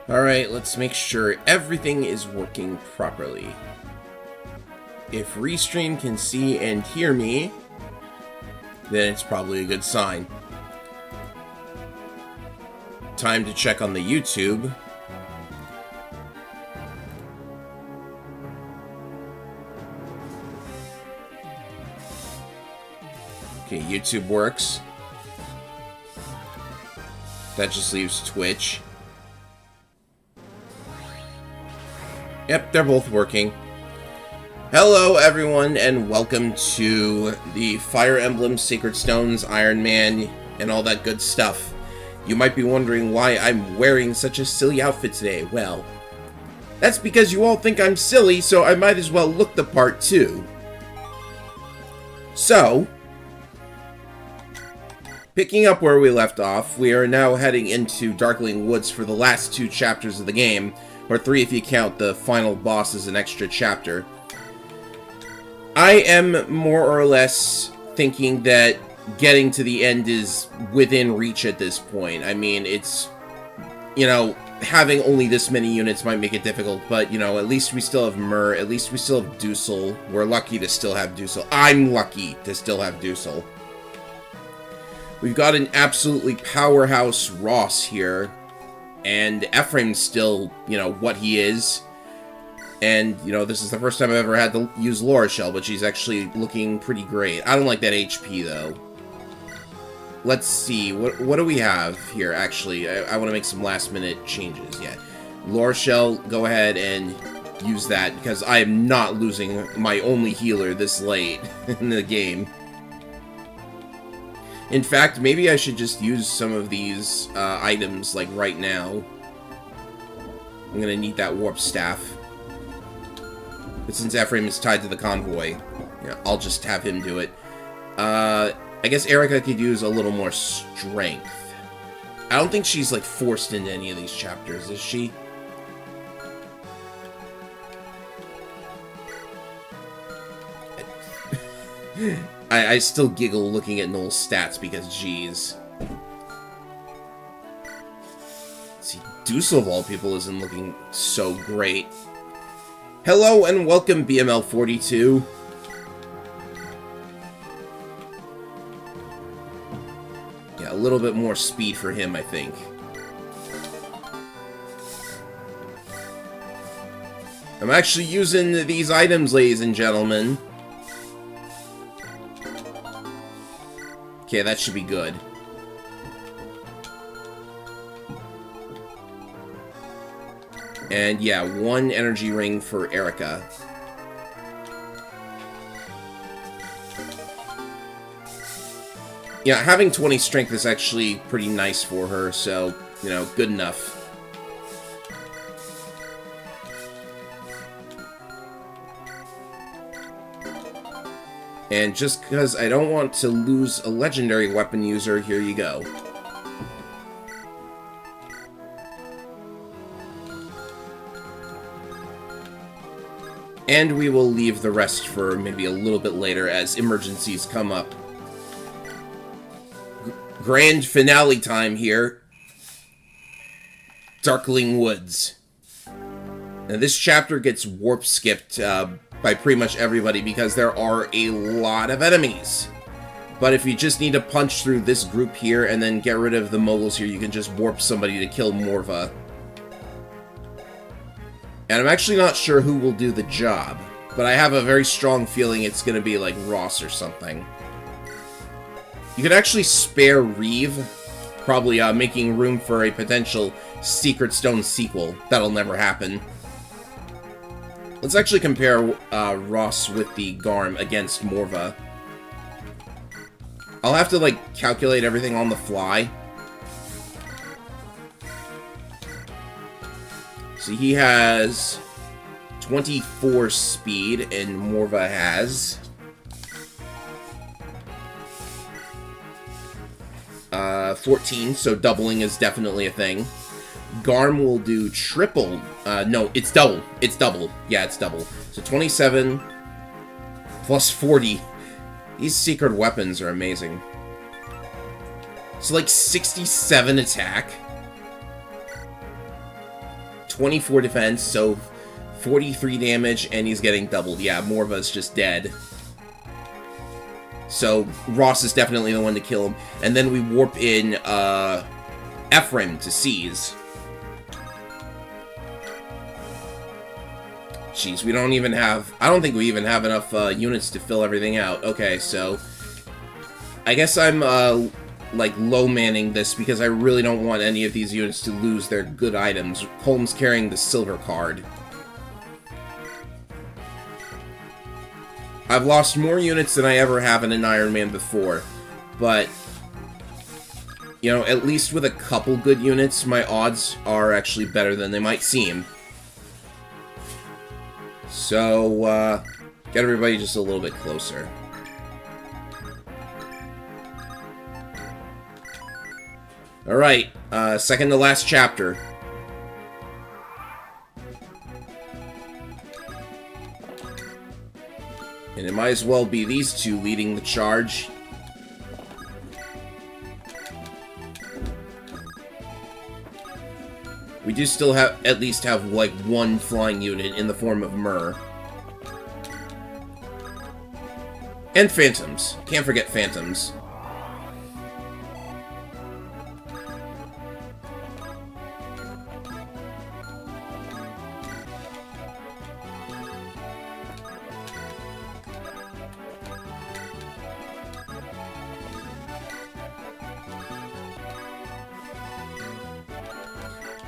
Alright, let's make sure everything is working properly. If Restream can see and hear me, then it's probably a good sign. Time to check on the YouTube. Okay, YouTube works. That just leaves Twitch. Yep, they're both working. Hello, everyone, and welcome to the Fire Emblem, Sacred Stones, Iron Man, and all that good stuff. You might be wondering why I'm wearing such a silly outfit today. Well, that's because you all think I'm silly, so I might as well look the part, too. So, picking up where we left off, we are now heading into Darkling Woods for the last 2 chapters of the game, or 3 if you count the final boss as an extra chapter. I am more or less thinking that getting to the end is within reach at this point. I mean, it's, you know, having only this many units might make it difficult, but, you know, at least we still have Myrrh, at least we still have Dusel. We're lucky to still have Dusel. I'm lucky to still have Dusel. We've got an absolutely powerhouse Ross here, and Ephraim's still, you know, what he is. And, you know, this is the first time I've ever had to use Laura Shell, but she's actually looking pretty great. I don't like that HP, though. Let's see, what do we have here, actually? I want to make some last-minute changes, yeah. Laura Shell, go ahead and use that, because I am not losing my only healer this late in the game. In fact, maybe I should just use some of these items, like, right now. I'm gonna need that Warp Staff. But since Ephraim is tied to the convoy, yeah, I'll just have him do it. I guess Erica could use a little more strength. I don't think she's, like, forced into any of these chapters, is she? I still giggle looking at Noel's stats because, geez. Let's see, Dusel of all people isn't looking so great. Hello and welcome, BML42. Yeah, a little bit more speed for him, I think. I'm actually using these items, ladies and gentlemen. Okay, that should be good. And yeah, 1 energy ring for Erica. Yeah, having 20 strength is actually pretty nice for her, so, you know, good enough. And just because I don't want to lose a legendary weapon user, here you go. And we will leave the rest for maybe a little bit later as emergencies come up. Grand finale time here. Darkling Woods. Now this chapter gets warp skipped by pretty much everybody because there are a lot of enemies. But if you just need to punch through this group here and then get rid of the moguls here, you can just warp somebody to kill Morva. And I'm actually not sure who will do the job, but I have a very strong feeling it's going to be like Ross or something. You could actually spare Reeve, probably making room for a potential Secret Stone sequel. That'll never happen. Let's actually compare Ross with the Garm against Morva. I'll have to, like, calculate everything on the fly. See, he has 24 speed, and Morva has 14, so doubling is definitely a thing. Garm will do triple. No, it's double. It's double. Yeah, it's double. So 27 plus 40. These secret weapons are amazing. So like 67 attack. 24 defense, so 43 damage, and he's getting doubled. Yeah, Morva's just dead. So Ross is definitely the one to kill him. And then we warp in Ephraim to seize. Jeez, we don't even have... I don't think we even have enough units to fill everything out. Okay, so... I guess I'm, like, low-manning this because I really don't want any of these units to lose their good items. Holmes carrying the silver card. I've lost more units than I ever have in an Iron Man before, but... You know, at least with a couple good units, my odds are actually better than they might seem. So, get everybody just a little bit closer. Alright, second to last chapter. And it might as well be these two leading the charge. We do still have, at least have, like, one flying unit in the form of Myrrh. And Phantoms. Can't forget Phantoms.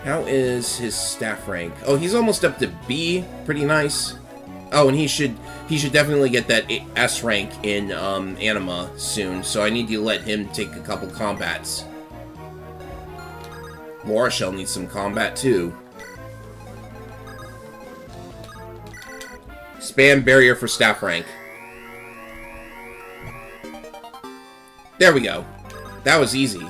How is his staff rank? Oh, he's almost up to B. Pretty nice. Oh, and he should definitely get that S rank in Anima soon, so I need to let him take a couple combats. Laura Shell needs some combat too. Spam barrier for staff rank. There we go. That was easy.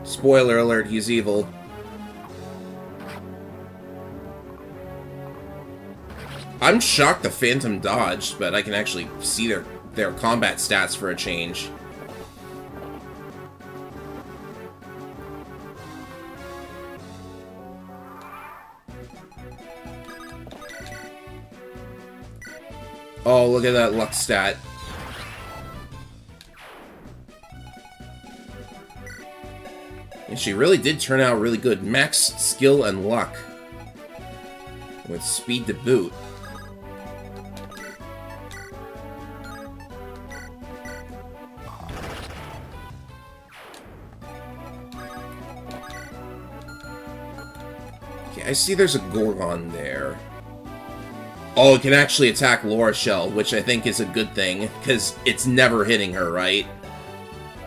Spoiler alert, he's evil. I'm shocked the Phantom dodged, but I can actually see their combat stats for a change. Oh, look at that luck stat. And she really did turn out really good. Max skill and luck. With speed to boot. Okay, I see there's a Gorgon there. Oh, it can actually attack Laura Shell, which I think is a good thing, because it's never hitting her, right?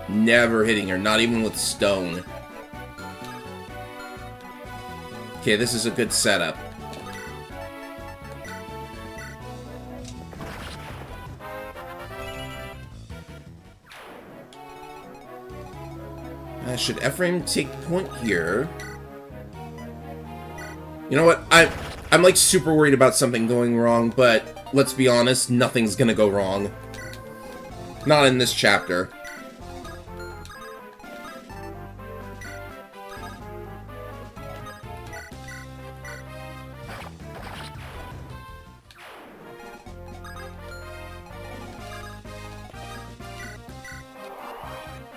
Never hitting her, not even with stone. Okay, this is a good setup. Should Ephraim take point here? You know what? I'm like super worried about something going wrong, but let's be honest, nothing's gonna go wrong. Not in this chapter.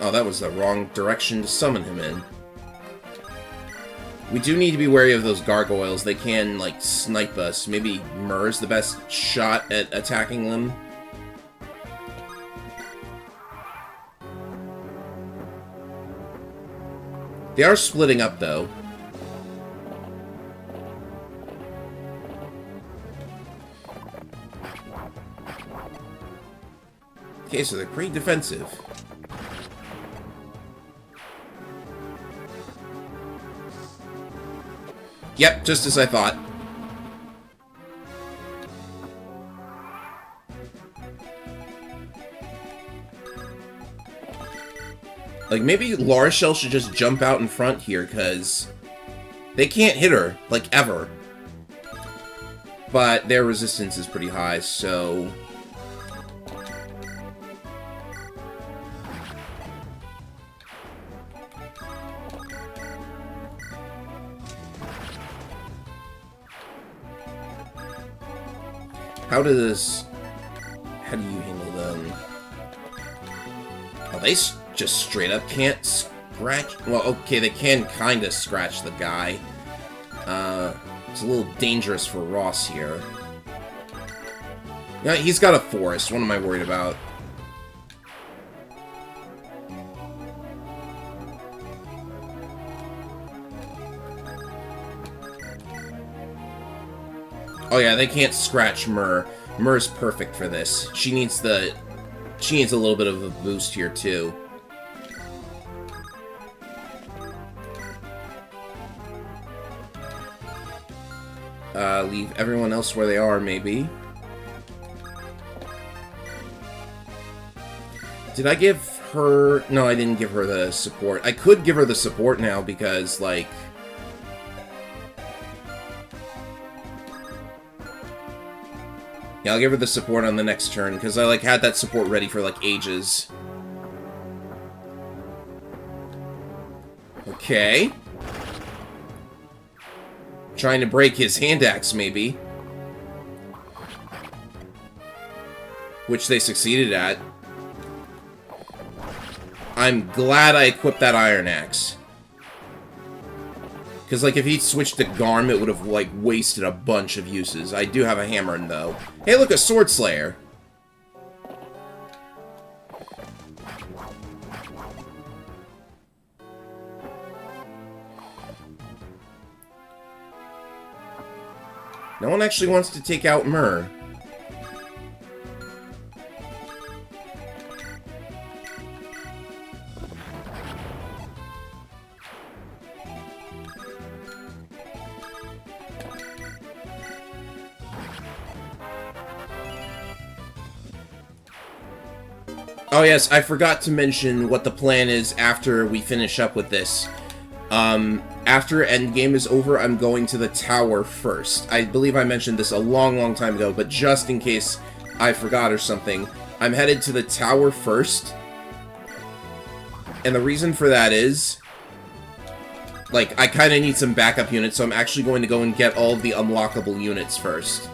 Oh, that was the wrong direction to summon him in. We do need to be wary of those gargoyles. They can, like, snipe us. Maybe Myrrh's the best shot at attacking them. They are splitting up, though. Okay, so they're pretty defensive. Yep, just as I thought. Like, maybe Laura Shell should just jump out in front here, because they can't hit her, like, ever. but their resistance is pretty high, so... How do you handle them? Oh, they just straight up can't scratch? Well, okay, they can kind of scratch the guy. It's a little dangerous for Ross here. Yeah, he's got a forest. What am I worried about? Oh yeah, they can't scratch Myrrh. Myrrh's perfect for this. She needs a little bit of a boost here too. Leave everyone else where they are, maybe. Did I give her... No, I didn't give her the support. I could give her the support now because, like... Yeah, I'll give her the support on the next turn, because I, like, had that support ready for, like, ages. Okay. Trying to break his hand axe, maybe. Which they succeeded at. I'm glad I equipped that iron axe. Because, like, if he'd switched to Garm, it would have, like, wasted a bunch of uses. I do have a hammer, though. Hey, look, a Sword Slayer! No one actually wants to take out Myrrh. Oh yes, I forgot to mention what the plan is after we finish up with this. After Endgame is over, I'm going to the tower first. I believe I mentioned this a long time ago, but just in case I forgot or something, I'm headed to the tower first. And the reason for that is, like, I kind of need some backup units, so I'm actually going to go and get all of the unlockable units first.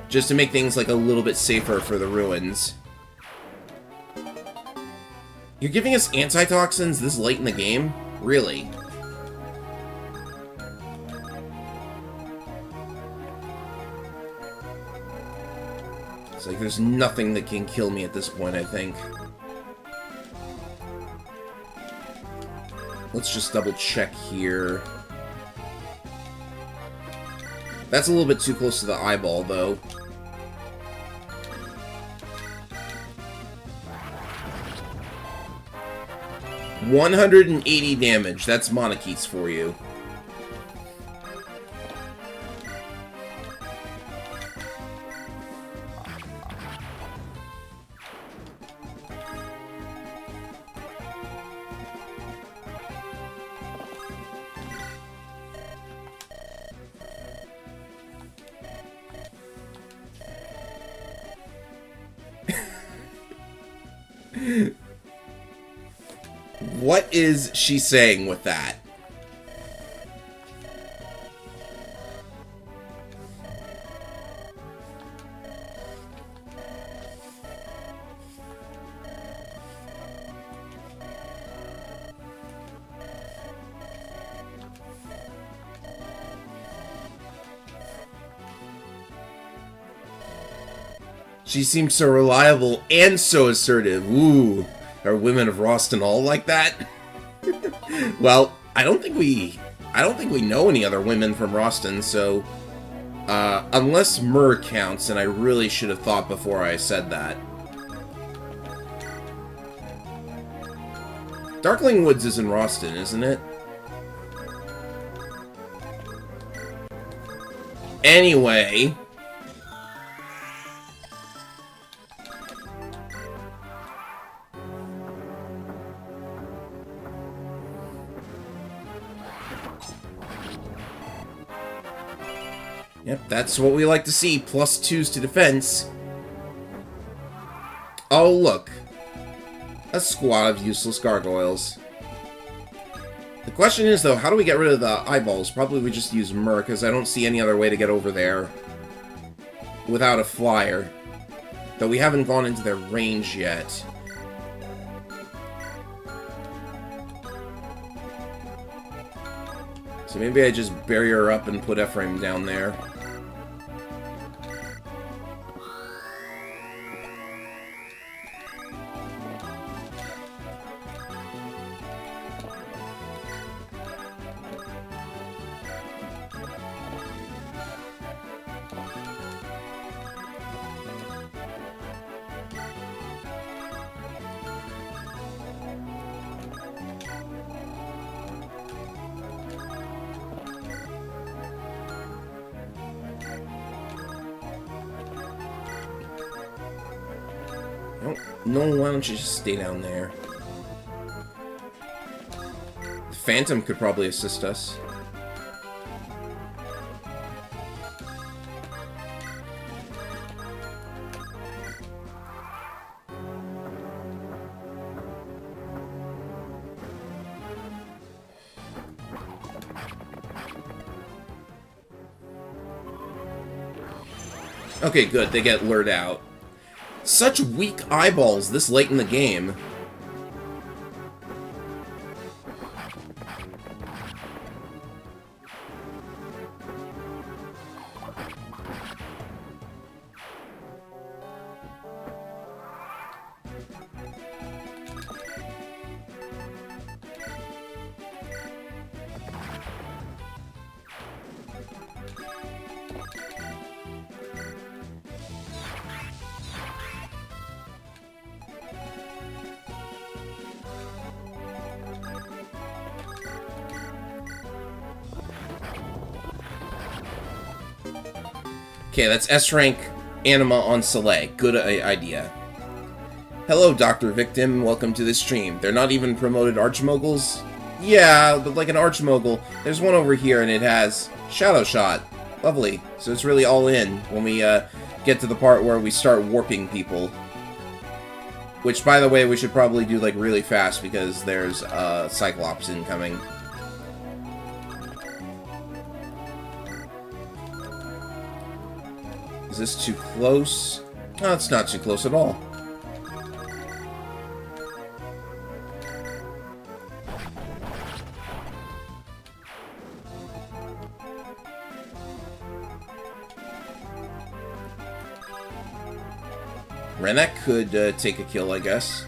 Just to make things, like, a little bit safer for the ruins. You're giving us antitoxins this late in the game? Really? It's like there's nothing that can kill me at this point, I think. Let's just double check here. That's a little bit too close to the eyeball, though. $180 damage. That's Monokits for you. What is she saying with that? She seems so reliable and so assertive. Ooh. Are women of Roston all like that? Well, I don't think we know any other women from Roston, so unless Myrrh counts, and I really should have thought before I said that. Darkling Woods is in Roston, isn't it? Anyway, Yep, that's what we like to see. +2s to defense. Oh, look. A squad of useless gargoyles. The question is, though, how do we get rid of the eyeballs? Probably we just use Myrrh, because I don't see any other way to get over there without a flyer. Though we haven't gone into their range yet. So maybe I just bury her up and put Ephraim down there. No, why don't you just stay down there? The Phantom could probably assist us. Okay, good. They get lured out. Such weak eyeballs this late in the game. Okay, that's S-rank Anima on Soleil. Good idea. Hello, Dr. Victim. Welcome to the stream. They're not even promoted Archmoguls? Yeah, but like an Archmogul. There's one over here, and it has Shadow Shot. Lovely. So it's really all in when we get to the part where we start warping people. Which, by the way, we should probably do like really fast because there's Cyclops incoming. Is this too close? No, it's not too close at all. Renek could take a kill, I guess.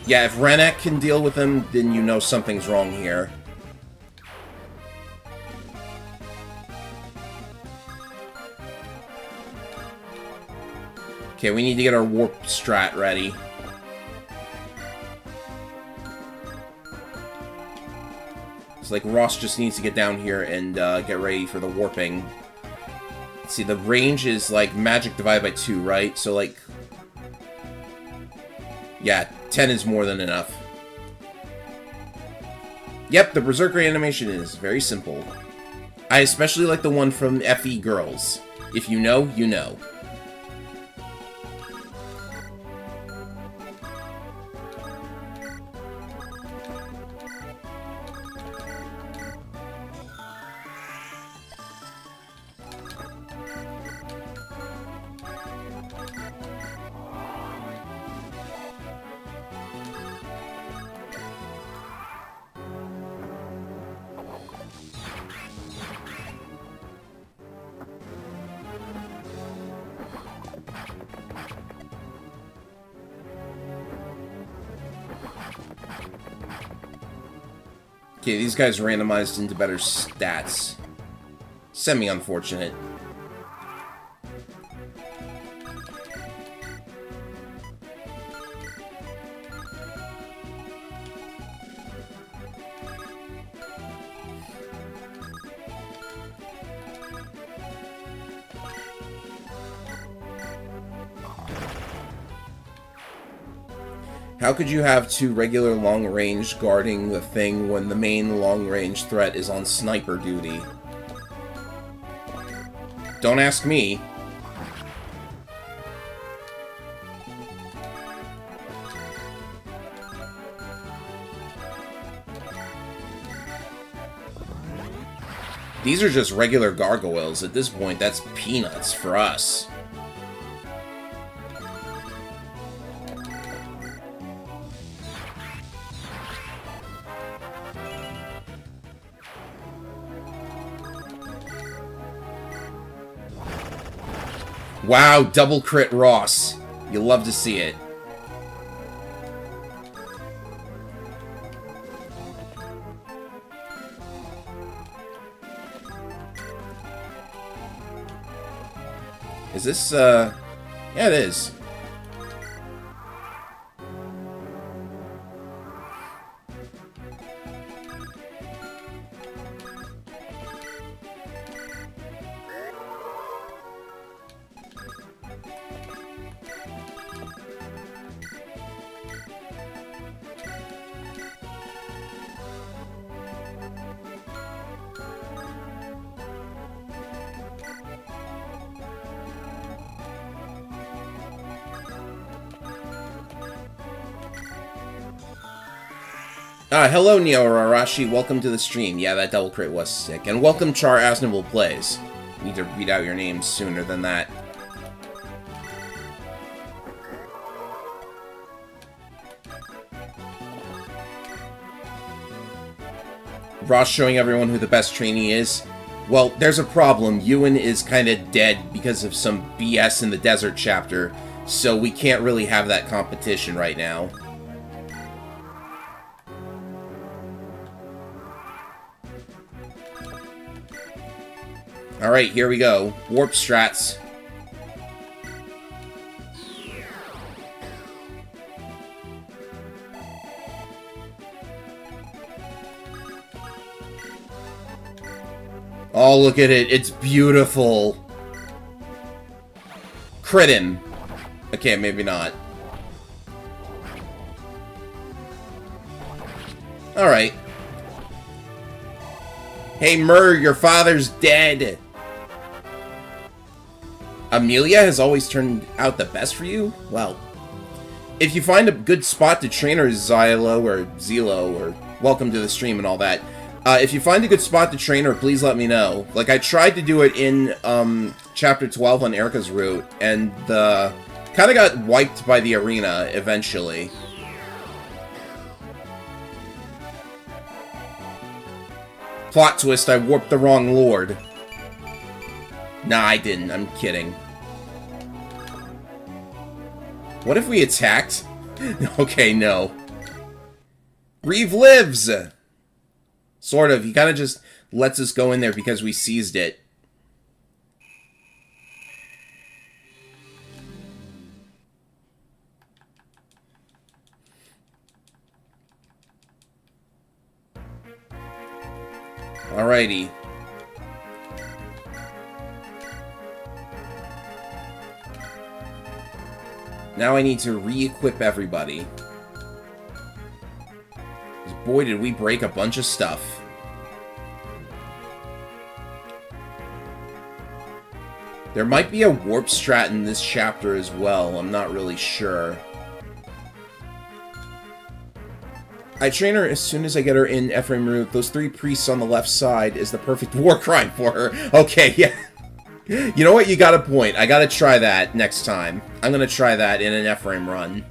Yeah, if Renek can deal with him, then you know something's wrong here. Okay, we need to get our warp strat ready. It's like Ross just needs to get down here and get ready for the warping. Let's see, the range is like magic divided by 2, right? So like... yeah, 10 is more than enough. Yep, the Berserker animation is very simple. I especially like the one from FE Girls. If you know, you know. Okay, these guys randomized into better stats. Semi-unfortunate. How could you have 2 regular long-range guarding the thing when the main long-range threat is on sniper duty? Don't ask me. These are just regular gargoyles. At this point, that's peanuts for us. Wow, double crit Ross. You'll love to see it. Is this, yeah, it is. Hello, Neo Arashi. Welcome to the stream. Yeah, that double crit was sick. And welcome, Char Asnable Plays. Need to read out your names sooner than that. Ross showing everyone who the best trainee is. Well, there's a problem. Ewan is kind of dead because of some BS in the desert chapter, so we can't really have that competition right now. Alright, here we go. Warp strats. Oh, look at it. It's beautiful. Crit him. Okay, maybe not. Alright. Hey, Murr, your father's dead. Amelia has always turned out the best for you? Well, if you find a good spot to train her, Xylo, or welcome to the stream and all that, if you find a good spot to train her, please let me know. Like, I tried to do it in Chapter 12 on Erica's route, and kind of got wiped by the arena eventually. Plot twist, I warped the wrong lord. Nah, I didn't. I'm kidding. What if we attacked? Okay, no. Reeve lives! Sort of. He kind of just lets us go in there because we seized it. Alrighty. Now I need to re-equip everybody. Boy, did we break a bunch of stuff. There might be a warp strat in this chapter as well. I'm not really sure. I train her as soon as I get her in Ephraim route. Those 3 priests on the left side is the perfect war crime for her. Okay, yeah. You know what? You got a point. I gotta try that next time. I'm gonna try that in an Ephraim run.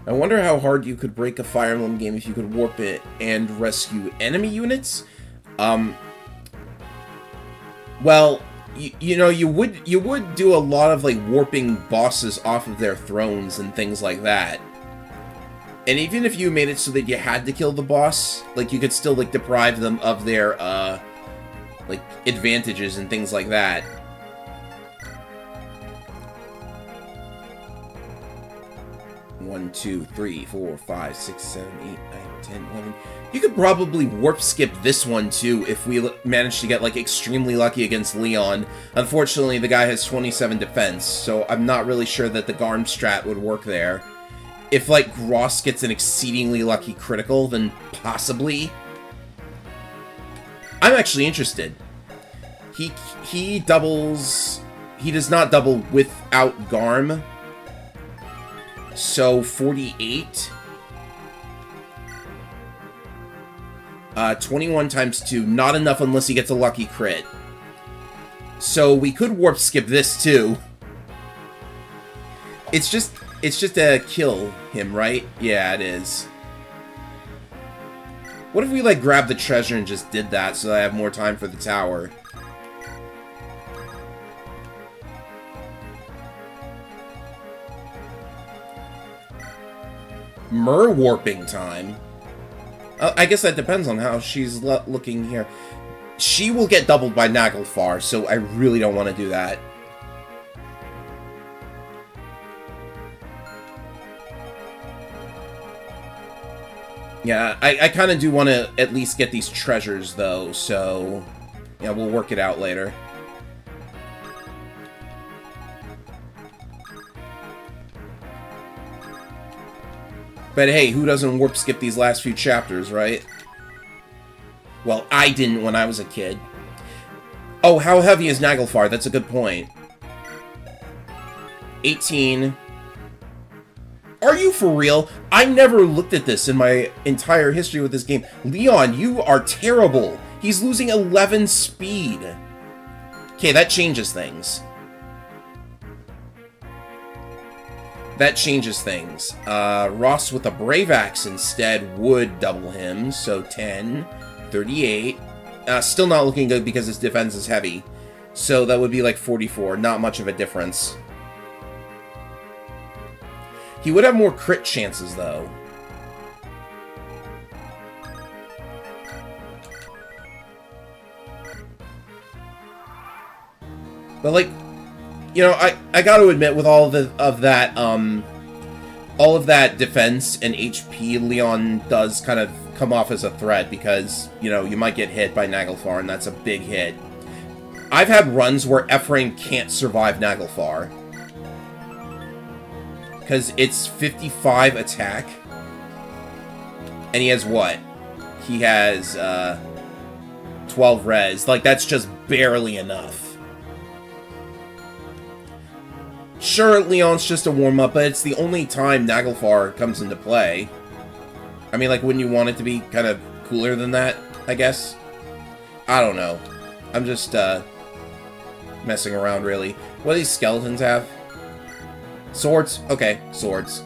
I wonder how hard you could break a Fire Emblem game if you could warp it and rescue enemy units. Well, you know, you would do a lot of like warping bosses off of their thrones and things like that. And even if you made it so that you had to kill the boss, like, you could still, like, deprive them of their, like, advantages and things like that. One, 2, 3, 4, 5, 6, 7, 8, 9, 10, 11. You could probably warp skip this one, too, if we managed to get, like, extremely lucky against Leon. Unfortunately, the guy has 27 defense, so I'm not really sure that the Garm strat would work there. If, like, Ross gets an exceedingly lucky critical, then possibly. I'm actually interested. He doubles... He does not double without Garm. So, 48. 21 times 2. Not enough unless he gets a lucky crit. So, we could warp skip this, too. It's just to kill him, right? Yeah, it is. What if we, like, grabbed the treasure and just did that so that I have more time for the tower? Mer warping time? I guess that depends on how she's looking here. She will get doubled by Naglfar, so I really don't want to do that. Yeah, I kind of do want to at least get these treasures, though, so... Yeah, we'll work it out later. But hey, who doesn't warp skip these last few chapters, right? Well, I didn't when I was a kid. Oh, how heavy is Naglfar? That's a good point. 18... Are you for real? I never looked at this in my entire history with this game. Leon, you are terrible. He's losing 11 speed. Okay, that changes things. That changes things. Ross with a Brave Axe instead would double him. So 10, 38. Still not looking good because his defense is heavy. So that would be like 44. Not much of a difference. He would have more crit chances, though. But, like, you know, I gotta admit, with all of that defense and HP, Leon does kind of come off as a threat because, you know, you might get hit by Naglfar, and that's a big hit. I've had runs where Ephraim can't survive Naglfar. Because it's 55 attack. And he has what? He has 12 res. Like, that's just barely enough. Sure, Leon's just a warm-up, but it's the only time Naglfar comes into play. I mean, like, wouldn't you want it to be kind of cooler than that, I guess? I don't know. I'm just messing around, really. What do these skeletons have? Swords? Okay, swords.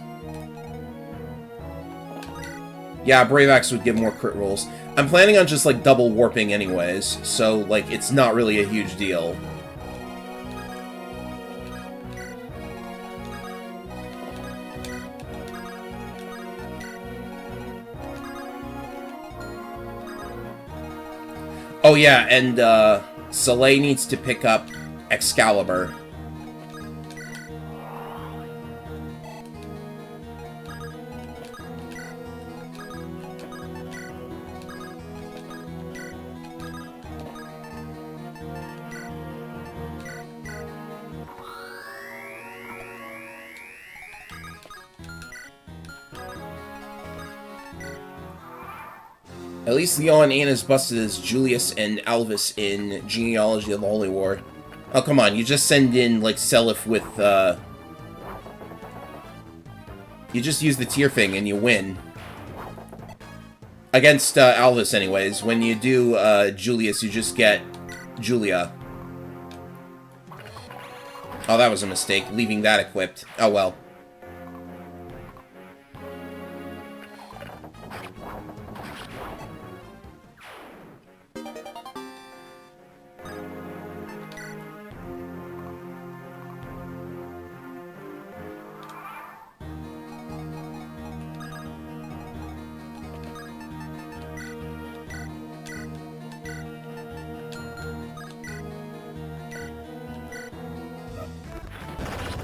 Yeah, Brave Axe would give more crit rolls. I'm planning on just, like, double warping anyways, so, like, it's not really a huge deal. Oh yeah, and, Soleil needs to pick up Excalibur. At least Leon ain't as busted as Julius and Alvis in Genealogy of the Holy War. Oh, come on, you just send in, like, Seliph with, You just use the tier thing and you win. Against, Alvis, anyways. When you do, Julius, you just get Julia. Oh, that was a mistake, leaving that equipped. Oh, well.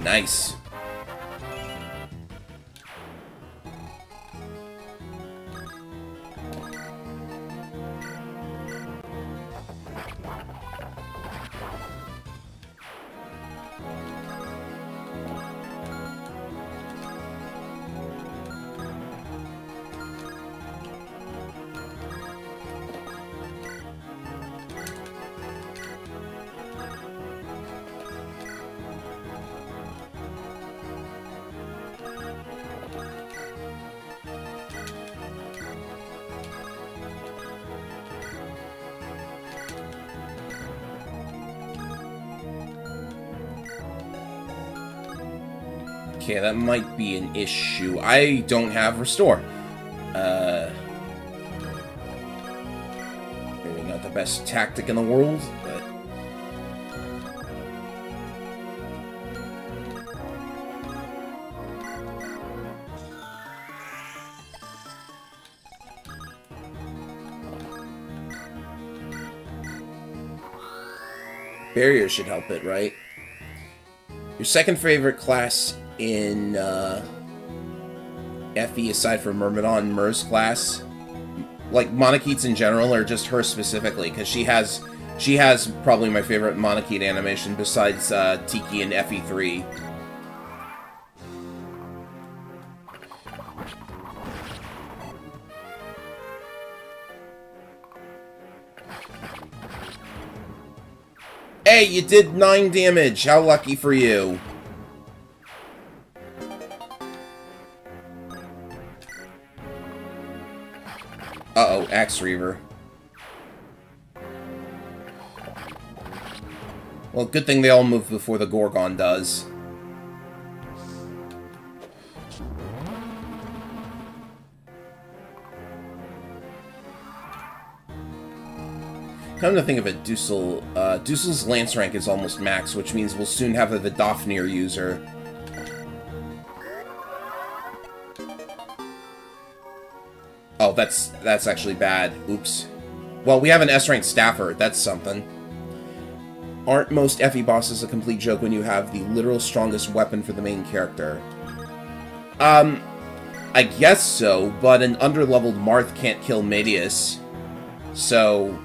Nice. Okay, that might be an issue. I don't have Restore. Maybe not the best tactic in the world, but... Barrier should help it, right? Your second favorite class in FE, aside from Myrmidon, Myr's class, like Monokite's in general, or just her specifically, because she has probably my favorite Monokite animation besides Tiki and FE3. Hey, you did 9 damage! How lucky for you! Uh-oh, Axe Reaver. Well, good thing they all move before the Gorgon does. Come to think of it, Dussel's Lance rank is almost max, which means we'll soon have a Vidofnir user. Oh, that's actually bad. Oops. Well, we have an S-rank Staffer. That's something. Aren't most FE bosses a complete joke when you have the literal strongest weapon for the main character? I guess so, but an underleveled Marth can't kill Medius. So...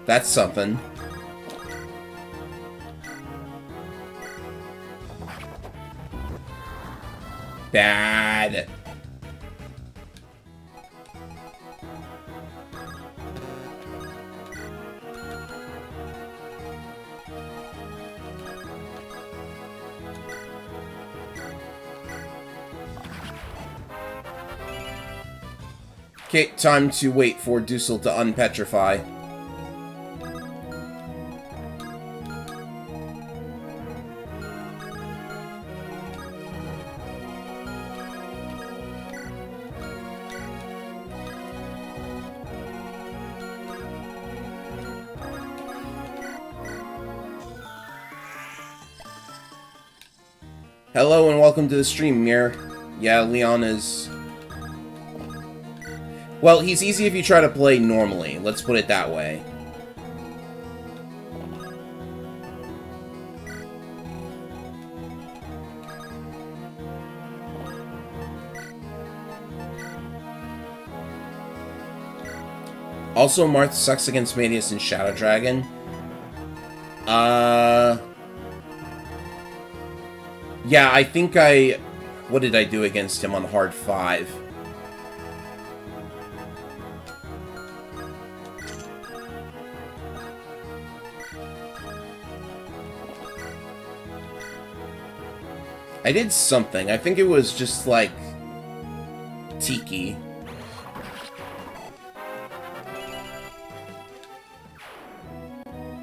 that's something. Bad. Okay, time to wait for Dussel to unpetrify. Hello and welcome to the stream, Mir. Yeah, Leon is... well, he's easy if you try to play normally. Let's put it that way. Also, Marth sucks against Medius and Shadow Dragon. Yeah, I think what did I do against him on Hard 5? I did something. I think it was just, like, Tiki.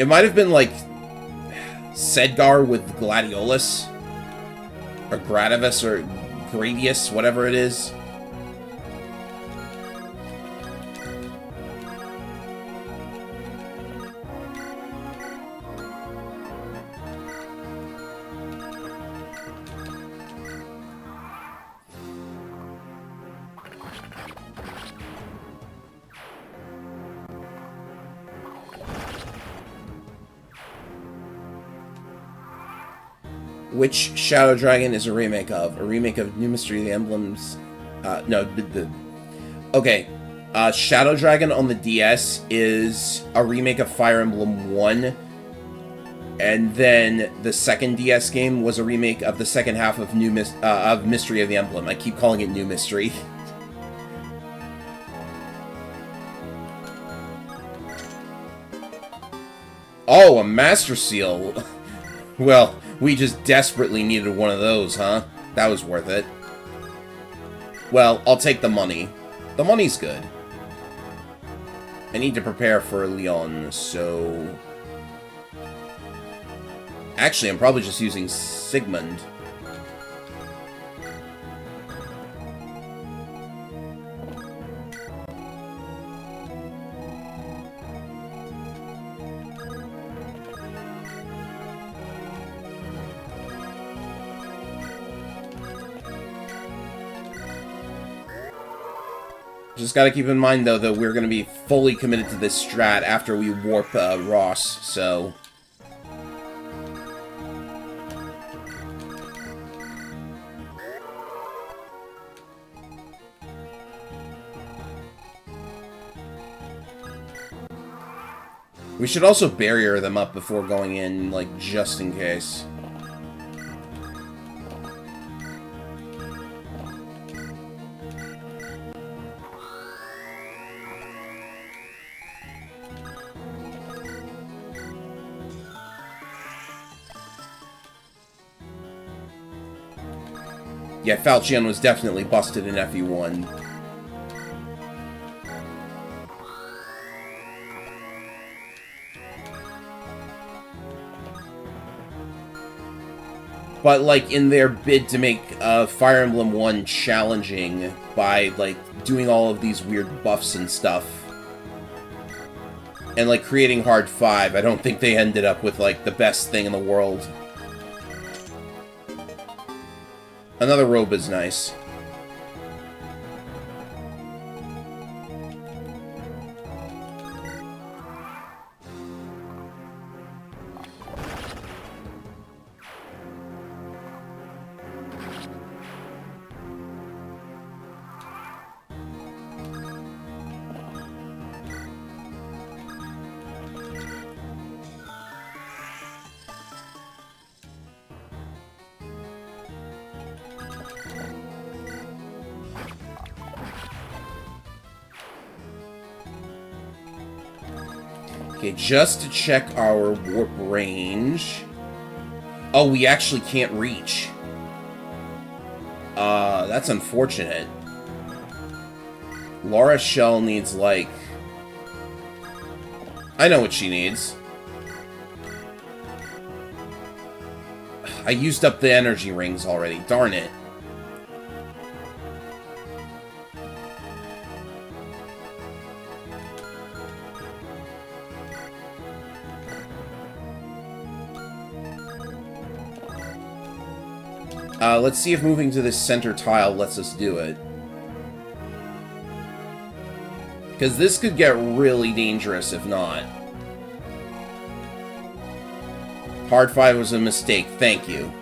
It might have been, like, Sedgar with Gladiolus. Or Gradius, or Gradius, whatever it is. Which Shadow Dragon is a remake of? A remake of New Mystery of the Emblems? No, okay. Shadow Dragon on the DS is a remake of Fire Emblem 1. And then the second DS game was a remake of the second half of Mystery of the Emblem. I keep calling it New Mystery. Oh, a Master Seal! Well... we just desperately needed one of those, huh? That was worth it. Well, I'll take the money. The money's good. I need to prepare for Leon, so... actually, I'm probably just using Sigmund. Just gotta keep in mind, though, that we're gonna be fully committed to this strat after we warp Ross, so... We should also barrier them up before going in, like, just in case. Yeah, Falchion was definitely busted in FE1. But, like, in their bid to make Fire Emblem 1 challenging by, like, doing all of these weird buffs and stuff, and, like, creating Hard 5, I don't think they ended up with, like, the best thing in the world. Another robe is nice. Okay, just to check our warp range. Oh, we actually can't reach. That's unfortunate. Laura Shell needs, like... I know what she needs. I used up the energy rings already, darn it. Let's see if moving to this center tile lets us do it. Because this could get really dangerous if not. Hard 5 was a mistake, thank you.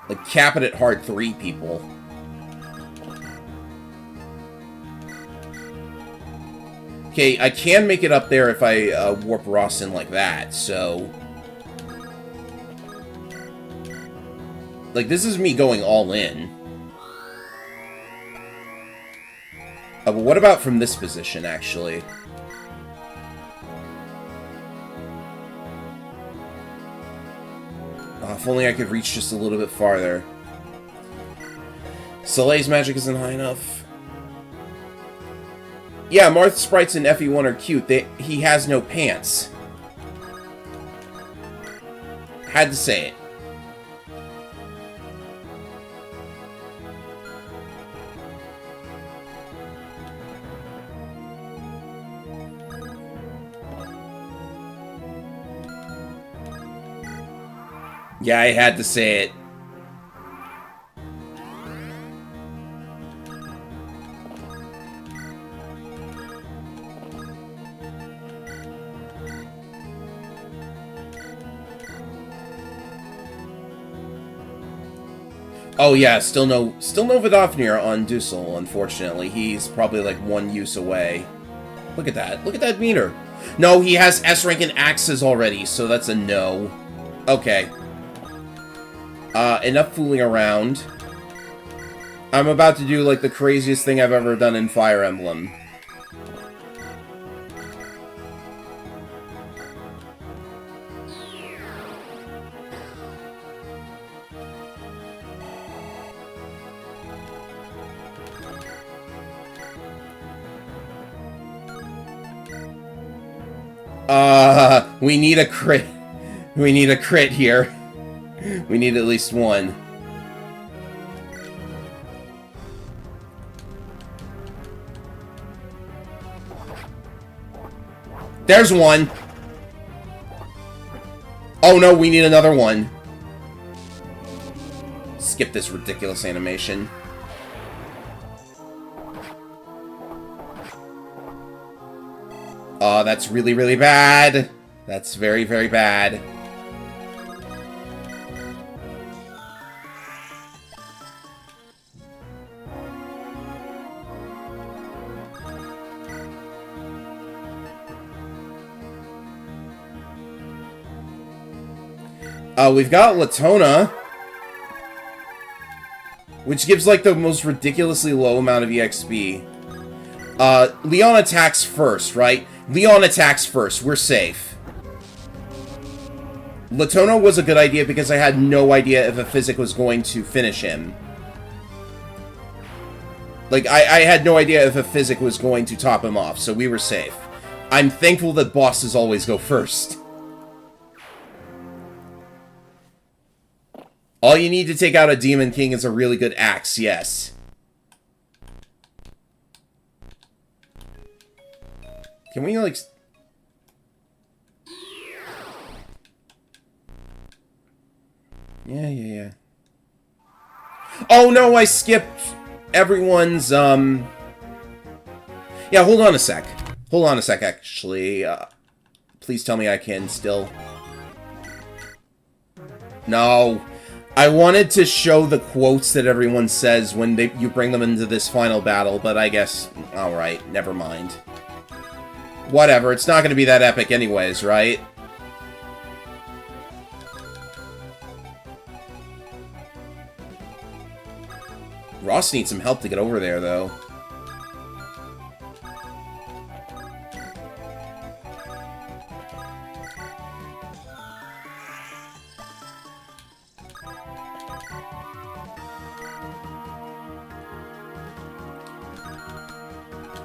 Like, cap it at Hard 3, people. Okay, I can make it up there if I warp Ross in like that, so... Like, this is me going all in. But what about from this position, actually? Oh, if only I could reach just a little bit farther. Soleil's magic isn't high enough. Yeah, Marth sprites in FE1 are cute. He has no pants. Had to say it. Yeah, I had to say it. Oh yeah, still no Vidofnir on Dusel, unfortunately. He's probably like 1 use away. Look at that. Look at that meter. No, he has S rank and axes already, so that's a no. Okay. Enough fooling around. I'm about to do, like, the craziest thing I've ever done in Fire Emblem. We need a crit. We need a crit here. We need at least one. There's one. Oh no, we need another one. Skip this ridiculous animation. Oh, that's really, really bad. That's very, very bad. We've got Latona, which gives, like, the most ridiculously low amount of EXP. Leon attacks first, right? Leon attacks first. We're safe. Latona was a good idea because I had no idea if a physic was going to finish him. Like, I had no idea if a physic was going to top him off, so we were safe. I'm thankful that bosses always go first. All you need to take out a Demon King is a really good axe, yes. Can we, like... Yeah. Oh, no, I skipped everyone's, Yeah, hold on a sec. Hold on a sec, actually. Please tell me I can still... No. I wanted to show the quotes that everyone says when you bring them into this final battle, but I guess... Alright, never mind. Whatever, it's not going to be that epic anyways, right? Ross needs some help to get over there, though.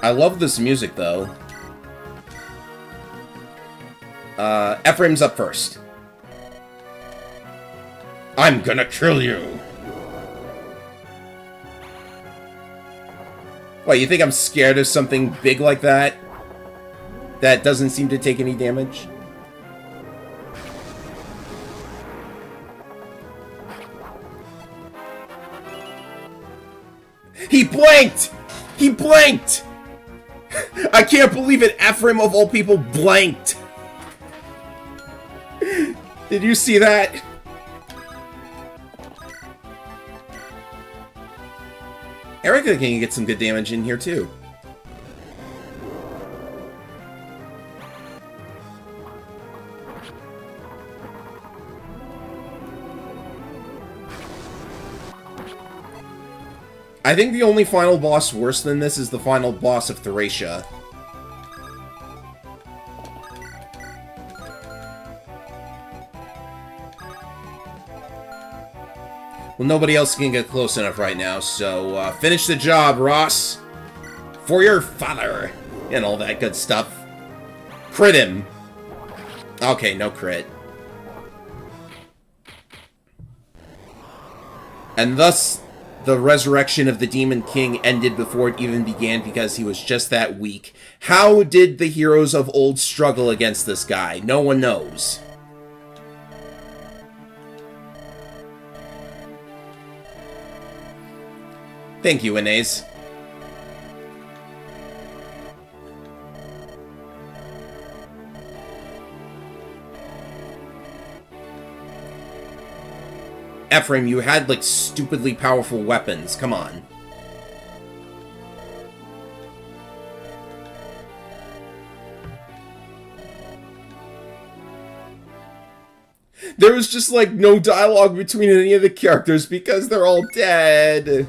I love this music, though. Ephraim's up first. I'm gonna kill you! What, you think I'm scared of something big like that? That doesn't seem to take any damage? He blanked! He blanked! I can't believe it! Ephraim, of all people, blanked! Did you see that? Erica can get some good damage in here, too. I think the only final boss worse than this is the final boss of Thracia. Well, nobody else can get close enough right now, so finish the job, Ross. For your father. And all that good stuff. Crit him. Okay, no crit. And thus, the resurrection of the Demon King ended before it even began because he was just that weak. How did the heroes of old struggle against this guy? No one knows. Thank you, Inez. Ephraim, you had, like, stupidly powerful weapons. Come on. There was just, like, no dialogue between any of the characters because they're all dead.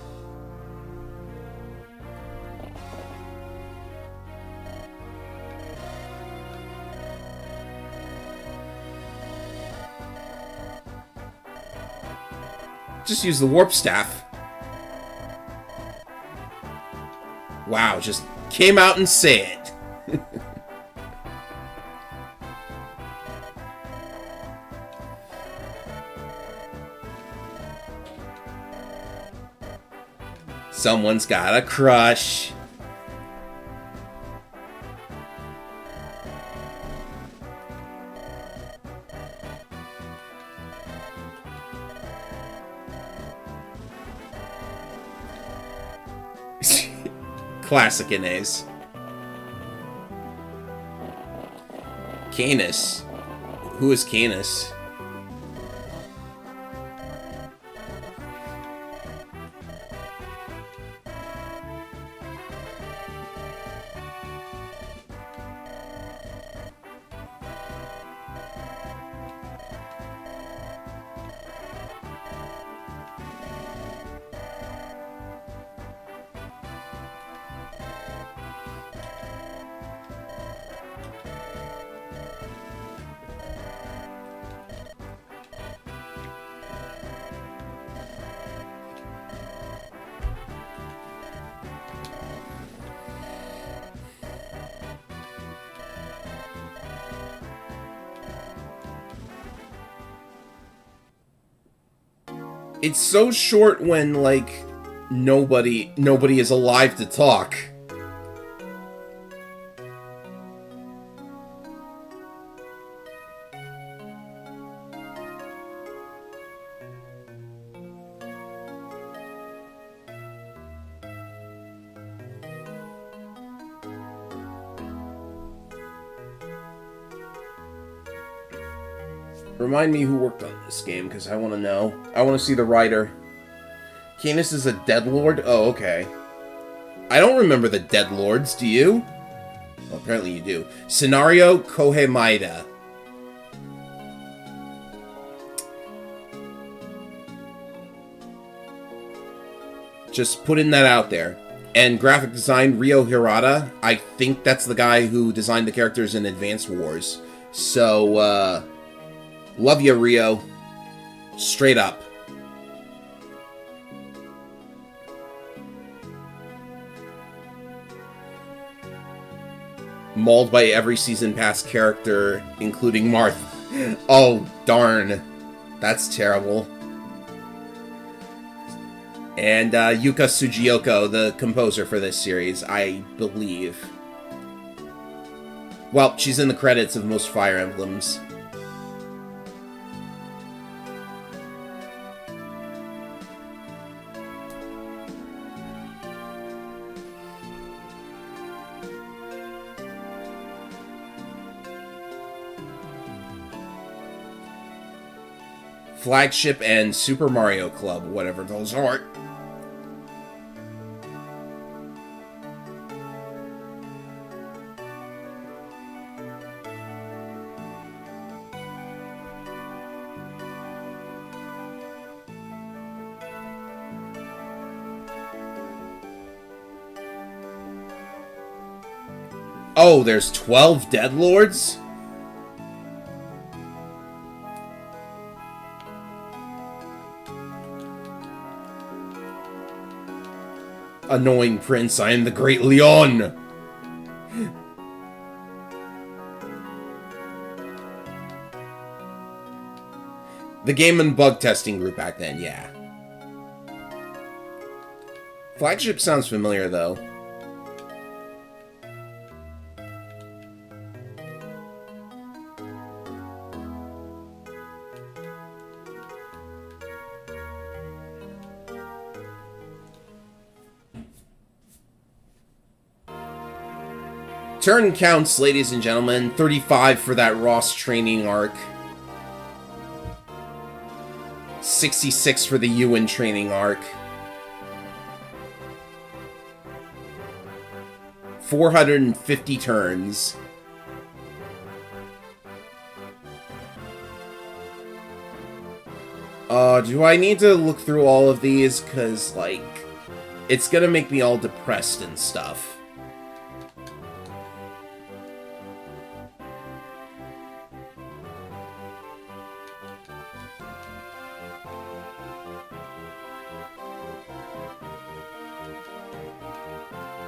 Just use the warp staff. Wow, just came out and said it. Someone's got a crush. Classic Inez. Canis. Who is Canis? It's so short when, like, nobody is alive to talk. Remind me who worked on this game, because I want to know. I want to see the writer. Canis is a Deadlord? Oh, okay. I don't remember the Deadlords, do you? Well, apparently you do. Scenario Kohei Maeda. Just putting that out there. And graphic design, Ryo Hirata. I think that's the guy who designed the characters in Advance Wars. So, love ya, Rio. Straight up. Mauled by every Season Pass character, including Marth. Oh, darn. That's terrible. And Yuka Tsujioko, the composer for this series, I believe. Well, she's in the credits of most Fire Emblems. Flagship and Super Mario Club, whatever those are. Oh, there's 12 Deadlords? Annoying prince, I am the Great Leon! The game and bug testing group back then, yeah. Flagship sounds familiar, though. Turn counts, ladies and gentlemen. 35 for that Ross training arc. 66 for the Ewan training arc. 450 turns. Do I need to look through all of these? Because, like, it's gonna make me all depressed and stuff.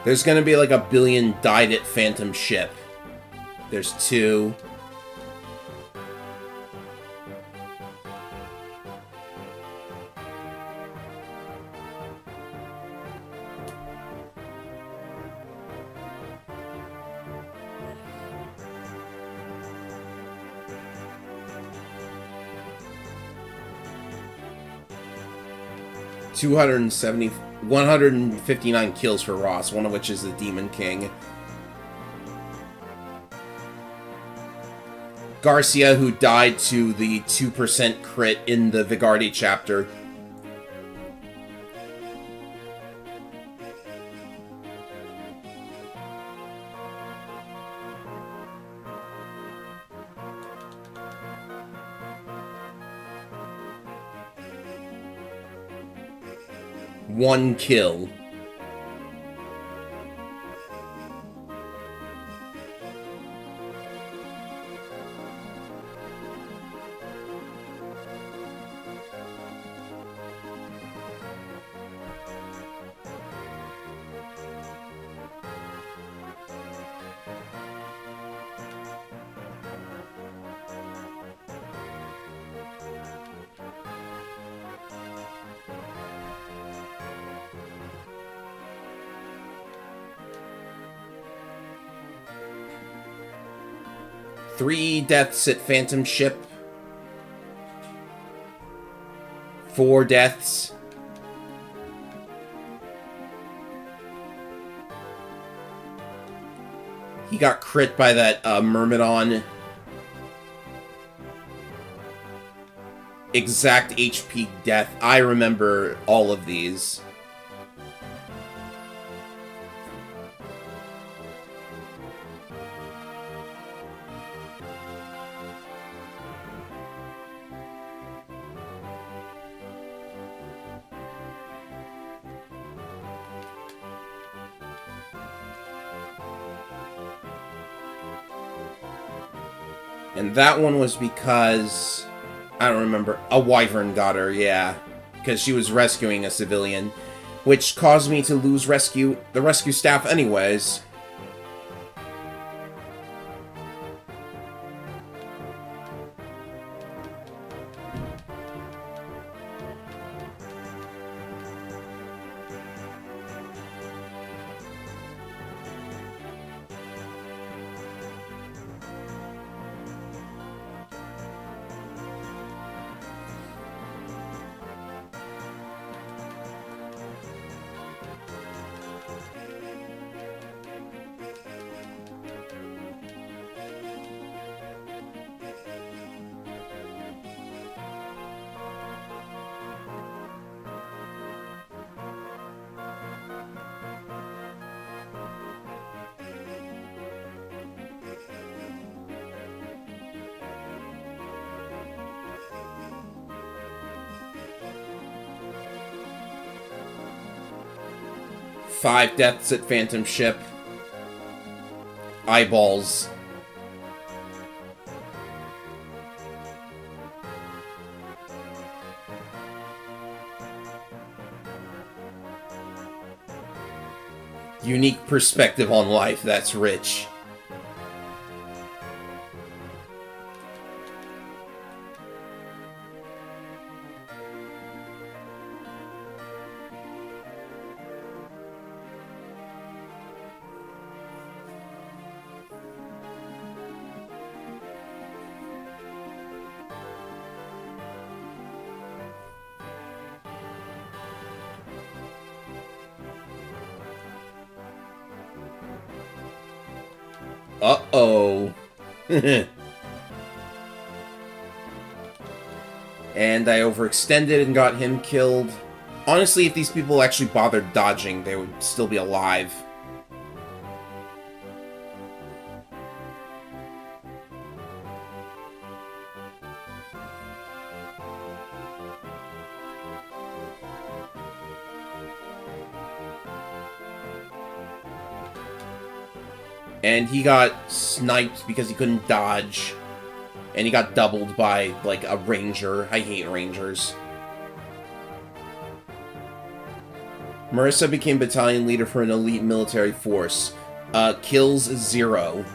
There's gonna be like a billion died at Phantom Ship. There's 2. $270, 159 kills for Ross, one of which is the Demon King. Garcia, who died to the 2% crit in the Vigardi chapter. One kill. Three deaths at Phantom Ship. 4 deaths. He got crit by that Myrmidon. Exact HP death. I remember all of these. And that one was because, I don't remember, a wyvern got her, yeah. Because she was rescuing a civilian, which caused me to lose the rescue staff anyways. Five deaths at Phantom Ship. Eyeballs. Unique perspective on life, that's rich. Uh-oh. And I overextended and got him killed. Honestly, if these people actually bothered dodging, they would still be alive. And he got sniped because he couldn't dodge. And he got doubled by, like, a ranger. I hate rangers. Marissa became battalion leader for an elite military force. Kills 0.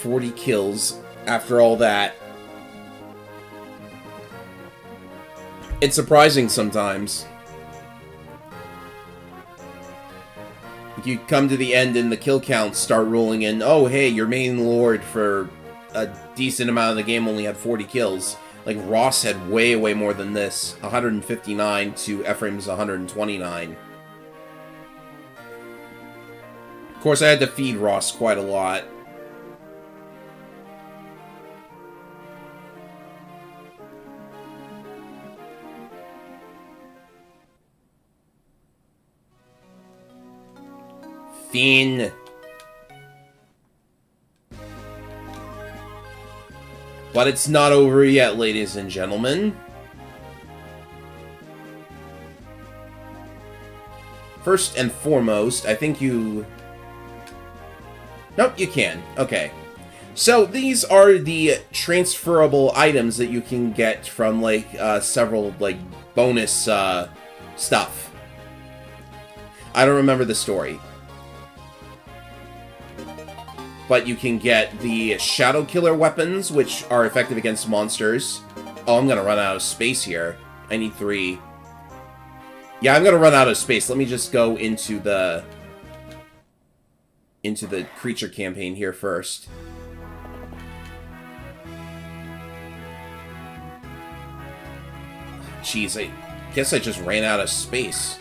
40 kills after all that. It's surprising sometimes. You come to the end and the kill counts start rolling in. Oh, hey, your main lord for a decent amount of the game only had 40 kills. Like, Ross had way, way more than this. 159 to Ephraim's 129. Of course, I had to feed Ross quite a lot. Finn. But it's not over yet, ladies and gentlemen. First and foremost, I think you... Nope, you can. Okay. So, these are the transferable items that you can get from, like, several, like, bonus, stuff. I don't remember the story. But you can get the Shadow Killer weapons, which are effective against monsters. Oh, I'm gonna run out of space here. I need 3. Yeah, I'm gonna run out of space. Let me just go into the creature campaign here first. Jeez, I guess I just ran out of space.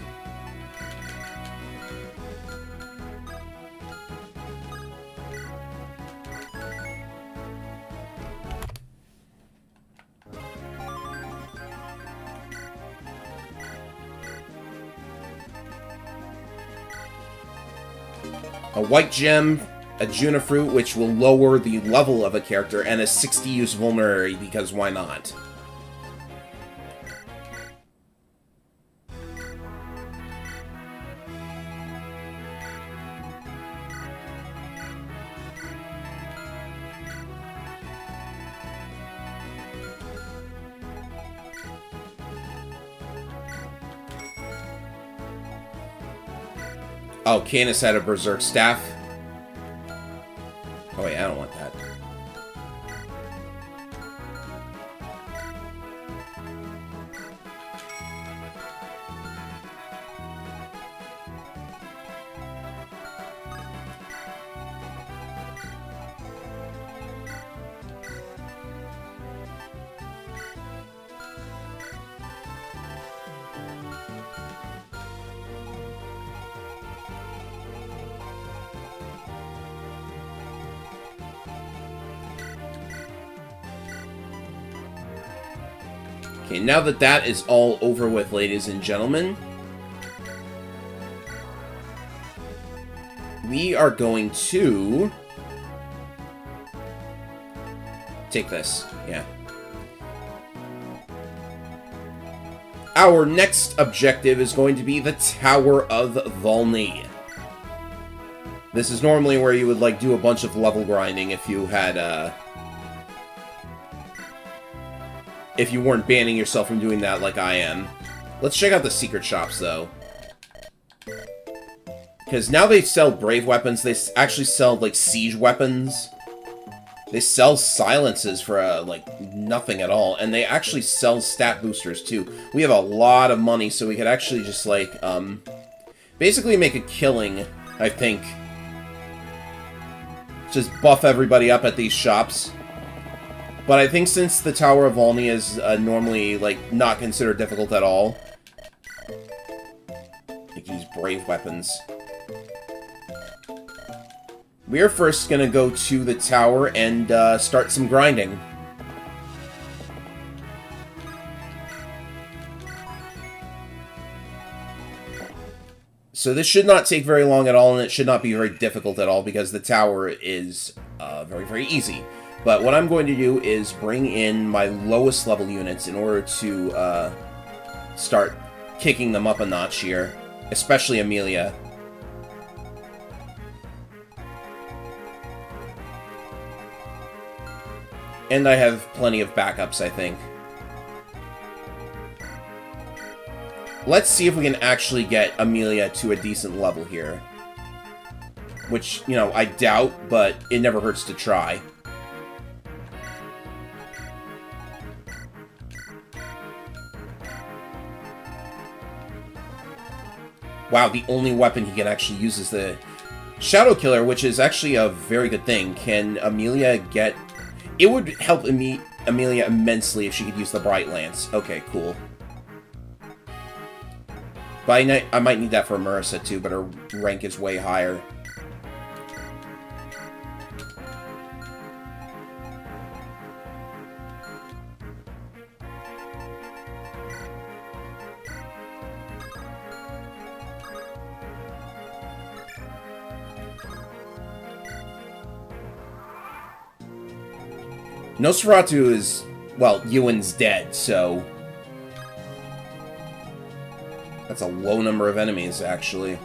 A white gem, a Juna fruit, which will lower the level of a character, and a 60 use vulnerary, because why not? Oh, Canis had a Berserk Staff. Oh wait, I don't want that. Okay, now that that is all over with, ladies and gentlemen, we are going to take this. Yeah. Our next objective is going to be the Tower of Volney. This is normally where you would, like, do a bunch of level grinding if you had, if you weren't banning yourself from doing that like I am. Let's check out the secret shops, though. Because now they sell brave weapons, they actually sell, like, siege weapons. They sell silences for, like, nothing at all. And they actually sell stat boosters, too. We have a lot of money, so we could actually just, like, basically make a killing, I think. Just buff everybody up at these shops. But I think since the Tower of Volney is normally, like, not considered difficult at all, you can use brave weapons. We are first going to go to the tower and start some grinding. So this should not take very long at all, and it should not be very difficult at all, because the tower is very, very easy. But what I'm going to do is bring in my lowest level units in order to start kicking them up a notch here, especially Amelia. And I have plenty of backups, I think. Let's see if we can actually get Amelia to a decent level here. Which, you know, I doubt, but it never hurts to try. Wow, the only weapon he can actually use is the Shadow Killer, which is actually a very good thing. Can Amelia get... It would help Amelia immensely if she could use the Bright Lance. Okay, cool. But I might need that for Marissa too, but her rank is way higher. Nosferatu is, well, Ewan's dead, so... That's a low number of enemies, actually.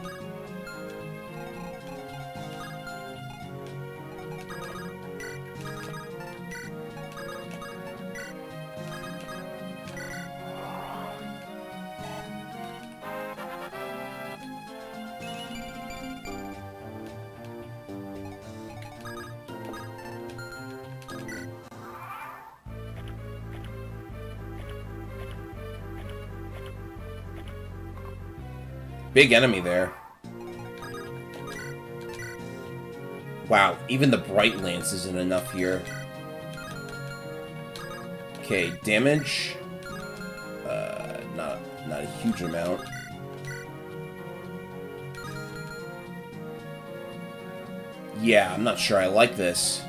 Big enemy there. Wow, even the Bright Lance isn't enough here. Okay, damage. Not a huge amount. Yeah, I'm not sure I like this.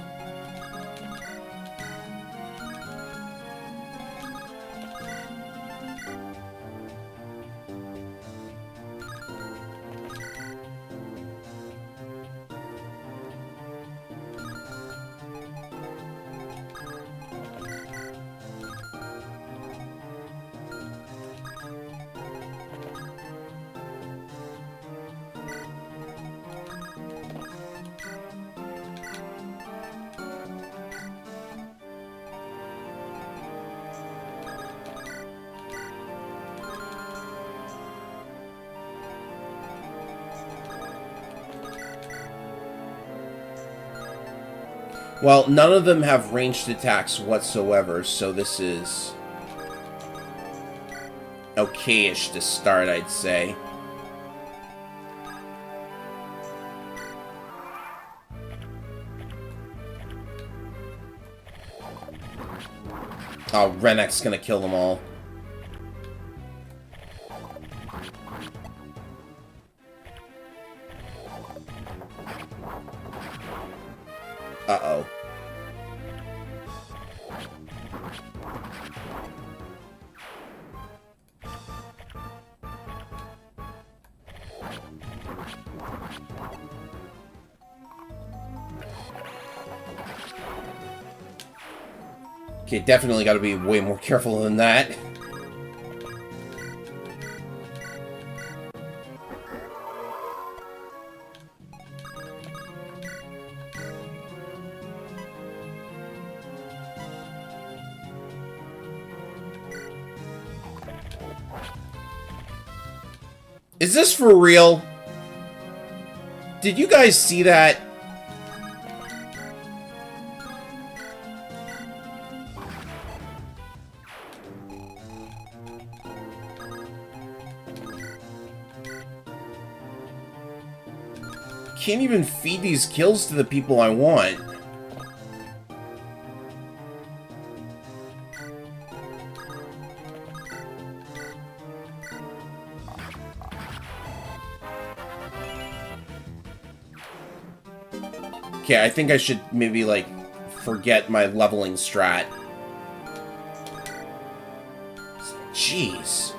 Well, none of them have ranged attacks whatsoever, so this is okay-ish to start, I'd say. Oh, Renek's gonna kill them all. Uh-oh. Okay, definitely gotta be way more careful than that. Is this for real? Did you guys see that? Can't even feed these kills to the people I want. Okay, I think I should maybe, like, forget my leveling strat. Jeez.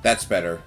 That's better.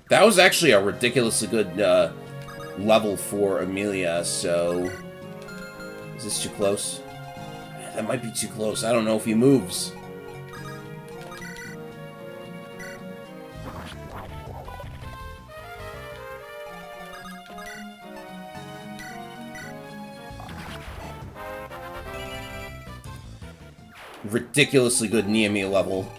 That was actually a ridiculously good level for Amelia, so... Is this too close? That might be too close. I don't know if he moves. Ridiculously good Neomia level.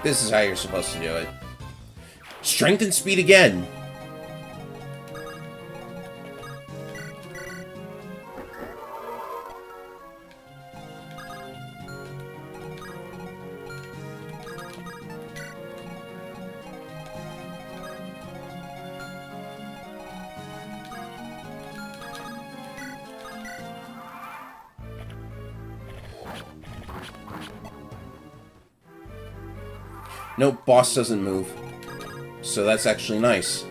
This is how you're supposed to do it. Strength and speed again. Nope, boss doesn't move. So that's actually nice.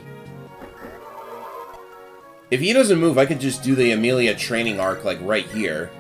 If he doesn't move, I could just do the Amelia training arc, like, right here.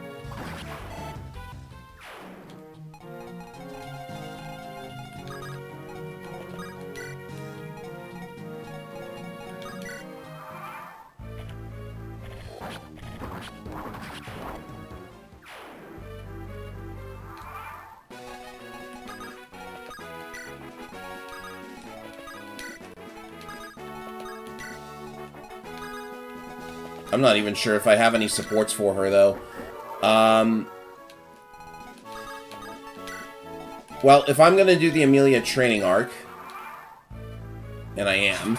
I'm not even sure if I have any supports for her, though. Well, if I'm going to do the Amelia training arc, and I am,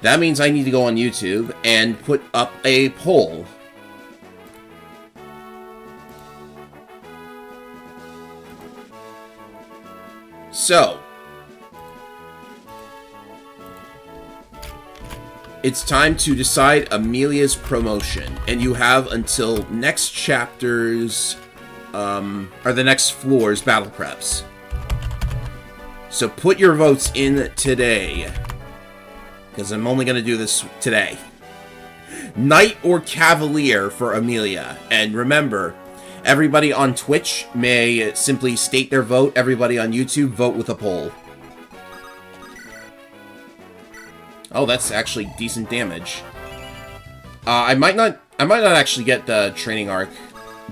that means I need to go on YouTube and put up a poll. So, it's time to decide Amelia's promotion, and you have until next chapter's, or the next floor's battle preps. So put your votes in today, because I'm only going to do this today. Knight or Cavalier for Amelia, and remember, everybody on Twitch may simply state their vote, everybody on YouTube vote with a poll. Oh, that's actually decent damage. I might not actually get the training arc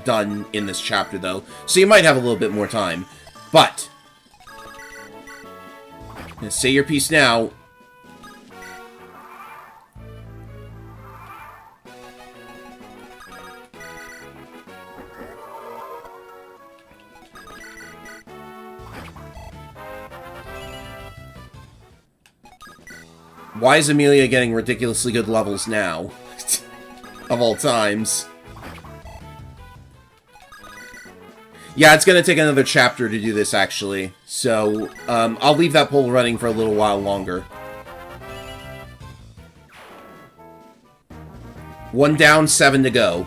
done in this chapter, though, so you might have a little bit more time. But, say your piece now. Why is Amelia getting ridiculously good levels now? Of all times. Yeah, it's gonna take another chapter to do this, actually. So, I'll leave that poll running for a little while longer. 1 down, 7 to go.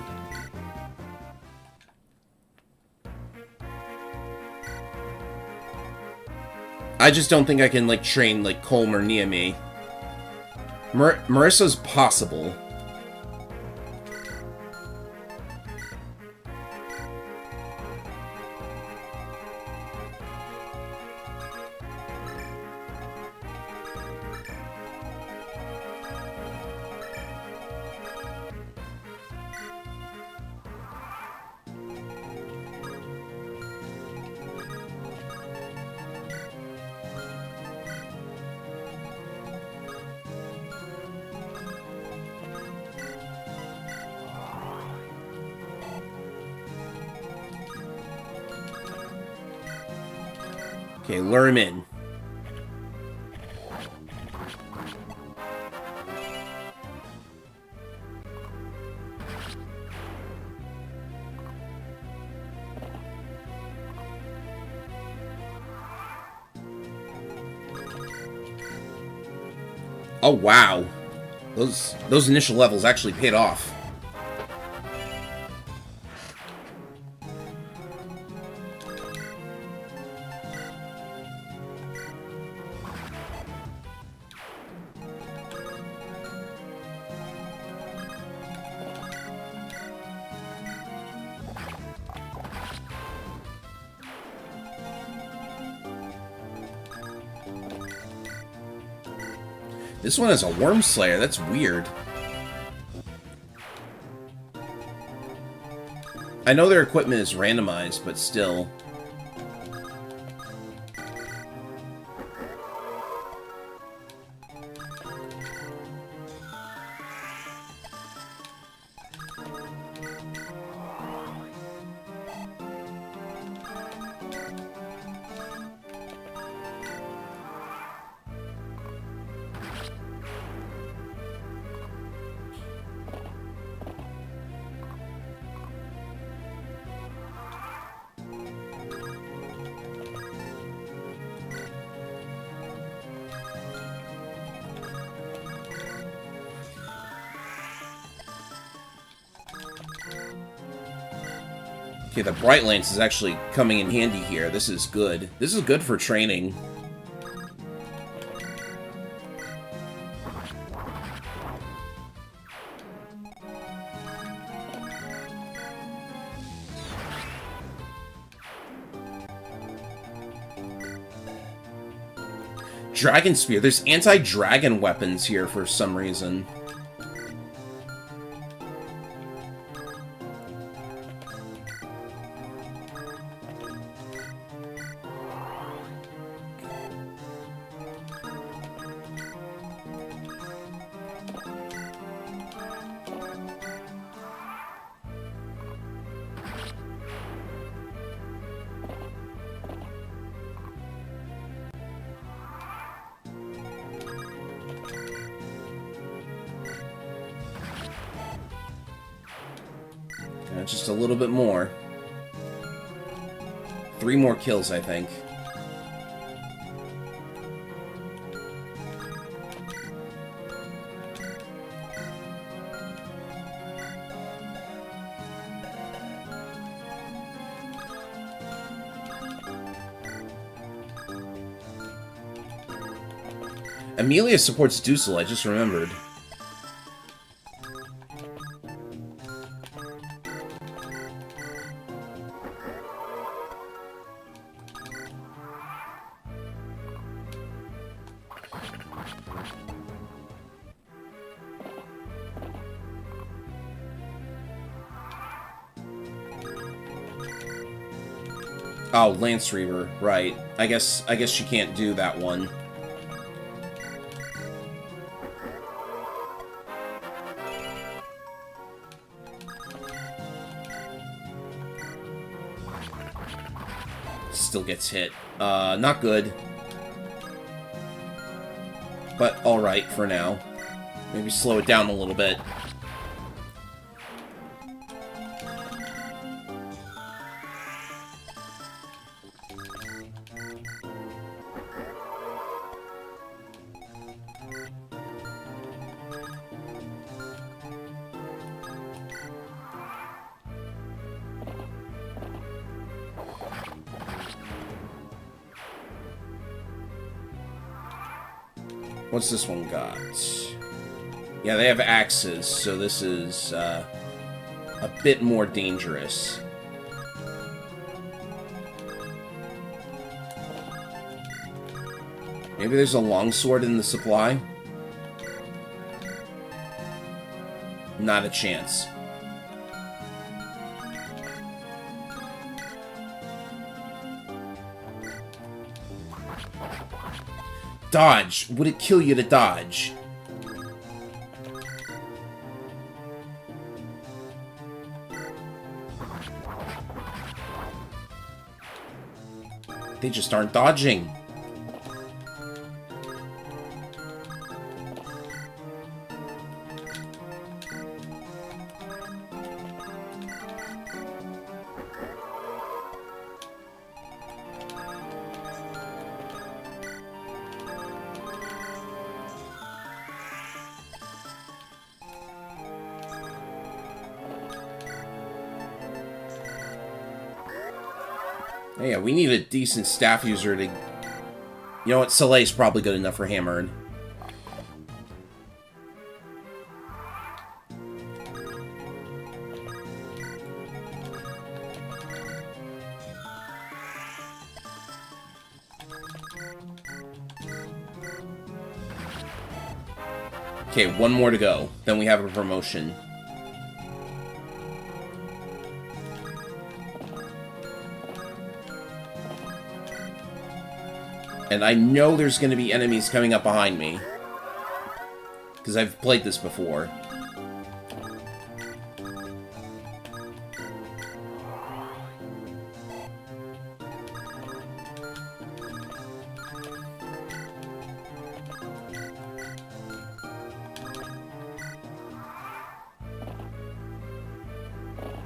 I just don't think I can, like, train, like, Colm or Niamey. Marissa's possible. Okay, lure him in. Oh, wow. Those initial levels actually paid off. This one has a Worm Slayer. That's weird. I know their equipment is randomized, but still. Okay, the Bright Lance is actually coming in handy here. This is good. This is good for training. Dragon Spear. There's anti-dragon weapons here for some reason. Just a little bit more. 3 more kills, I think. Amelia supports Dusel, I just remembered. Oh, Lance Reaver, right. I guess she can't do that one. Still gets hit. Not good. But alright for now. Maybe slow it down a little bit. What's this one got? Yeah, they have axes, so this is a bit more dangerous. Maybe there's a longsword in the supply? Not a chance. Dodge! Would it kill you to dodge? They just aren't dodging. Yeah, we need a decent staff user to... You know what? Soleil's probably good enough for hammering. Okay, one more to go. Then we have a promotion. And I know there's going to be enemies coming up behind me. Because I've played this before.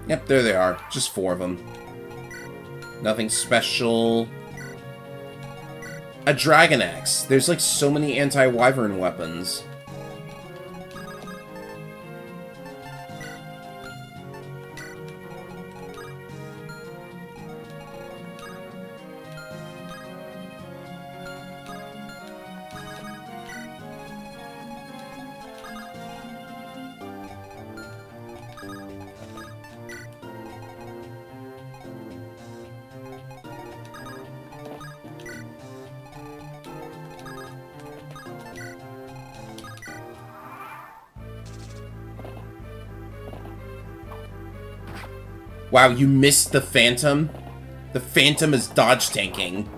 Yep, there they are. Just 4 of them. Nothing special. A dragon axe. There's like so many anti-wyvern weapons. Wow, you missed the Phantom? The Phantom is dodge tanking.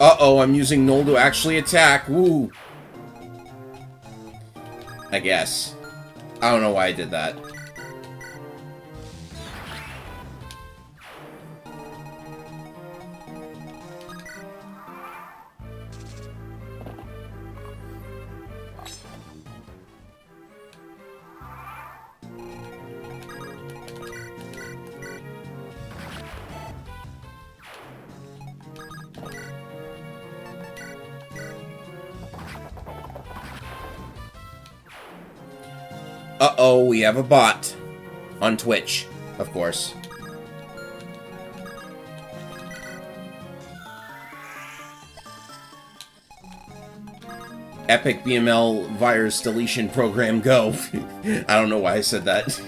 Uh-oh, I'm using Null to actually attack. Woo! I guess. I don't know why I did that. Uh-oh, we have a bot. On Twitch, of course. Epic BML virus deletion program go. I don't know why I said that.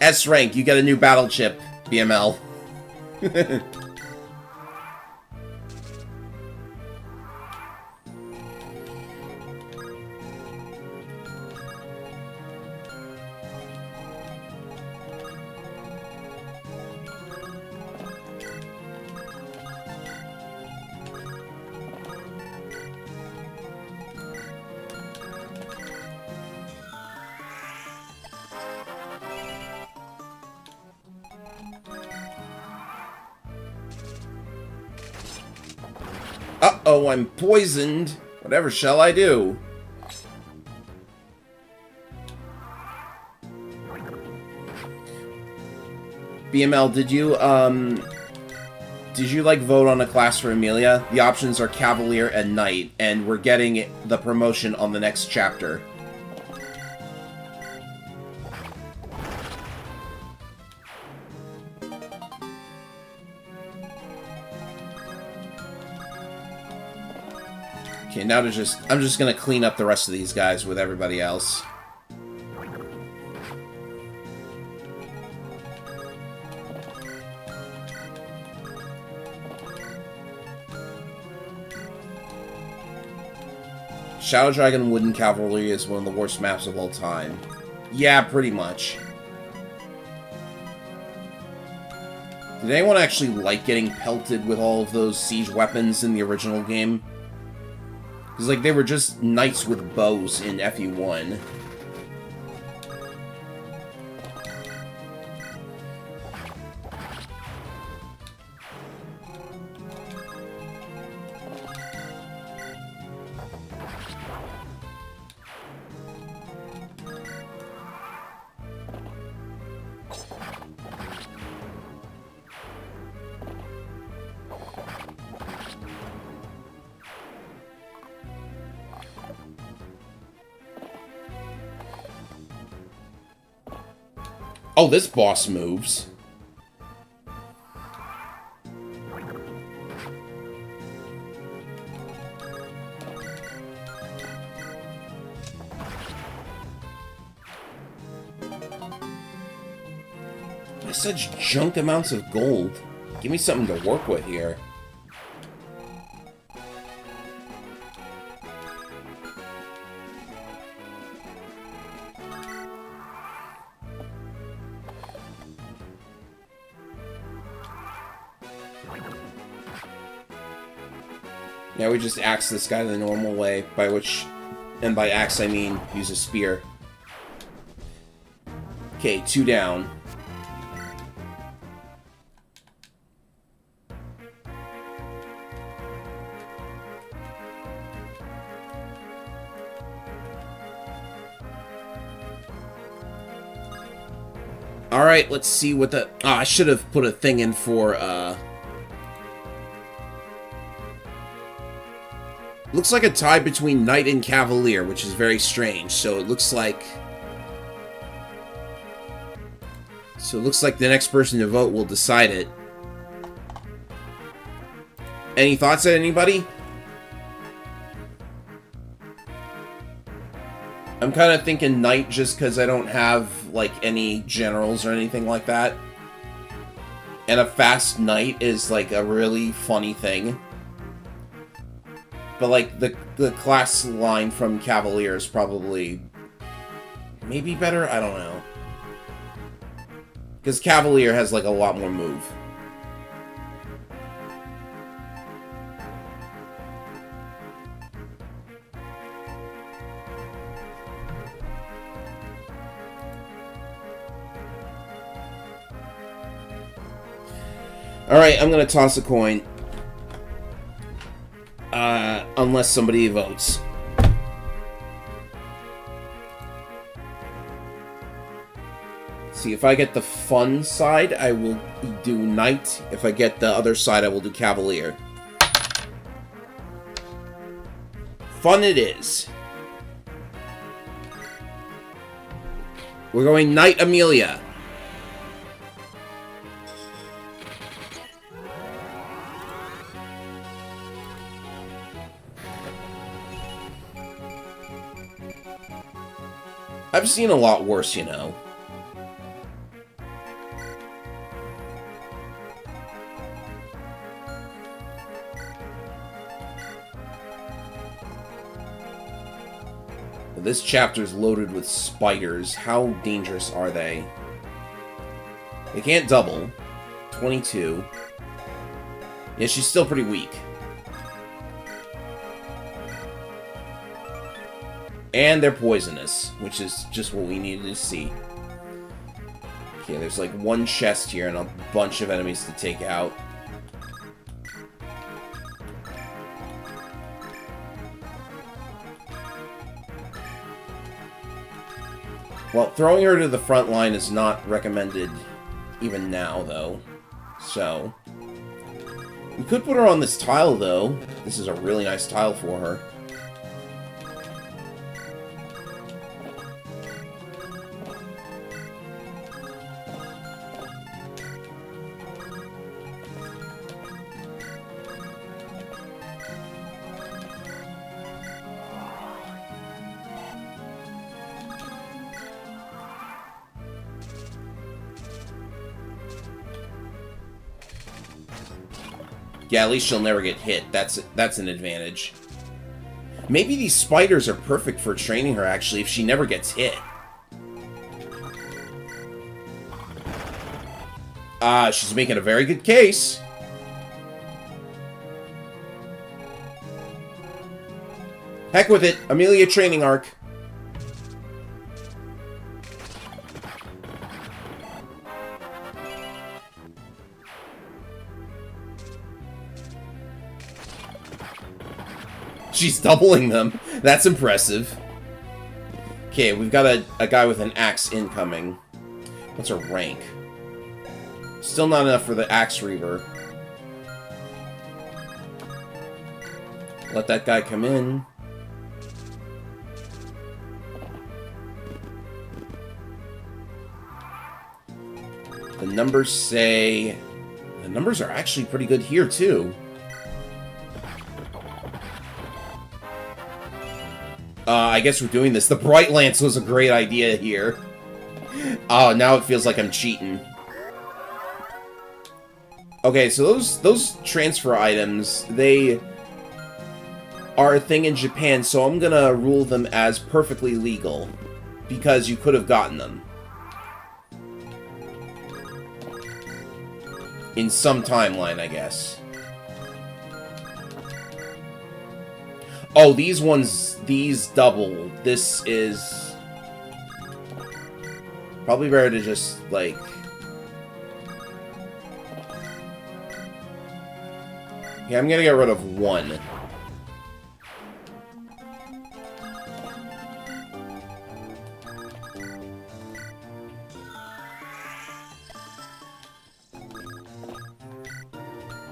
S rank, you get a new battle chip, BML. Uh-oh, I'm poisoned. Whatever shall I do? BML, did you like vote on a class for Amelia? The options are Cavalier and Knight, and we're getting the promotion on the next chapter. Okay, now I'm just gonna clean up the rest of these guys with everybody else. Shadow Dragon Wooden Cavalry is one of the worst maps of all time. Yeah, pretty much. Did anyone actually like getting pelted with all of those siege weapons in the original game? Because, like, they were just knights with bows in FE1. Oh, this boss moves. There's such junk amounts of gold. Give me something to work with here. Now we just axe this guy the normal way, and by axe I mean use a spear. Okay, 2 down. Alright, let's see what the... Oh, I should have put a thing in for, Looks like a tie between Knight and Cavalier, which is very strange. So it looks like the next person to vote will decide it. Any thoughts on anybody? I'm kind of thinking Knight just because I don't have, like, any generals or anything like that. And a fast Knight is, like, a really funny thing. But, like, the class line from Cavalier is probably maybe better? I don't know. Because Cavalier has, like, a lot more move. Alright, I'm gonna toss a coin. Unless somebody votes. See, if I get the fun side, I will do Knight. If I get the other side, I will do Cavalier. Fun it is. We're going Knight Amelia. I've seen a lot worse, you know. This chapter's loaded with spiders. How dangerous are they? They can't double. 22. Yeah, she's still pretty weak. And they're poisonous, which is just what we needed to see. Okay, there's like one chest here and a bunch of enemies to take out. Well, throwing her to the front line is not recommended even now, though. So... we could put her on this tile, though. This is a really nice tile for her. Yeah, at least she'll never get hit. That's an advantage. Maybe these spiders are perfect for training her, actually, if she never gets hit. She's making a very good case. Heck with it. Amelia training arc. She's doubling them. That's impressive. Okay, we've got a guy with an axe incoming. What's her rank? Still not enough for the axe reaver. Let that guy come in. The numbers say... the numbers are actually pretty good here, too. I guess we're doing this. The Bright Lance was a great idea here. Oh, now it feels like I'm cheating. Okay, so those transfer items, they are a thing in Japan, so I'm gonna rule them as perfectly legal. Because you could have gotten them. In some timeline, I guess. Oh, these ones, these double. This is... probably better to just, like... yeah, I'm gonna get rid of one.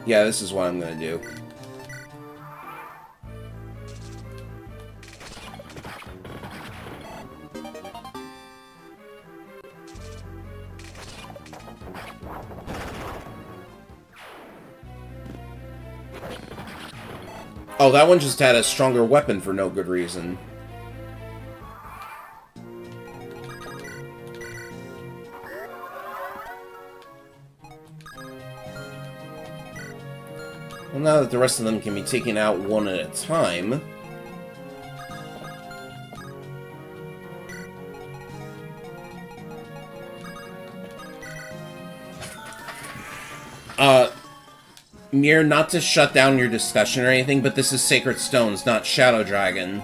Yeah, this is what I'm gonna do. Oh, that one just had a stronger weapon for no good reason. Well, now that the rest of them can be taken out one at a time... Mir, not to shut down your discussion or anything, but this is Sacred Stones, not Shadow Dragon.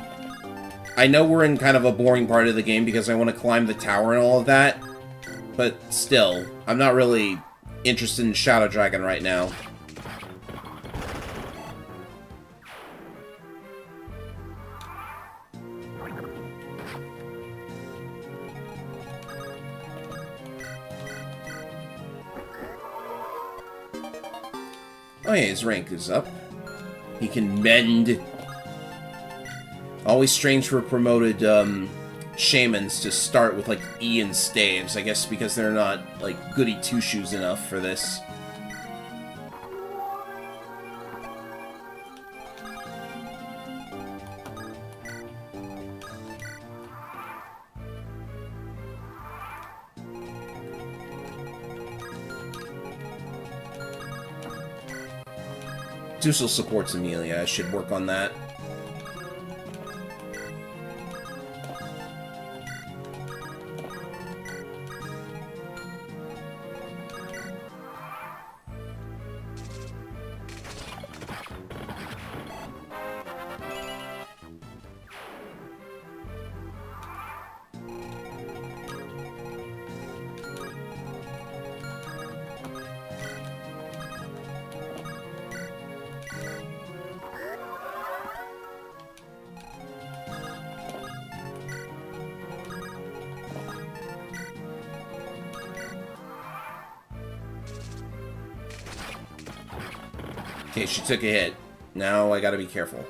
I know we're in kind of a boring part of the game because I want to climb the tower and all of that, but still, I'm not really interested in Shadow Dragon right now. Oh yeah, his rank is up. He can mend. Always strange for promoted shamans to start with like E and staves, I guess because they're not like goody two-shoes enough for this. Dusel supports Amelia. I should work on that. Okay, she took a hit. Now I gotta be careful.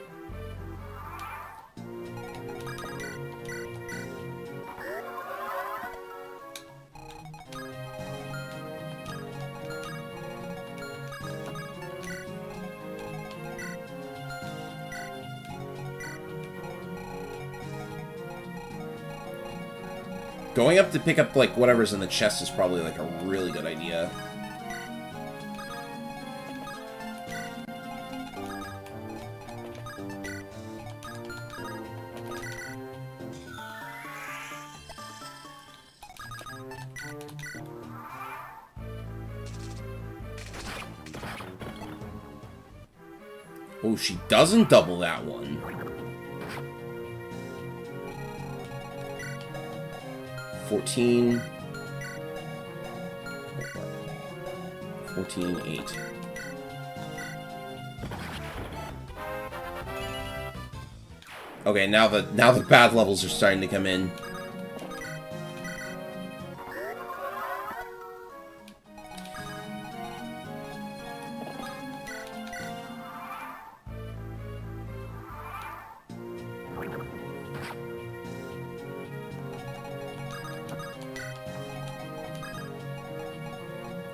Going up to pick up, like, whatever's in the chest is probably, like, a really good idea. Oh, she doesn't double that one. 14. 14, 8. Okay, now the bad levels are starting to come in.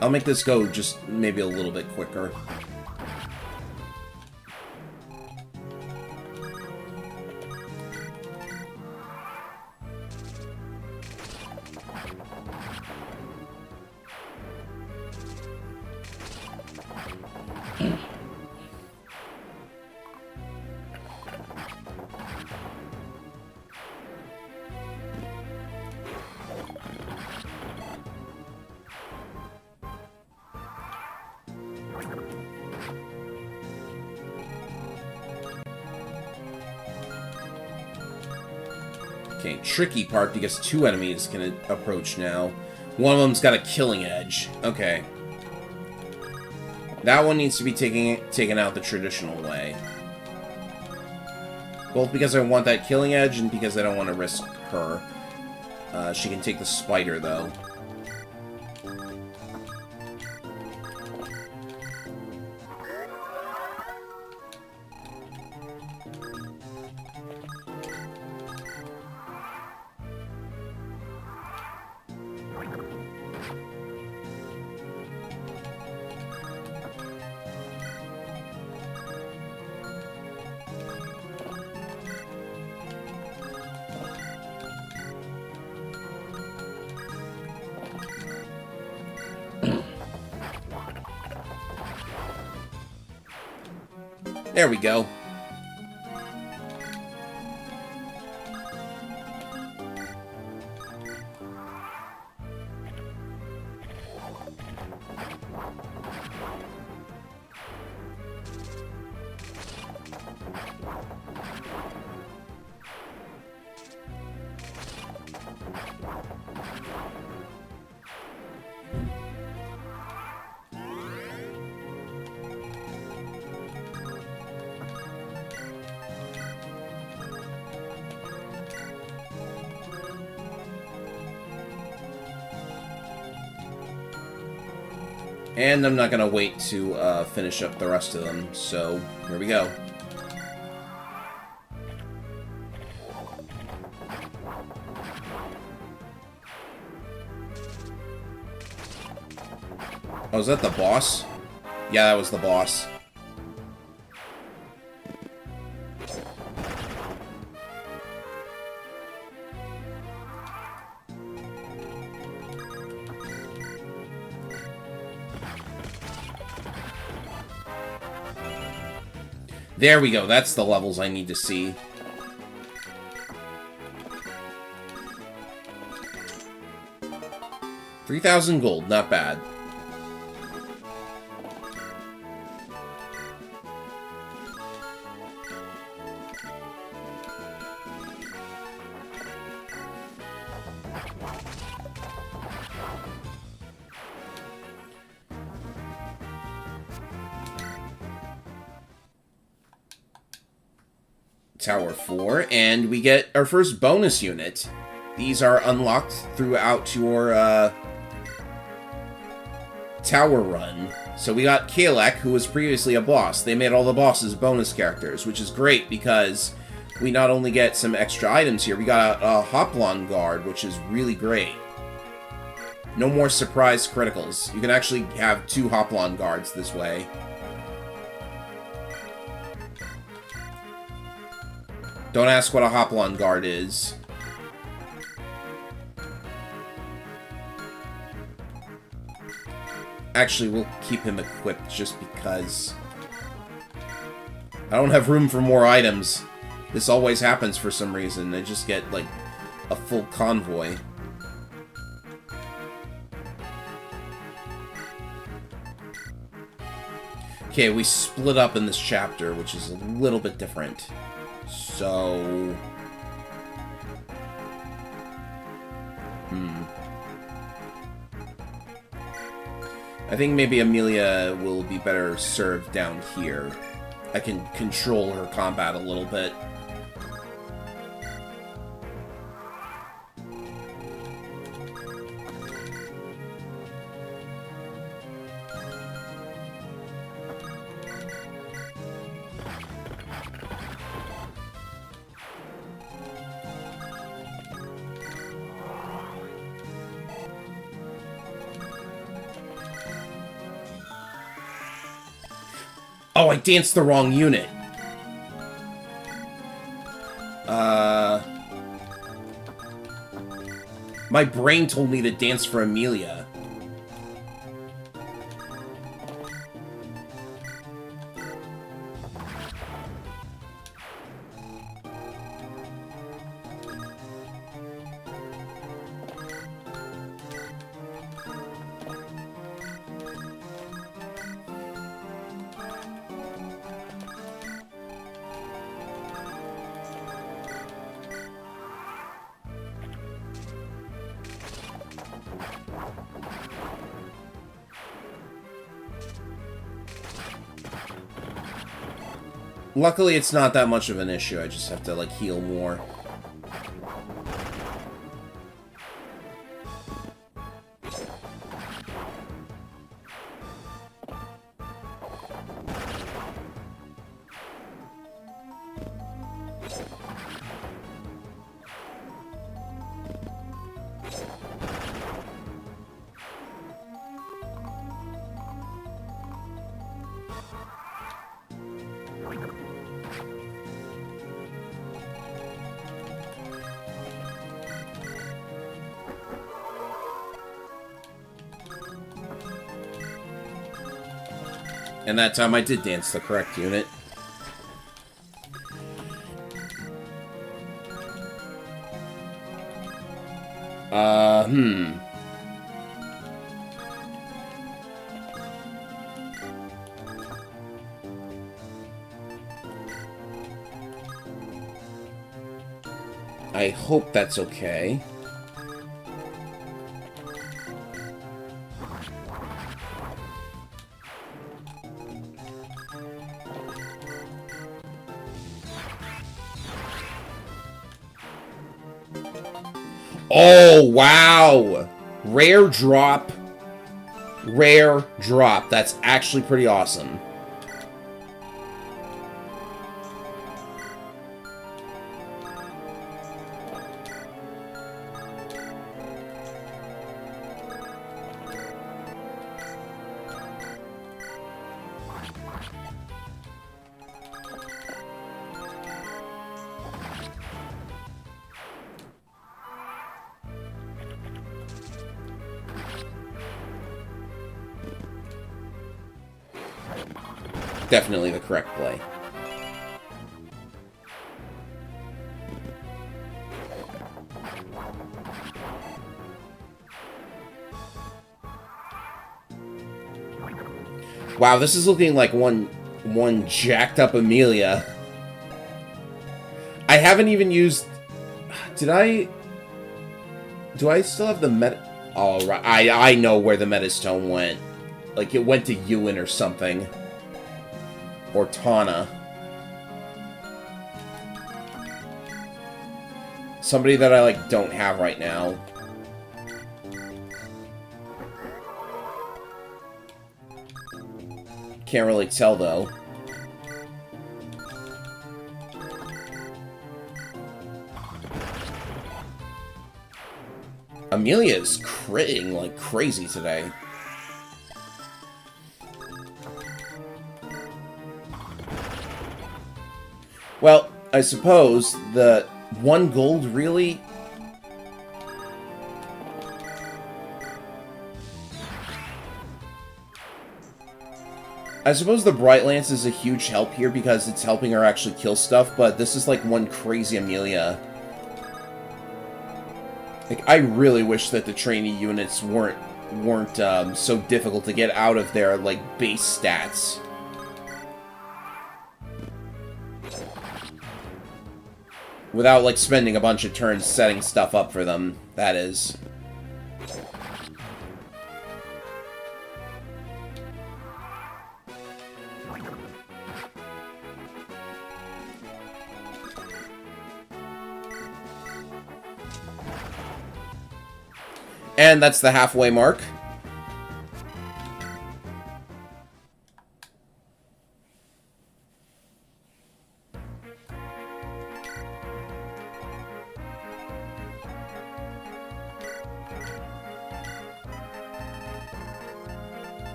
I'll make this go just maybe a little bit quicker. Okay, tricky part because two enemies can approach now. One of them's got a killing edge. Okay. That one needs to be taken out the traditional way. Both because I want that killing edge and because I don't want to risk her. She can take the spider, though. There we go. And I'm not going to wait to finish up the rest of them, so here we go. Oh, is that the boss? Yeah, that was the boss. There we go, that's the levels I need to see. $3,000 gold, not bad. Tower 4, and we get our first bonus unit. These are unlocked throughout your Tower Run. So we got Kalek, who was previously a boss. They made all the bosses bonus characters, which is great because we not only get some extra items here, we got a Hoplon guard, which is really great. No more surprise criticals. You can actually have 2 Hoplon guards this way. Don't ask what a Hoplon guard is. Actually, we'll keep him equipped just because I don't have room for more items. This always happens for some reason. I just get, like, a full convoy. Okay, we split up in this chapter, which is a little bit different. So... I think maybe Amelia will be better served down here. I can control her combat a little bit. Oh, I danced the wrong unit. My brain told me to dance for Amelia. Luckily, it's not that much of an issue. I just have to, like, heal more. And that time I did dance the correct unit. I hope that's okay. Oh, wow! Rare drop. Rare drop. That's actually pretty awesome. Definitely the correct play. Wow, this is looking like one jacked up Amelia. I haven't even used... Do I still have the meta... Oh, right. I know where the Metastone went. Like, it went to Ewan or something. Or Tana. Somebody that I, like, don't have right now. Can't really tell, though. Amelia is critting like crazy today. Well, I suppose the 1 gold really... I suppose the Bright Lance is a huge help here because it's helping her actually kill stuff, but this is like one crazy Amelia. Like, I really wish that the trainee units weren't so difficult to get out of their, like, base stats. Without, like, spending a bunch of turns setting stuff up for them, that is. And that's the halfway mark.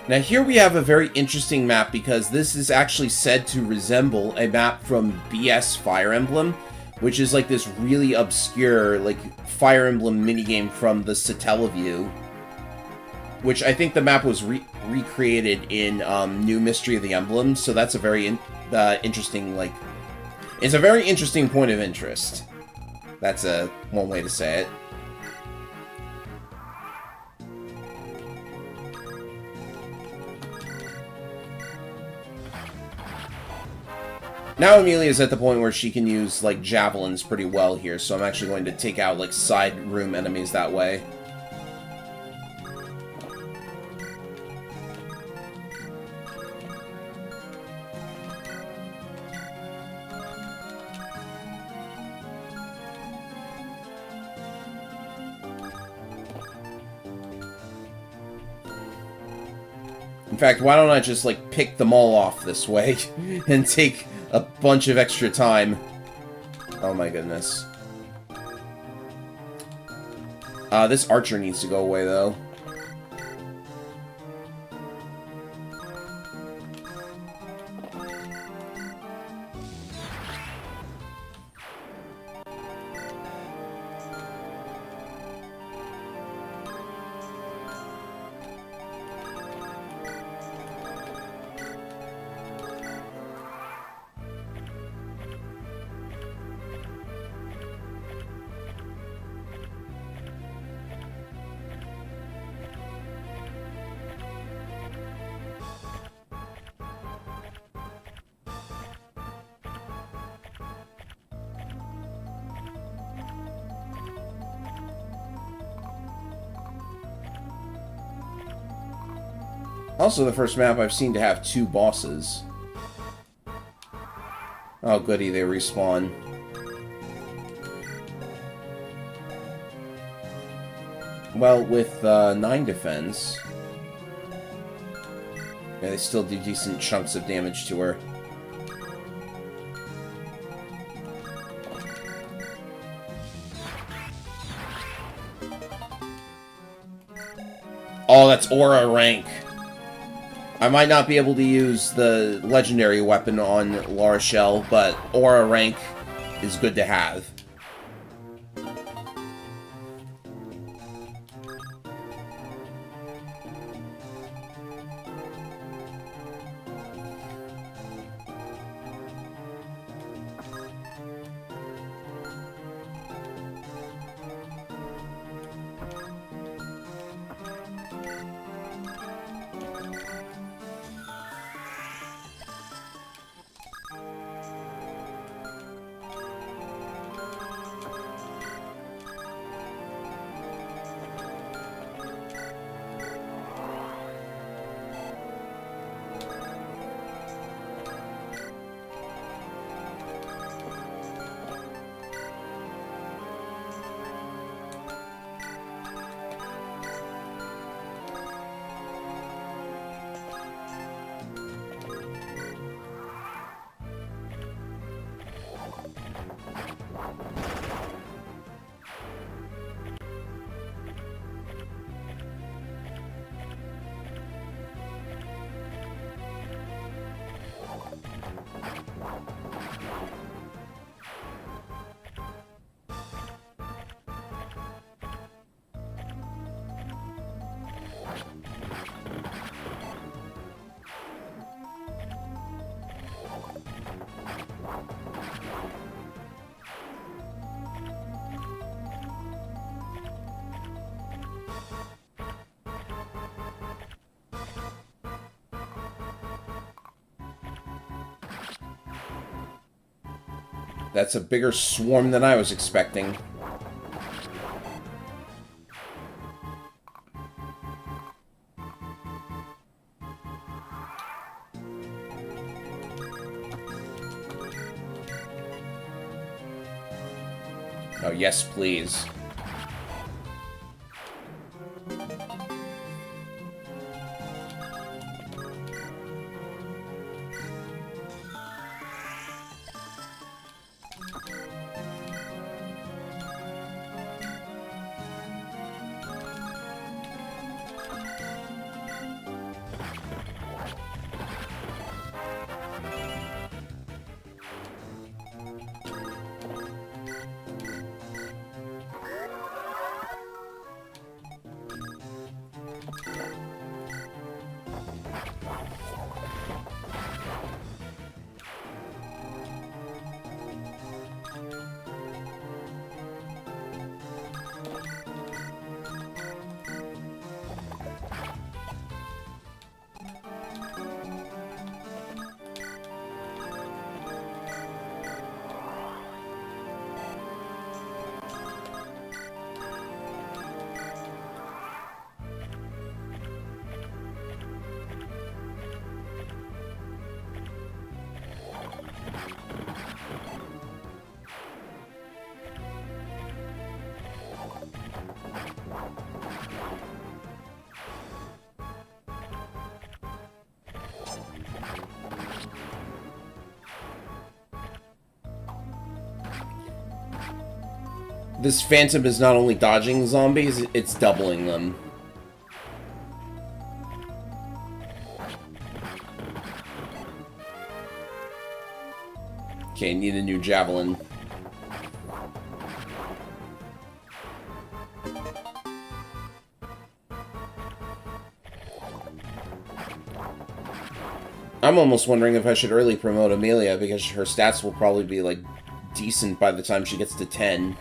Now here we have a very interesting map because this is actually said to resemble a map from BS Fire Emblem, which is like this really obscure like Fire Emblem minigame from the Satellaview, which I think the map was recreated in New Mystery of the Emblem, so that's a very interesting, like, it's a very interesting point of interest. That's one way to say it. Now Amelia's at the point where she can use, like, javelins pretty well here, so I'm actually going to take out, like, side room enemies that way. In fact, why don't I just, like, pick them all off this way and take a bunch of extra time. Oh my goodness. This archer needs to go away, though. Also the first map I've seen to have 2 bosses. Oh goody, they respawn. Well, with 9 defense... yeah, they still do decent chunks of damage to her. Oh, that's Aura rank. I might not be able to use the legendary weapon on La Rochelle, but Aura rank is good to have. That's a bigger swarm than I was expecting. Oh, yes, please. This Phantom is not only dodging zombies, it's doubling them. Okay, need a new javelin. I'm almost wondering if I should early promote Amelia, because her stats will probably be, like, decent by the time she gets to 10.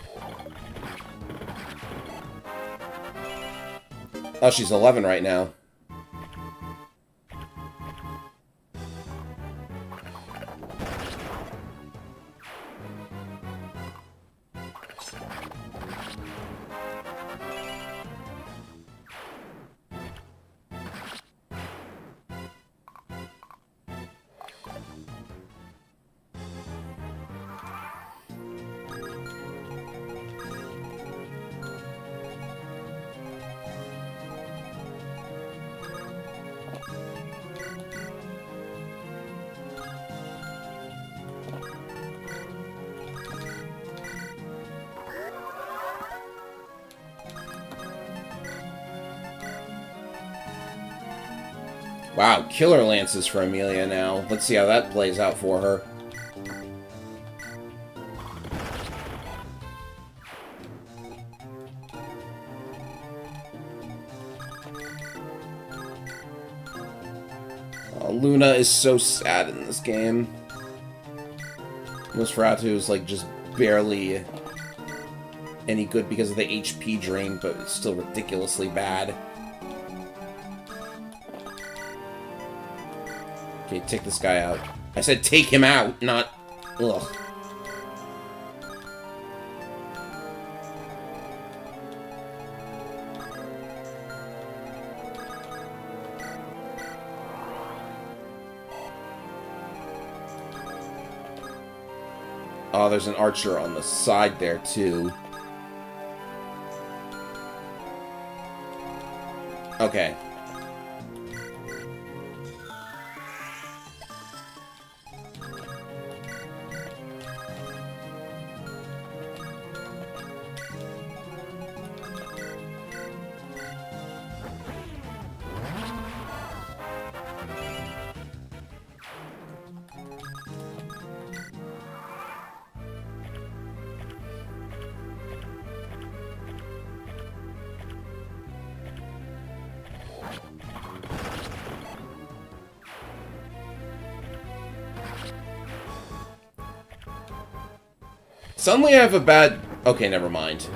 Oh, she's 11 right now. Wow, killer lances for Amelia now. Let's see how that plays out for her. Oh, Luna is so sad in this game. Nosferatu is like just barely any good because of the HP drain, but it's still ridiculously bad. Okay, take this guy out. I said take him out, not... Ugh. Oh, there's an archer on the side there, too. Okay. Suddenly I have a bad... Okay, never mind.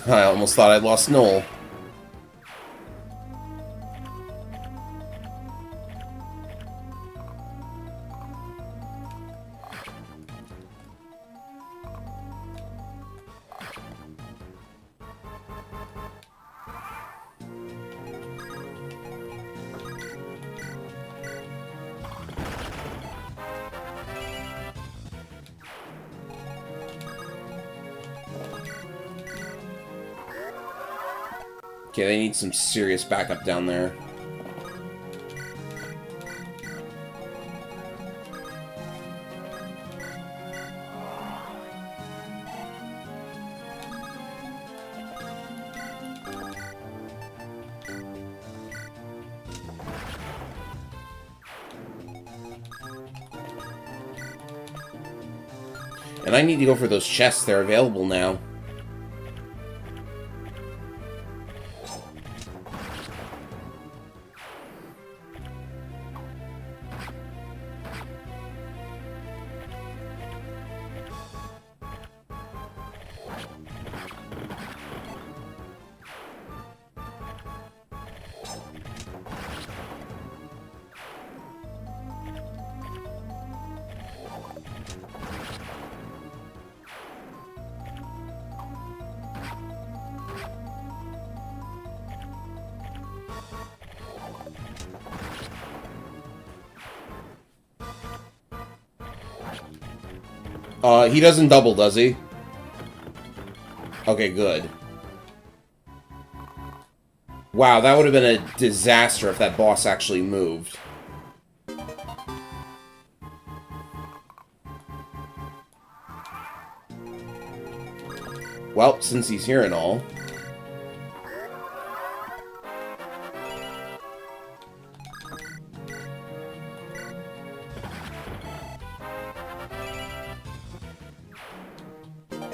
I almost thought I'd lost Noel. Okay, they need some serious backup down there. And I need to go for those chests. They're available now. He doesn't double, does he? Okay, good. Wow, that would have been a disaster if that boss actually moved. Well, since he's here and all...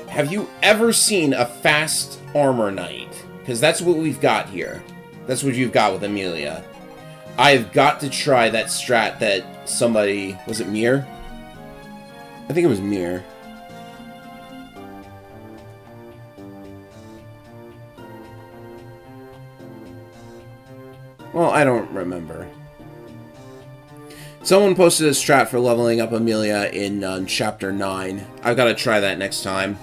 Have you ever seen a fast armor knight? Because that's what we've got here. That's what you've got with Amelia. I've got to try that strat that somebody... Was it Mir? I think it was Mir. Well, I don't remember. Someone posted a strat for leveling up Amelia in Chapter 9. I've got to try that next time.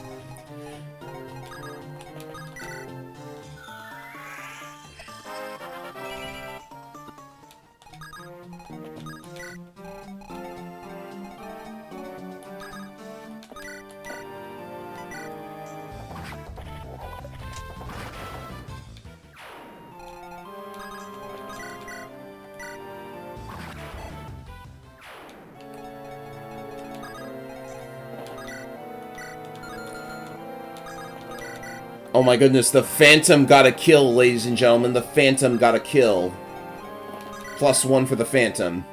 Oh my goodness, the Phantom got a kill, ladies and gentlemen. The Phantom got a kill. +1 for the Phantom.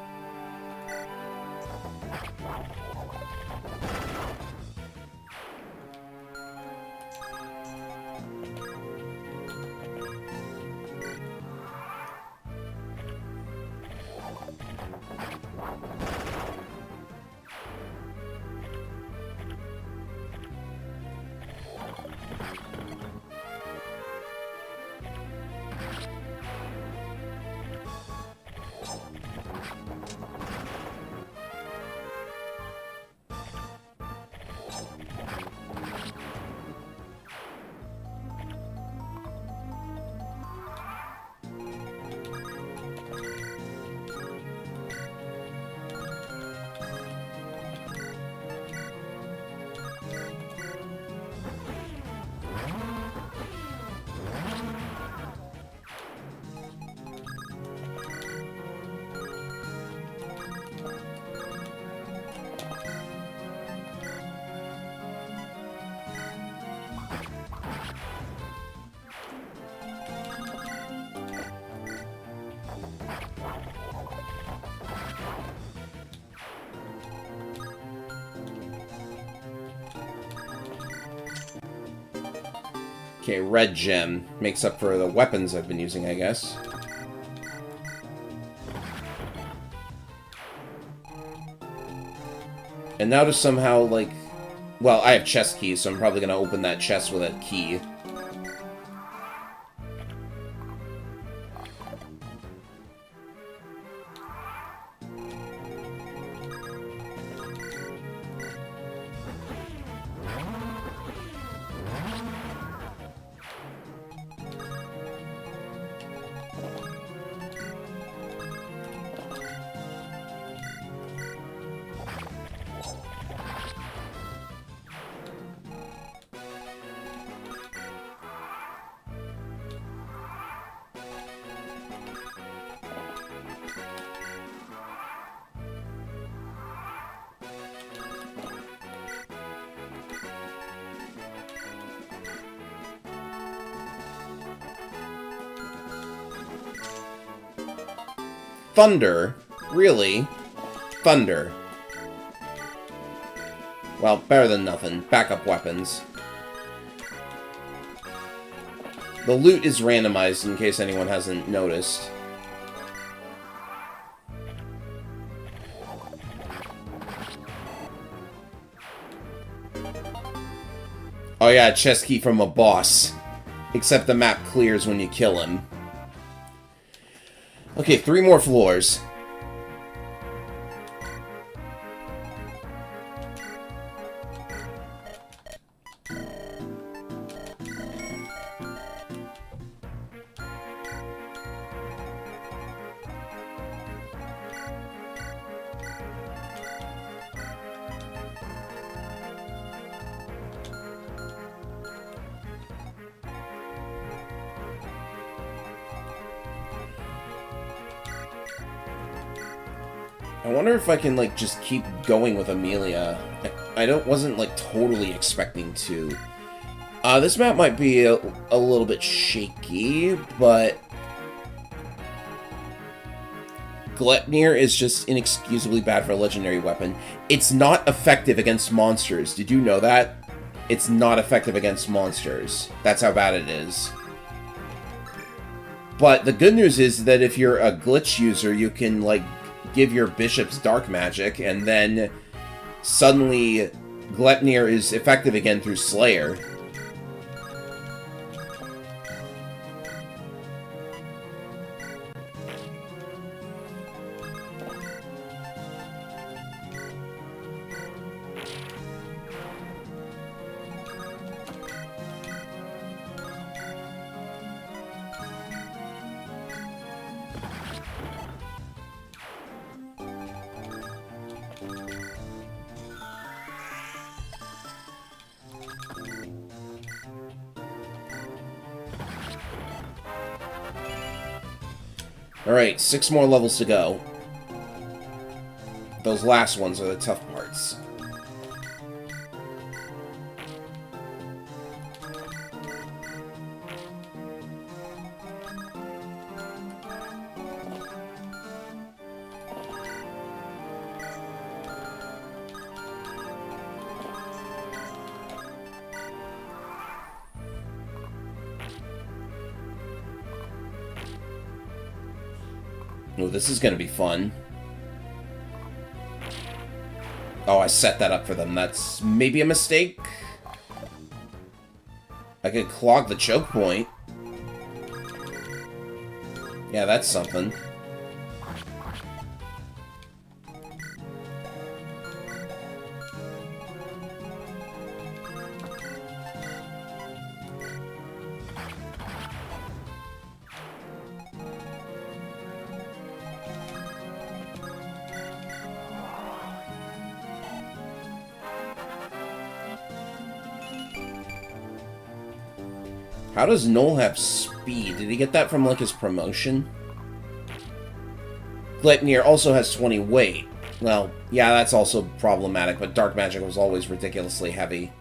Okay, red gem. Makes up for the weapons I've been using, I guess. And now to somehow, like... Well, I have chest keys, so I'm probably going to open that chest with a key. Thunder? Really? Thunder. Well, better than nothing. Backup weapons. The loot is randomized, in case anyone hasn't noticed. Oh yeah, chest key from a boss. Except the map clears when you kill him. Okay, 3 more floors. I wonder if I can, like, just keep going with Amelia. Wasn't, like, totally expecting to. This map might be a little bit shaky, but Gleipnir is just inexcusably bad for a legendary weapon. It's not effective against monsters. Did you know that? It's not effective against monsters. That's how bad it is. But the good news is that if you're a glitch user, you can, like, give your bishops dark magic, and then suddenly Gleipnir is effective again through Slayer. Alright, 6 more levels to go. Those last ones are the tough parts. Oh, this is gonna be fun. Oh, I set that up for them. That's maybe a mistake. I could clog the choke point. Yeah, that's something. How does Noel have speed? Did he get that from, like, his promotion? Gleipnir also has 20 weight. Well, yeah, that's also problematic, but dark magic was always ridiculously heavy.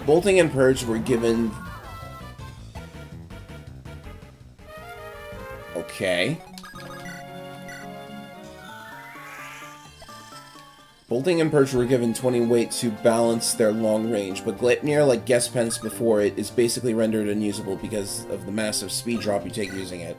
Bolting and Purge were given... Okay. Bolting and Purge were given 20 weight to balance their long range, but Gleipnir, like Gespence before it, is basically rendered unusable because of the massive speed drop you take using it.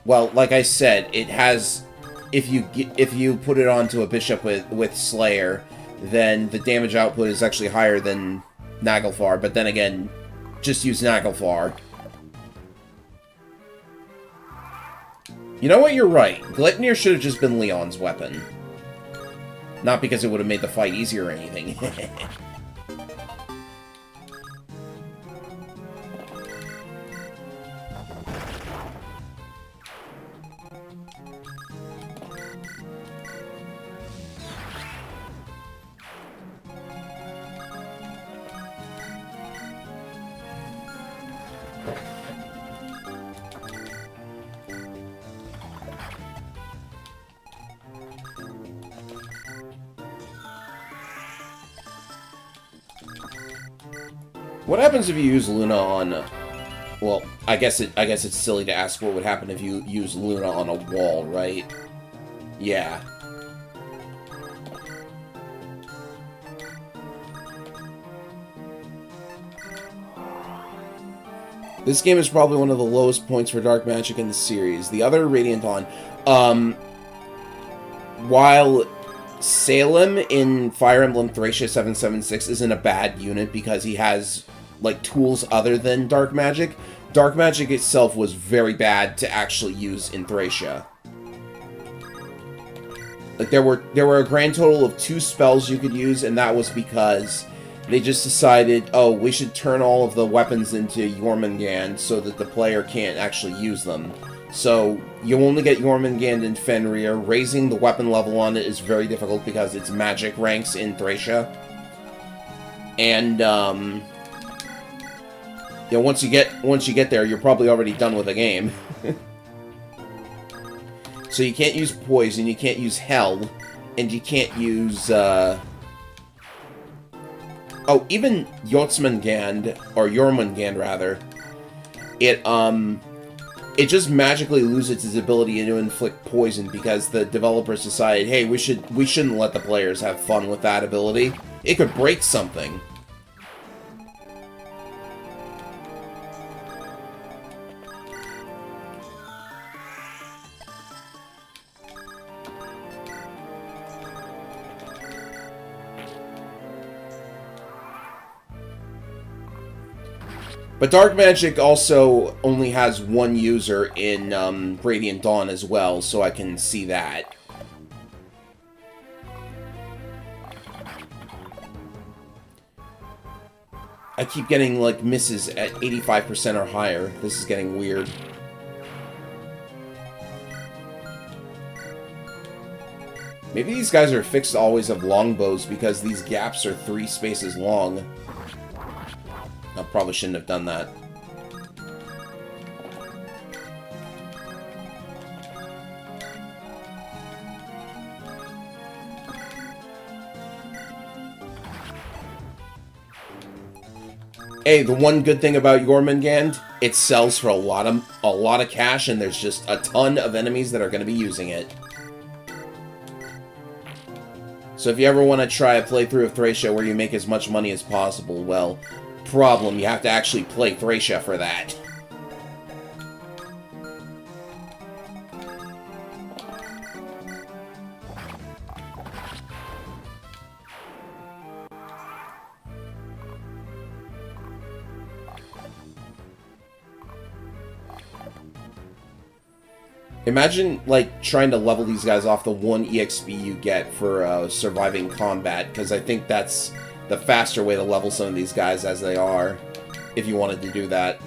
Well, like I said, it has... If you put it onto a bishop with Slayer, then the damage output is actually higher than Naglfar, but then again, just use Naglfar. You know what, you're right. Gleipnir should have just been Leon's weapon. Not because it would have made the fight easier or anything. What happens if you use Luna on... Well, I guess it's silly to ask what would happen if you use Luna on a wall, right? Yeah. This game is probably one of the lowest points for dark magic in the series. The other Radiant Dawn, while Salem in Fire Emblem Thracia 776 isn't a bad unit because he has, like, tools other than dark magic itself was very bad to actually use in Thracia. Like, there were a grand total of 2 spells you could use, and that was because they just decided, oh, we should turn all of the weapons into Jormungand so that the player can't actually use them. So, you only get Jormungand and Fenrir. Raising the weapon level on it is very difficult because it's magic ranks in Thracia. And, you know, once you get there, you're probably already done with the game. So you can't use Poison, you can't use Hell, and you can't use, oh, even Jotmungand, or Jormungand, rather, it just magically loses its ability to inflict poison because the developers decided, hey, we shouldn't let the players have fun with that ability. It could break something. But Dark Magic also only has one user in Radiant Dawn as well, so I can see that. I keep getting, like, misses at 85% or higher. This is getting weird. Maybe these guys are fixed to always have longbows because these gaps are 3 spaces long. I probably shouldn't have done that. Hey, the one good thing about Jormungand, it sells for a lot of cash, and there's just a ton of enemies that are going to be using it. So if you ever want to try a playthrough of Thracia where you make as much money as possible, well, problem, you have to actually play Thracia for that. Imagine, like, trying to level these guys off the 1 EXP you get for surviving combat, because I think that's the faster way to level some of these guys as they are, if you wanted to do that.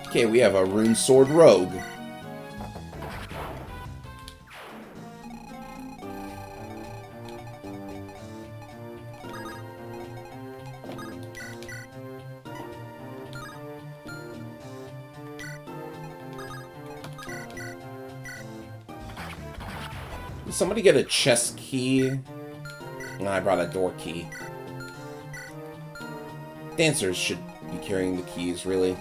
Okay, we have a Rune Sword Rogue. Did somebody get a chest key? No, I brought a door key. Dancers should be carrying the keys, really.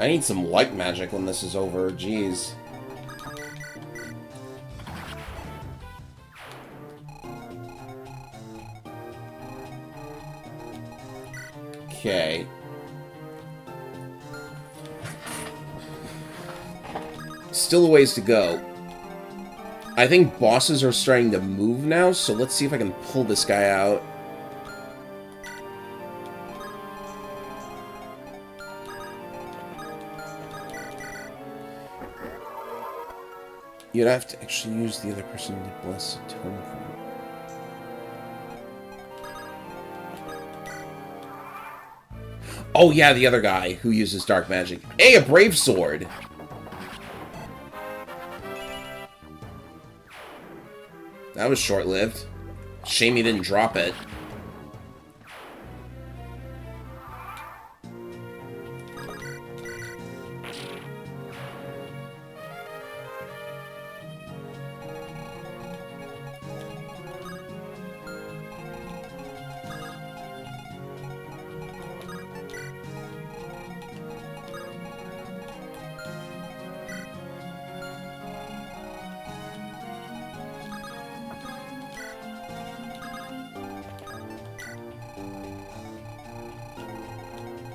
I need some light magic when this is over, jeez. Okay. Still a ways to go. I think bosses are starting to move now, so let's see if I can pull this guy out. You'd have to actually use the other person to bless a tome for you. Oh yeah, the other guy who uses dark magic. Hey, a brave sword! That was short-lived. Shame he didn't drop it.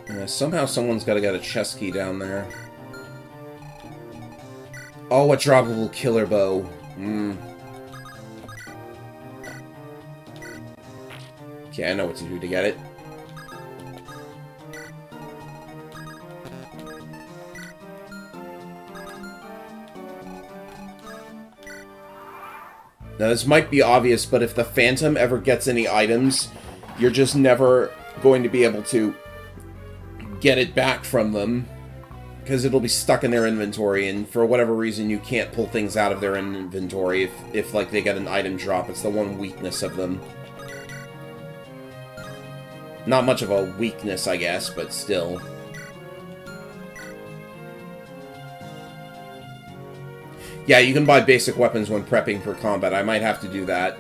Yeah, somehow someone's got to get a chest key down there. Oh, a droppable killer bow. Okay, I know what to do to get it. Now, this might be obvious, but if the Phantom ever gets any items, you're just never going to be able to get it back from them, because it'll be stuck in their inventory, and for whatever reason you can't pull things out of their inventory if like they get an item drop. It's the one weakness of them. Not much of a weakness, I guess, but still. Yeah, you can buy basic weapons when prepping for combat. I might have to do that.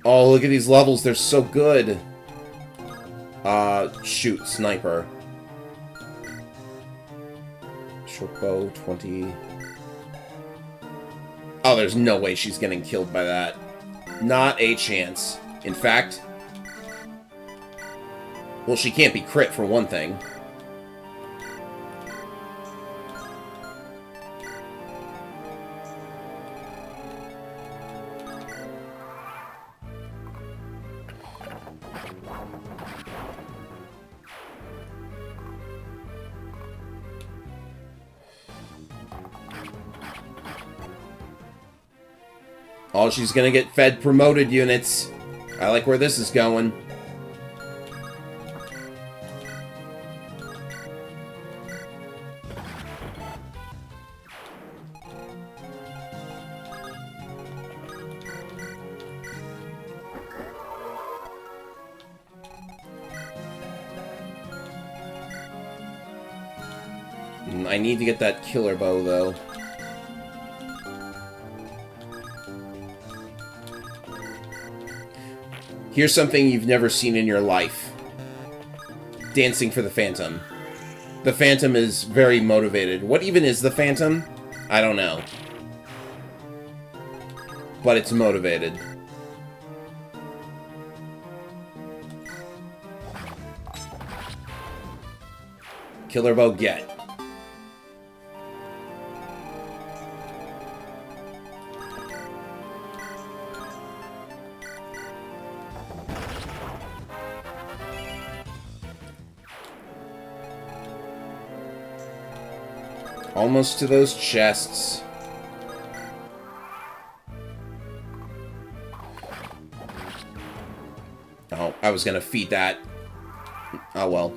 Oh, look at these levels. They're so good. Shoot. Sniper. Short bow, 20. Oh, there's no way she's getting killed by that. Not a chance. In fact... Well, she can't be crit, for one thing. Oh, she's gonna get fed promoted units. I like where this is going. I need to get that killer bow, though. Here's something you've never seen in your life. Dancing for the Phantom. The Phantom is very motivated. What even is the Phantom? I don't know. But it's motivated. Killer bow get. Almost to those chests. Oh, I was gonna feed that. Oh well.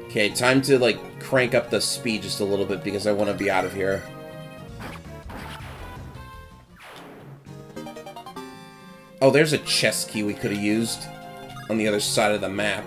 Okay, time to, like, crank up the speed just a little bit because I want to be out of here. Oh, there's a chest key we could have used on the other side of the map.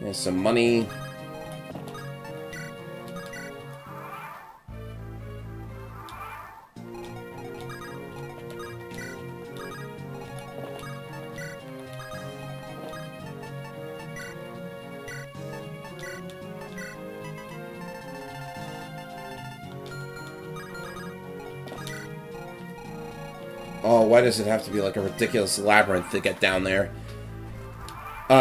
There's some money. Oh, why does it have to be like a ridiculous labyrinth to get down there?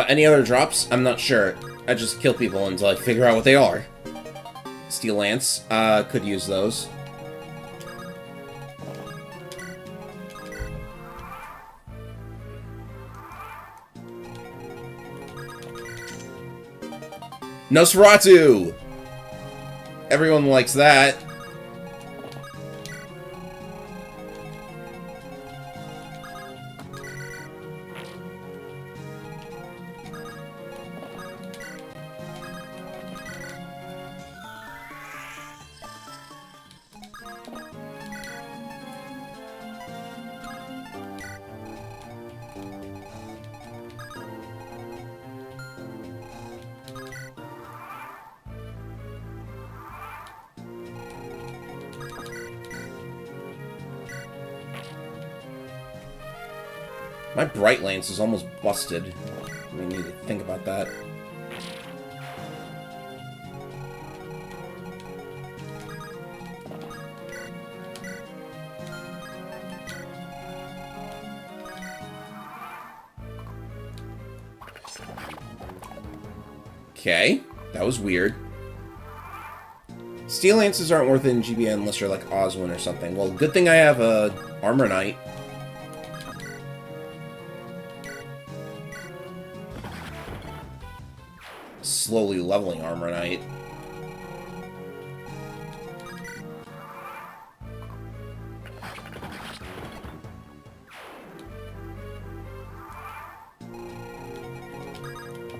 Any other drops? I'm not sure. I just kill people until I figure out what they are. Steel lance. Could use those. Nosferatu! Everyone likes that. My Bright Lance is almost busted. We need to think about that. Okay, that was weird. Steel Lances aren't worth it in GBN unless you're like Oswin or something. Well, good thing I have a Armor Knight. Slowly leveling Armor Knight.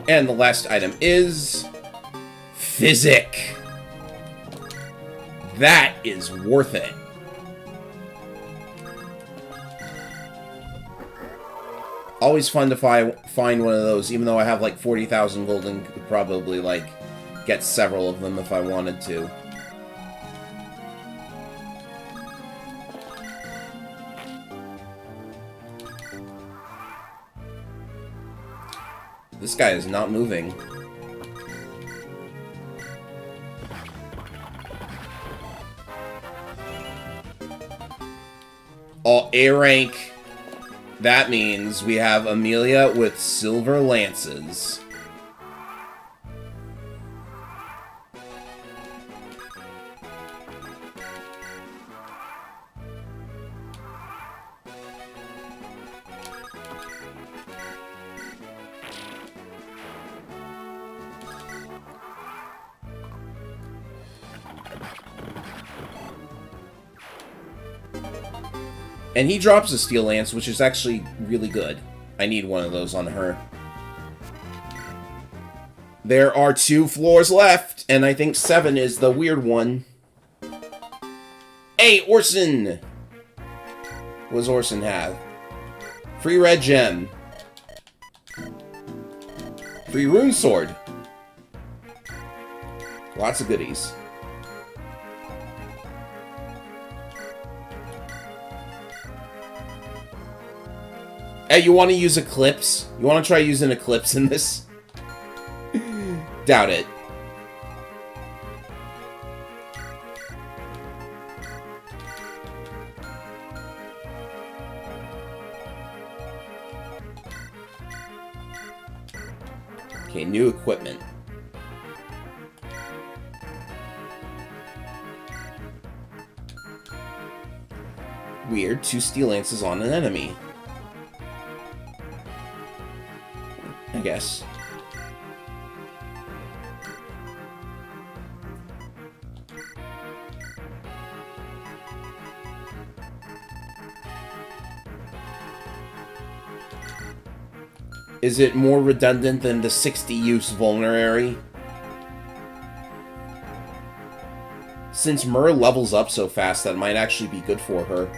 And the last item is Physic. That is worth it. Always fun to find one of those, even though I have like 40,000 gold and could probably like get several of them if I wanted to. This guy is not moving. All A rank. That means we have Amelia with silver lances. And he drops a Steel Lance, which is actually really good. I need one of those on her. There are 2 floors left, and I think 7 is the weird one. Hey, Orson! What does Orson have? Free red gem. Free rune sword. Lots of goodies. Hey, you want to use Eclipse? You want to try using Eclipse in this? Doubt it. Okay, new equipment. Weird, 2 Steel Lances on an enemy. I guess. Is it more redundant than the 60-use vulnerary? Since Myrrh levels up so fast, that might actually be good for her.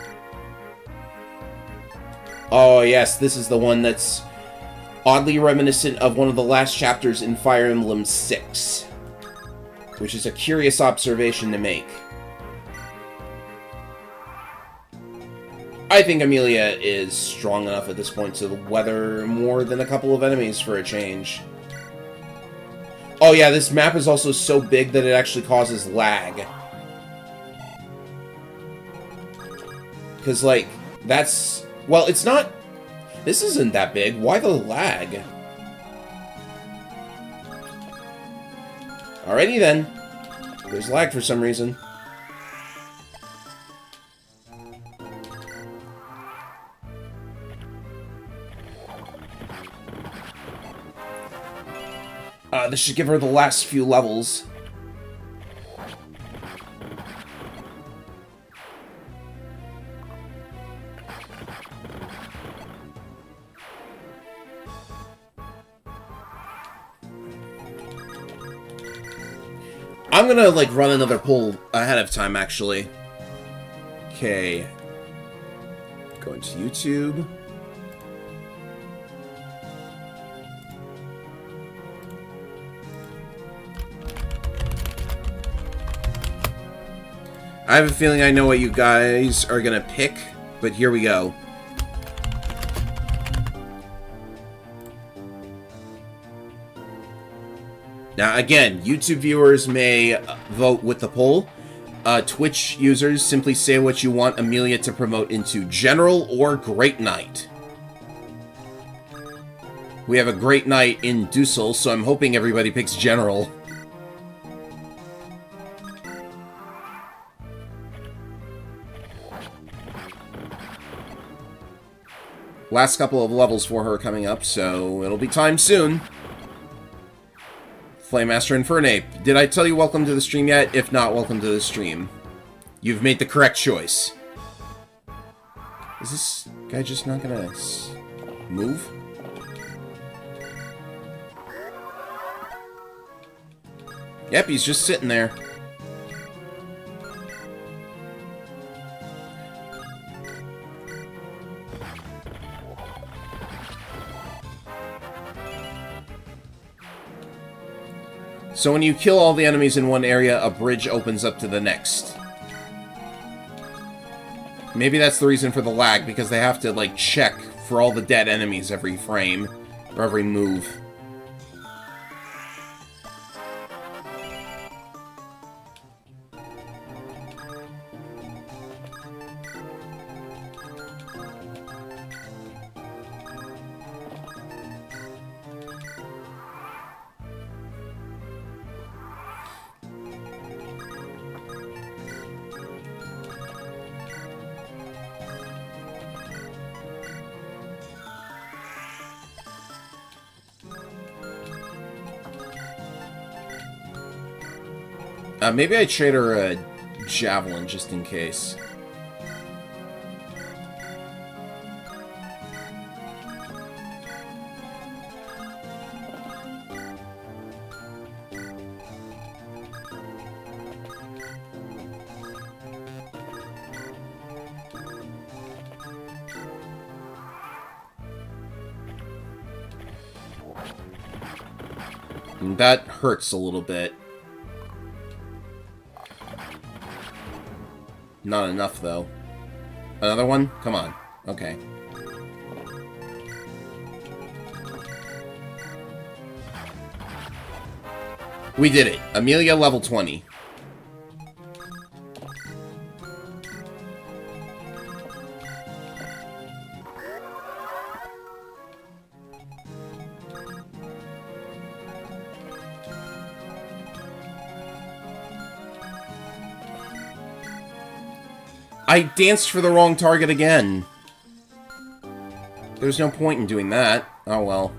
Oh yes, this is the one that's oddly reminiscent of one of the last chapters in Fire Emblem 6. Which is a curious observation to make. I think Amelia is strong enough at this point to weather more than a couple of enemies for a change. Oh yeah, this map is also so big that it actually causes lag. Because, like, that's... Well, it's not... This isn't that big. Why the lag? Alrighty then. There's lag for some reason. This should give her the last few levels. I'm gonna, like, run another poll ahead of time, actually. Okay. Going to YouTube. I have a feeling I know what you guys are gonna pick, but here we go. Now, again, YouTube viewers may vote with the poll. Twitch users simply say what you want Amelia to promote into General or Great Knight. We have a Great Knight in Dussel, so I'm hoping everybody picks General. Last couple of levels for her coming up, so it'll be time soon. Flamemaster Infernape, did I tell you welcome to the stream yet? If not, welcome to the stream. You've made the correct choice. Is this guy just not gonna move? Yep, he's just sitting there. So when you kill all the enemies in one area, a bridge opens up to the next. Maybe that's the reason for the lag, because they have to, like, check for all the dead enemies every frame, or every move. Maybe I trade her a javelin just in case. And that hurts a little bit. Not enough, though. Another one? Come on. Okay. We did it. Amelia level 20. I danced for the wrong target again. There's no point in doing that. Oh well.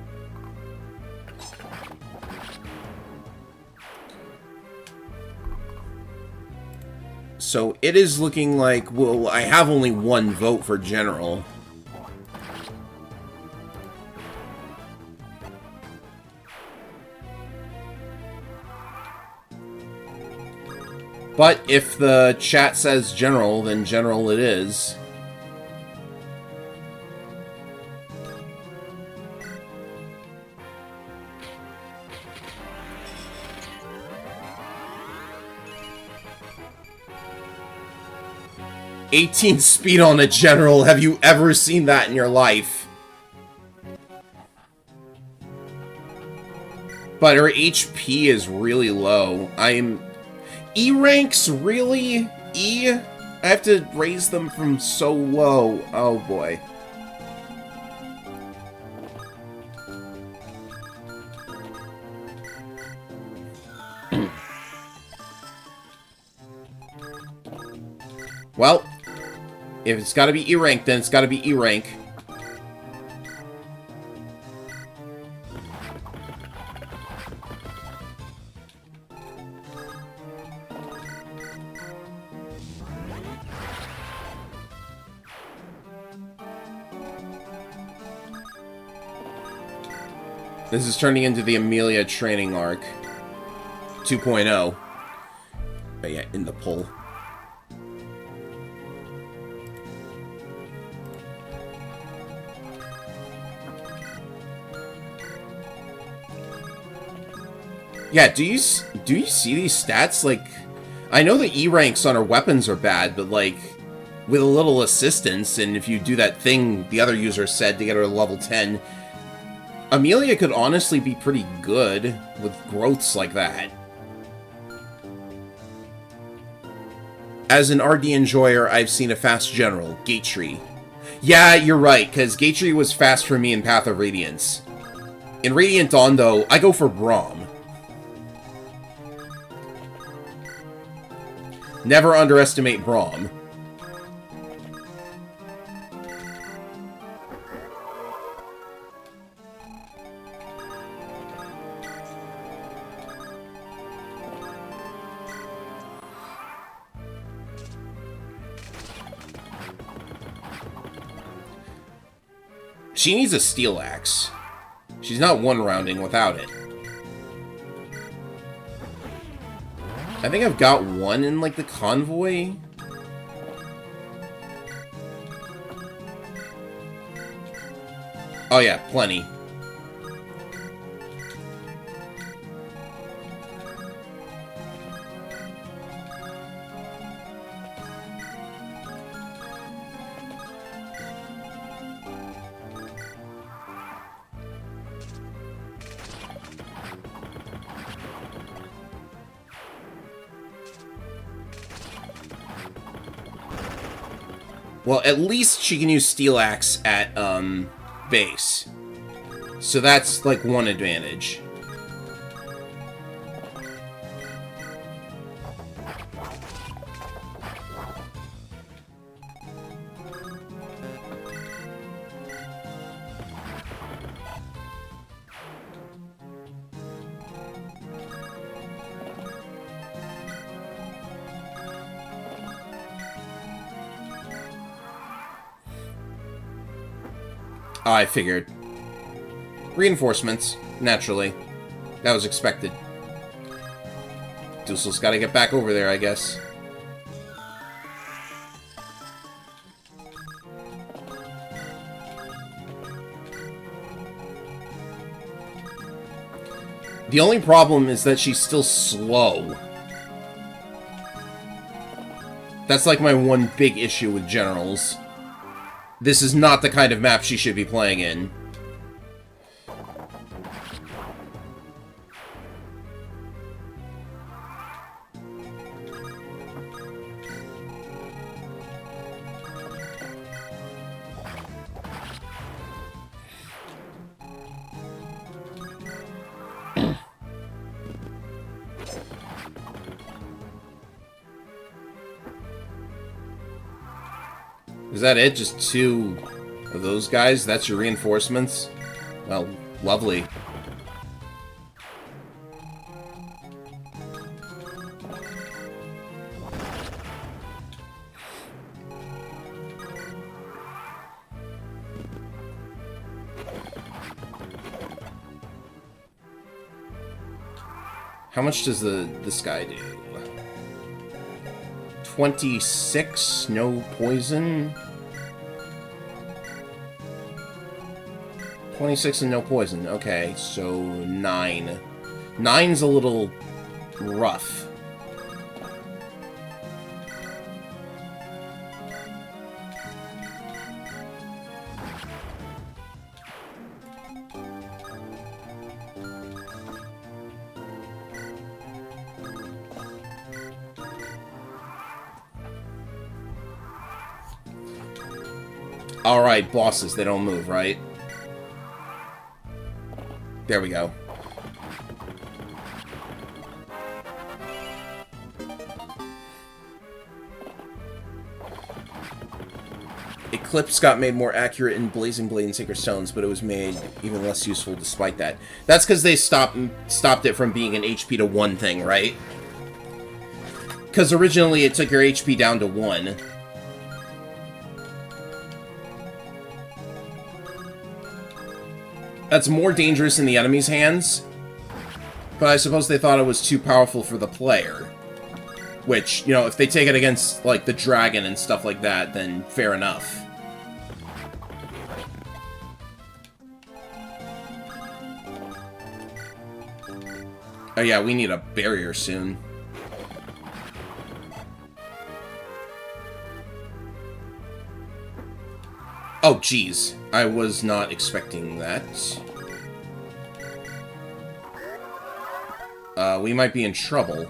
So it is looking like, well, I have only one vote for general. But if the chat says general, then general it is. "18 speed on a general. Have you ever seen that in your life?" But her HP is really low. E ranks, really? E? I have to raise them from so low. Oh boy. Well, if it's gotta be E rank, then it's gotta be E rank. This is turning into the Amelia training arc 2.0. But yeah, in the pull. Yeah, do you see these stats? Like, I know the E ranks on her weapons are bad, but like, with a little assistance, and if you do that thing the other user said to get her to level 10, Amelia could honestly be pretty good with growths like that. As an RD enjoyer, I've seen a fast general, Gatry. Yeah, you're right, because Gatry was fast for me in Path of Radiance. In Radiant Dawn, though, I go for Braum. Never underestimate Braum. She needs a steel axe. She's not one-rounding without it. I think I've got one in, like, the convoy. Oh yeah, plenty. Well, at least she can use Steel Axe at, base. So that's, like, one advantage. I figured. Reinforcements, naturally. That was expected. Dussel's gotta get back over there, I guess. The only problem is that she's still slow. That's like my one big issue with generals. This is not the kind of map she should be playing in. Is that it? Just 2 of those guys? That's your reinforcements? Well, lovely. How much does this guy do? 26, no poison. 26 and no poison. Okay, so 9. 9's a little rough. Alright, bosses, they don't move, right? There we go. Eclipse got made more accurate in Blazing Blade and Sacred Stones, but it was made even less useful despite that. That's because they stopped it from being an HP to 1 thing, right? Because originally it took your HP down to 1. That's more dangerous in the enemy's hands, but I suppose they thought it was too powerful for the player. Which, you know, if they take it against, like, the dragon and stuff like that, then fair enough. Oh yeah, we need a barrier soon. Oh, jeez. I was not expecting that. We might be in trouble.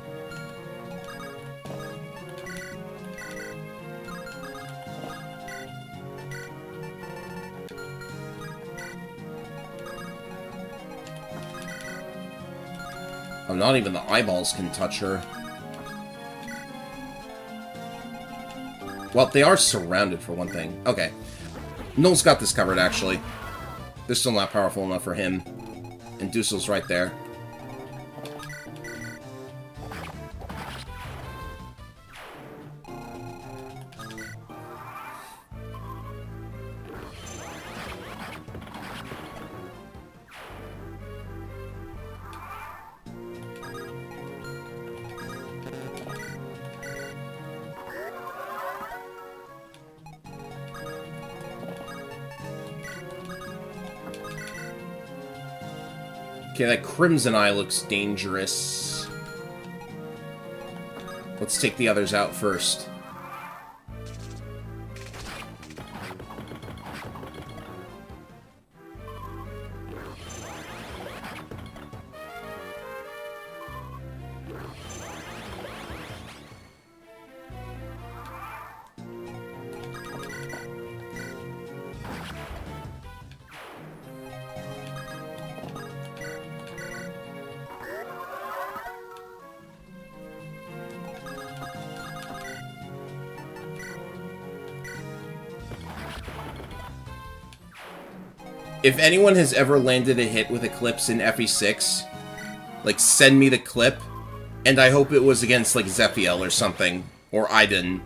Oh, not even the eyeballs can touch her. Well, they are surrounded for one thing. Okay. Null's got this covered, actually. They're still not powerful enough for him. And Dussel's right there. Okay, that Crimson Eye looks dangerous. Let's take the others out first. If anyone has ever landed a hit with Eclipse in FE6, like, send me the clip, and I hope it was against, like, Zephiel or something, or Aiden.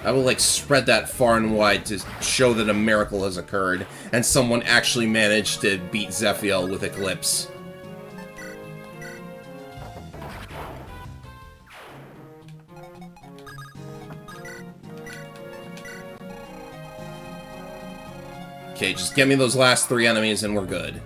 I will, like, spread that far and wide to show that a miracle has occurred, and someone actually managed to beat Zephiel with Eclipse. Okay, just get me those last 3 enemies and we're good.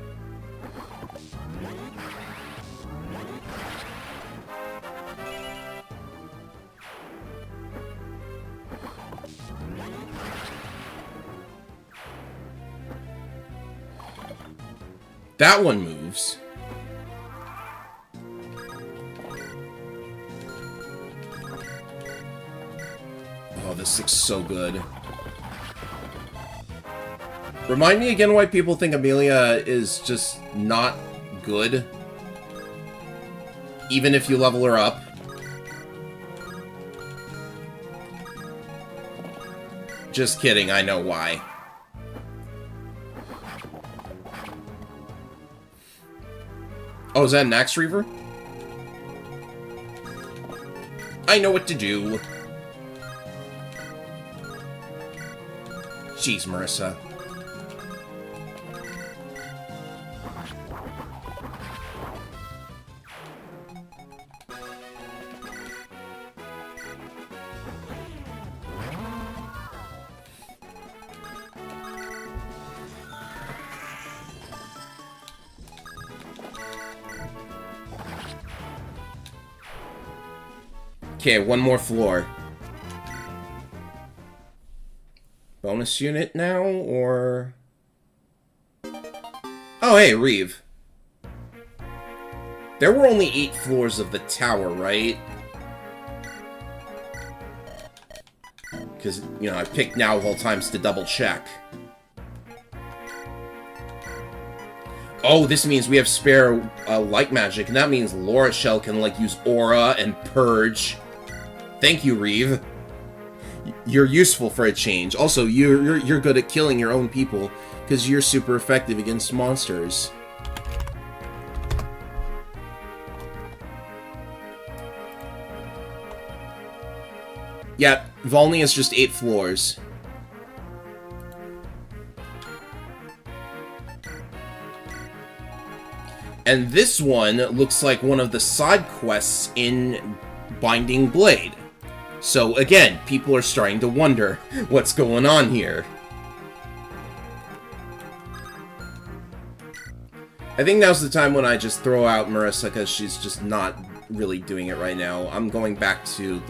That one moves. Oh, this looks so good. Remind me again why people think Amelia is just not good. Even if you level her up. Just kidding, I know why. Oh, is that an Axe Reaver? I know what to do. Jeez, Marissa. Okay, one more floor. Bonus unit now, or... Oh, hey, Reeve. There were only 8 floors of the tower, right? Because, you know, I picked now of all times to double check. Oh, this means we have spare light magic, and that means Laura Shell can, like, use Aura and Purge. Thank you, Reeve. You're useful for a change. Also, you're good at killing your own people, because you're super effective against monsters. Yeah, Volney is just 8 floors. And this one looks like one of the side quests in Binding Blade. So again, people are starting to wonder what's going on here. I think now's the time when I just throw out Marissa because she's just not really doing it right now. I'm going back to,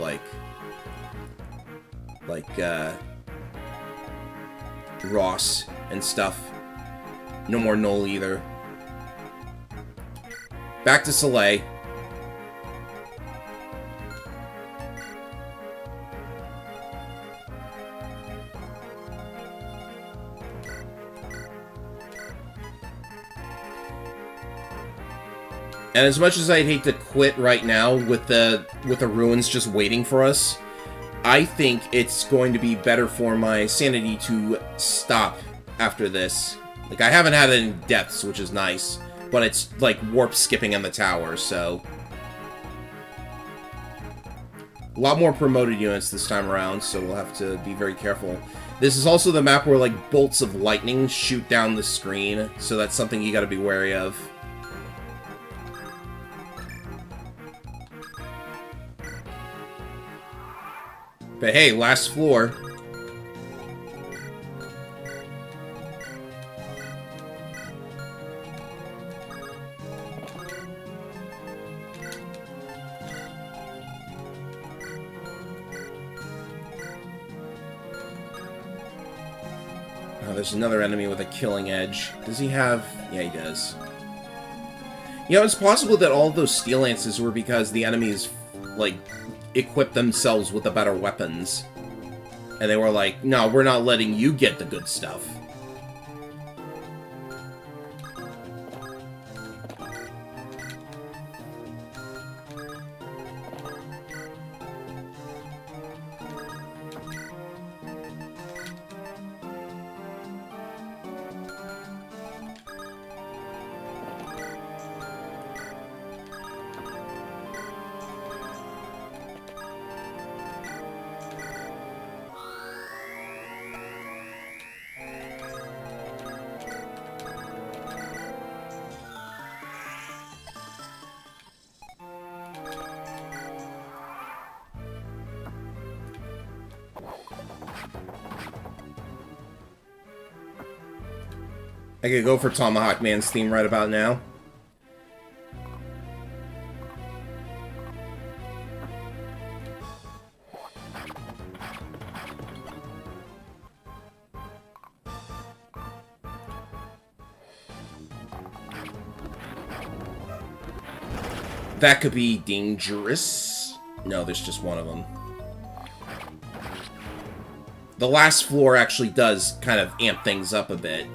Ross and stuff. No more Noel either. Back to Soleil. And as much as I'd hate to quit right now with the ruins just waiting for us, I think it's going to be better for my sanity to stop after this. Like, I haven't had any deaths, which is nice, but it's like warp skipping in the tower, so a lot more promoted units this time around, so we'll have to be very careful. This is also the map where, like, bolts of lightning shoot down the screen, so that's something you gotta be wary of. But hey, last floor. Oh, there's another enemy with a killing edge. Does he have... Yeah, he does. You know, it's possible that all those steel lances were because the enemies, like, equip themselves with the better weapons. And they were like, no, we're not letting you get the good stuff. I could go for Tomahawk Man's theme right about now. That could be dangerous. No, there's just one of them. The last floor actually does kind of amp things up a bit.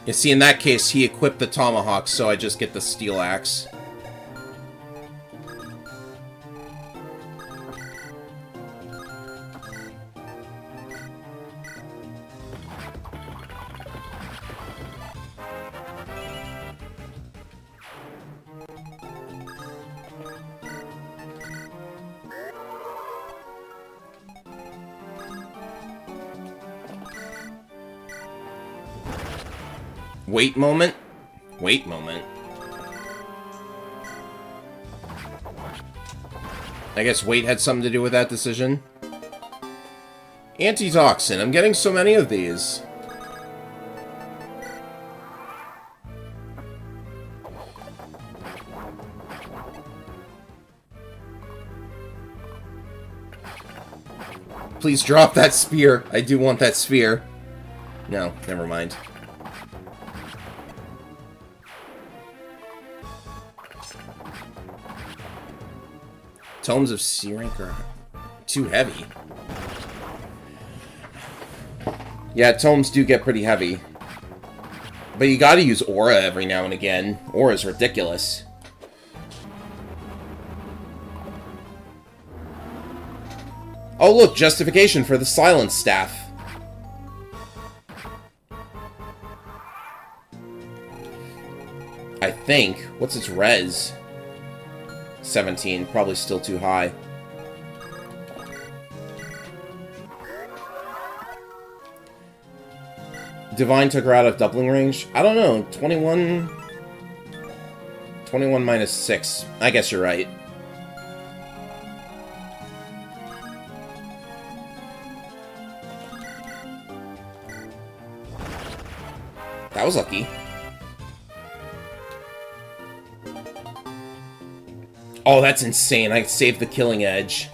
You see, in that case, he equipped the Tomahawk, so I just get the Steel Axe. Wait moment. Wait moment. I guess weight had something to do with that decision. Antitoxin. I'm getting so many of these. Please drop that spear. I do want that spear. No, never mind. Tomes of C rank are too heavy. Yeah, tomes do get pretty heavy. But you gotta use Aura every now and again. Aura's ridiculous. Oh look, justification for the Silence Staff. I think. What's its res? 17, probably still too high. Divine took her out of doubling range? I don't know, 21... 21 minus 6. I guess you're right. That was lucky. Oh, that's insane. I saved the Killing Edge.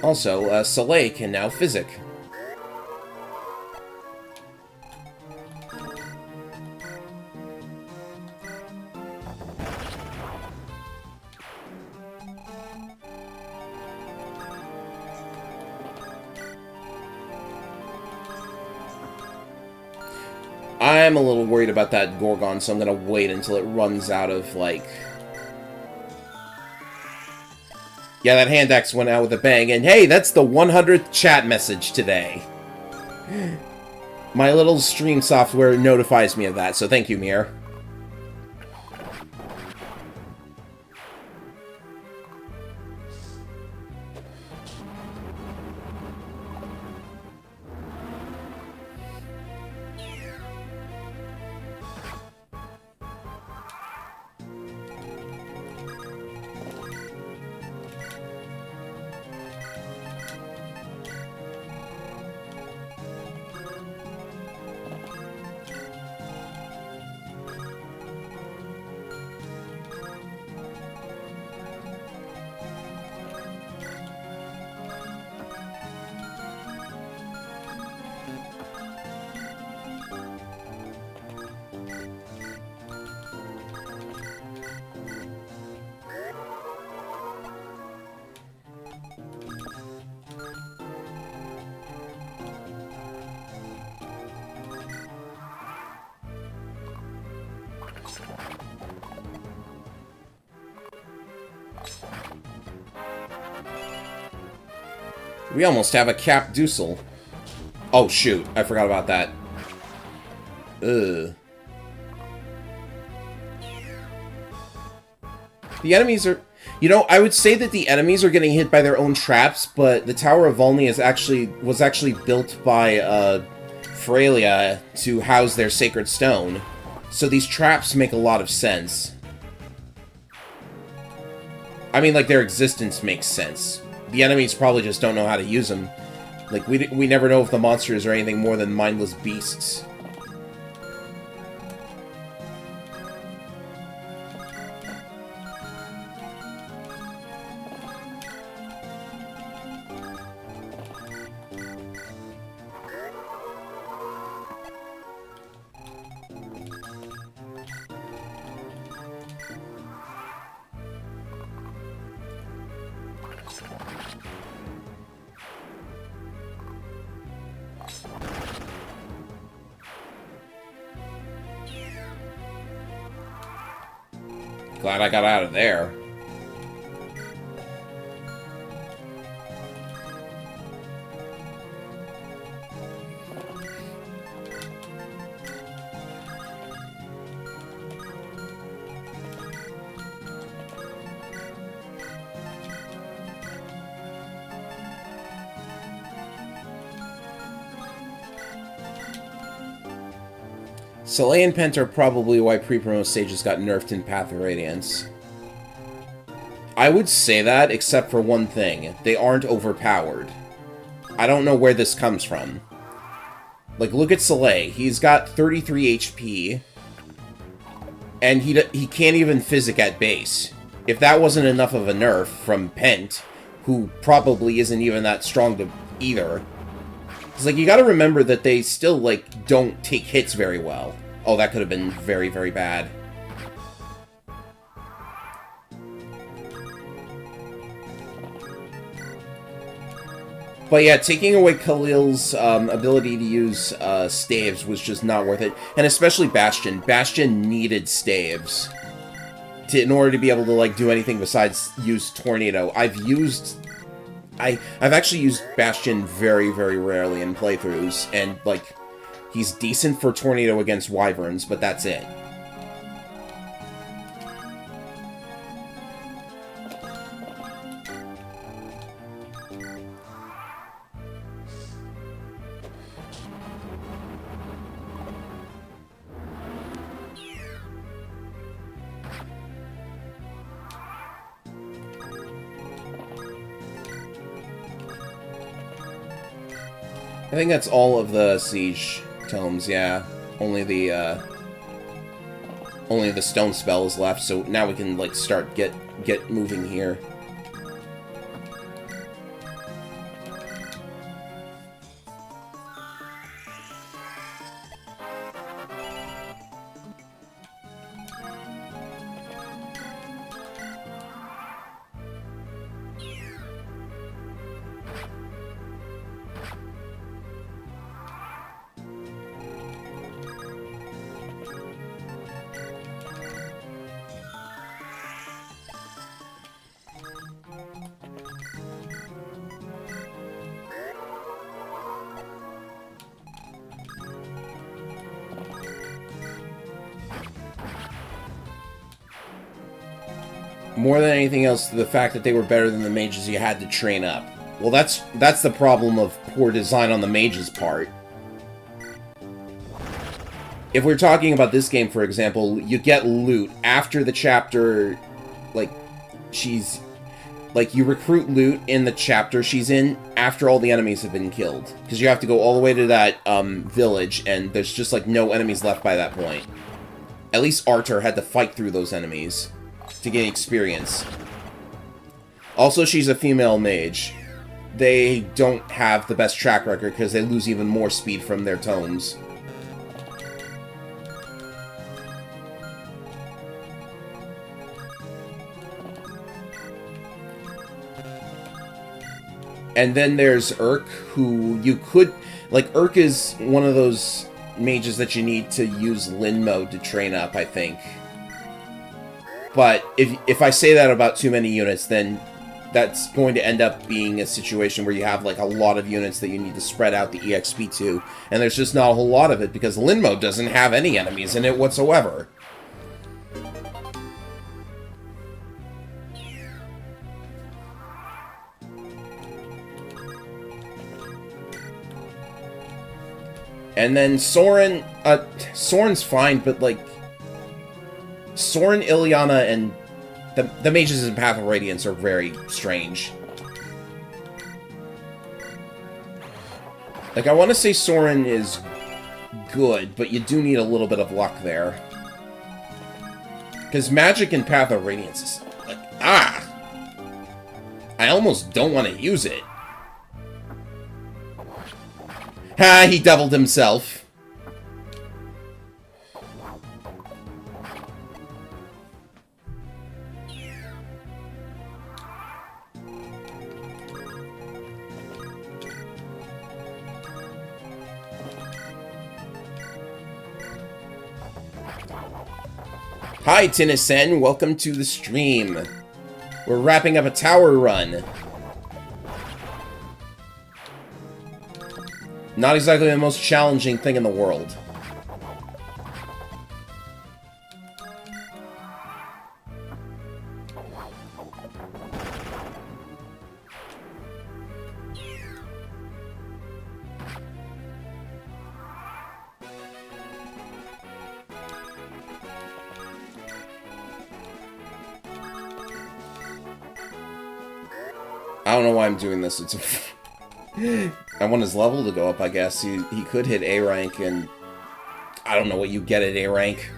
Also, Soleil can now Physic. I'm a little worried about that Gorgon, so I'm gonna wait until it runs out of, like... Yeah, that hand axe went out with a bang, and hey, that's the 100th chat message today. My little stream software notifies me of that, so thank you, Mir. We almost have a Cap Dussel. Oh, shoot. I forgot about that. Ugh. The enemies are... You know, I would say that the enemies are getting hit by their own traps, but the Tower of Volney was actually built by Freya to house their sacred stone. So these traps make a lot of sense. I mean, like, their existence makes sense. The enemies probably just don't know how to use them. Like, we never know if the monsters are anything more than mindless beasts. Glad I got out of there. Soleil and Pent are probably why pre-promo stages got nerfed in Path of Radiance. I would say that, except for one thing. They aren't overpowered. I don't know where this comes from. Like, look at Soleil. He's got 33 HP, and he can't even physic at base. If that wasn't enough of a nerf from Pent, who probably isn't even that strong to either. It's like, you gotta remember that they still, like, don't take hits very well. Oh, that could have been very, very bad. But yeah, taking away Khalil's ability to use staves was just not worth it. And especially Bastion. Bastion needed staves in order to be able to, like, do anything besides use Tornado. I've actually used Bastion very, very rarely in playthroughs, and, like, he's decent for Tornado against Wyverns, but that's it. I think that's all of the Siege tomes, yeah. Only the stone spell is left, so now we can, like, start get moving here. More than anything else, the fact that they were better than the mages you had to train up. Well, that's the problem of poor design on the mage's part. If we're talking about this game, for example, you get loot after the chapter, like, you recruit loot in the chapter she's in after all the enemies have been killed. Because you have to go all the way to that, village, and there's just, like, no enemies left by that point. At least Artur had to fight through those enemies to gain experience. Also, she's a female mage. They don't have the best track record because they lose even more speed from their tomes. And then there's Urk, who you could... Like, Urk is one of those mages that you need to use Lin mode to train up, I think. But if I say that about too many units, then that's going to end up being a situation where you have like a lot of units that you need to spread out the EXP to, and there's just not a whole lot of it because Linmo doesn't have any enemies in it whatsoever. And then Soren, Soren's fine, but like, Soren, Ilyana, and the mages in Path of Radiance are very strange. Like, I want to say Soren is good, but you do need a little bit of luck there. Because magic in Path of Radiance is like, I almost don't want to use it. Ha, he doubled himself. Hi, Tennyson. Welcome to the stream. We're wrapping up a tower run. Not exactly the most challenging thing in the world. I don't know why I'm doing this. It's I want his level to go up, I guess. He could hit A rank, and I don't know what you get at A rank.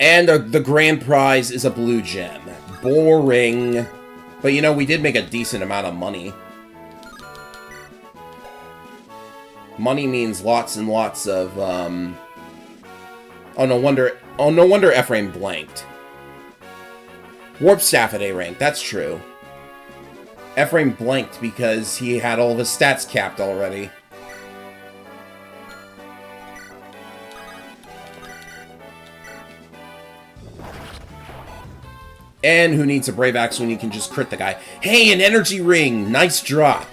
And the grand prize is a blue gem. Boring. But you know, we did make a decent amount of money. Money means lots and lots of, oh, no wonder Ephraim blanked. Warp Staff at A rank, that's true. Ephraim blanked because he had all of his stats capped already. And who needs a Brave Axe when you can just crit the guy? Hey, an energy ring! Nice drop!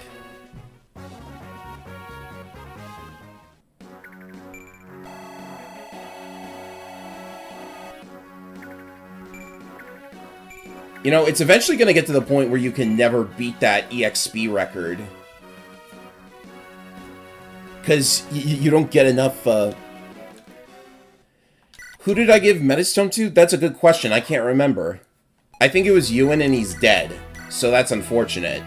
You know, it's eventually going to get to the point where you can never beat that EXP record. Because you don't get enough, Who did I give Metastone to? That's a good question. I can't remember. I think it was Ewan, and he's dead. So that's unfortunate.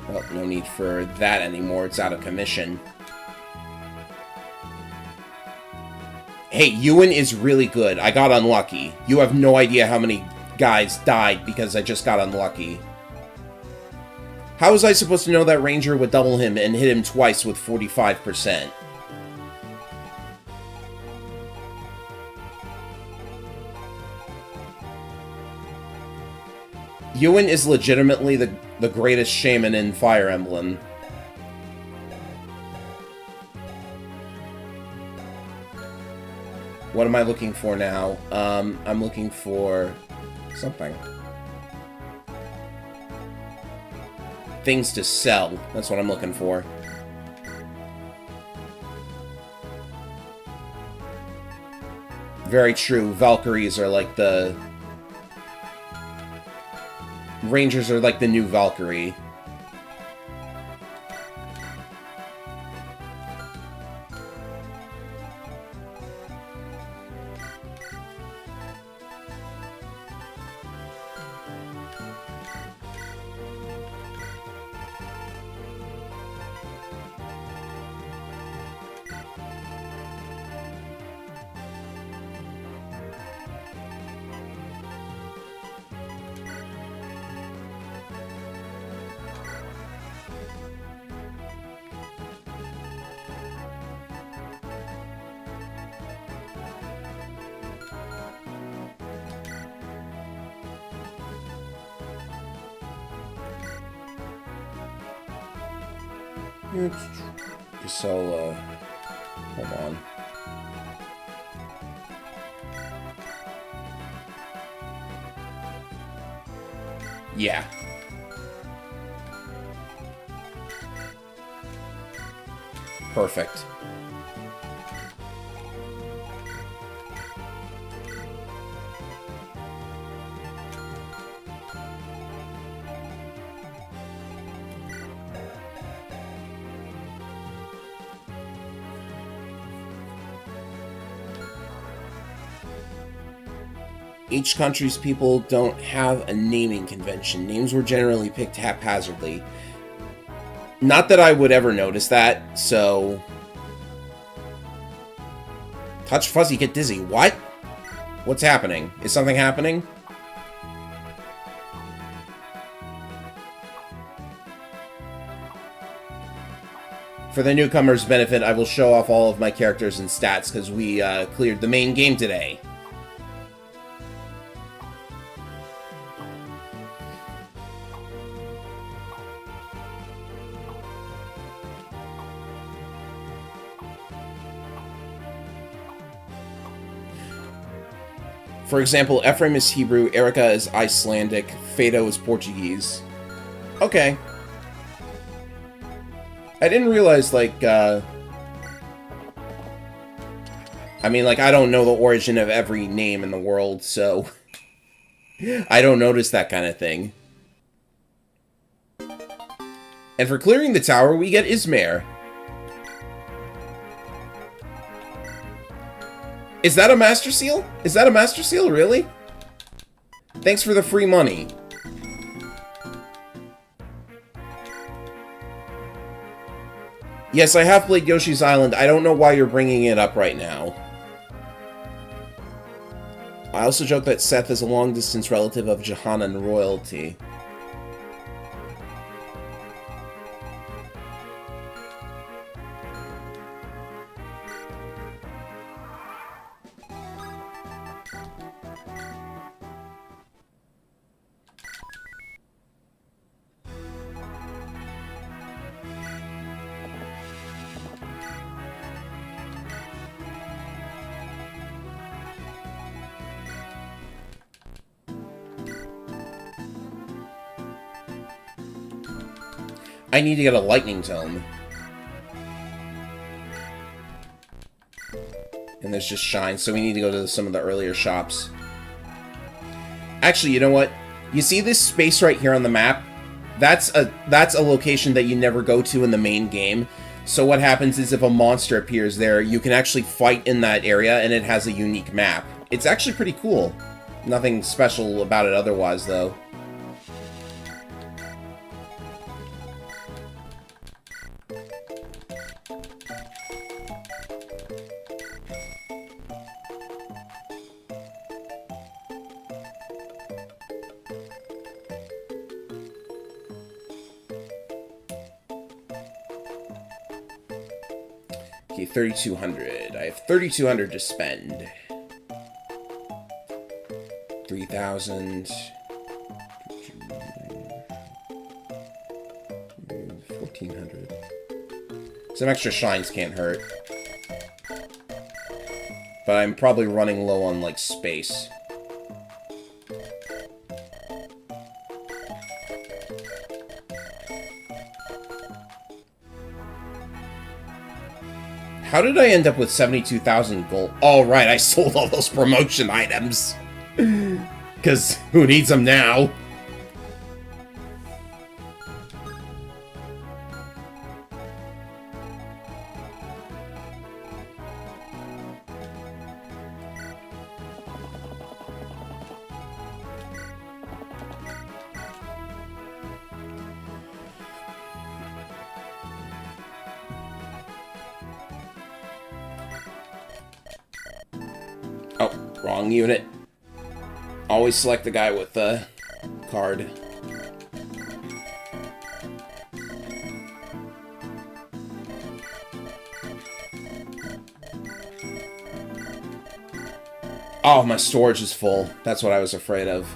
Well, no need for that anymore. It's out of commission. Hey, Ewan is really good. I got unlucky. You have no idea how many guys died because I just got unlucky. How was I supposed to know that Ranger would double him and hit him twice with 45%? Ewan is legitimately the greatest shaman in Fire Emblem. What am I looking for now? I'm looking for something. Things to sell. That's what I'm looking for. Very true. Valkyries are like the... Rangers are like the new Valkyrie. Guess I'll, hold on. Yeah. Perfect. Each country's people don't have a naming convention. Names were generally picked haphazardly. Not that I would ever notice that, so... Touch fuzzy, get dizzy. What? What's happening? Is something happening? For the newcomers' benefit, I will show off all of my characters and stats, because we cleared the main game today. For example, Ephraim is Hebrew, Erica is Icelandic, Fado is Portuguese. Okay. I didn't realize, like, I mean, like, I don't know the origin of every name in the world, so... I don't notice that kind of thing. And for clearing the tower, we get Izmir. Is that a Master Seal? Is that a Master Seal, really? Thanks for the free money. Yes, I have played Yoshi's Island. I don't know why you're bringing it up right now. I also joke that Seth is a long-distance relative of Jehannan royalty. I need to get a lightning tome. And there's just shine, so we need to go to some of the earlier shops. Actually, you know what? You see this space right here on the map? That's a location that you never go to in the main game. So what happens is if a monster appears there, you can actually fight in that area, and it has a unique map. It's actually pretty cool. Nothing special about it otherwise, though. Okay, 3,200. I have 3,200 to spend. 3,000. 1,400. Some extra shines can't hurt. But I'm probably running low on, like, space. How did I end up with 72,000 gold? Oh, right, I sold all those promotion items. Because who needs them now? Oh, wrong unit. Always select the guy with the card. Oh, my storage is full. That's what I was afraid of.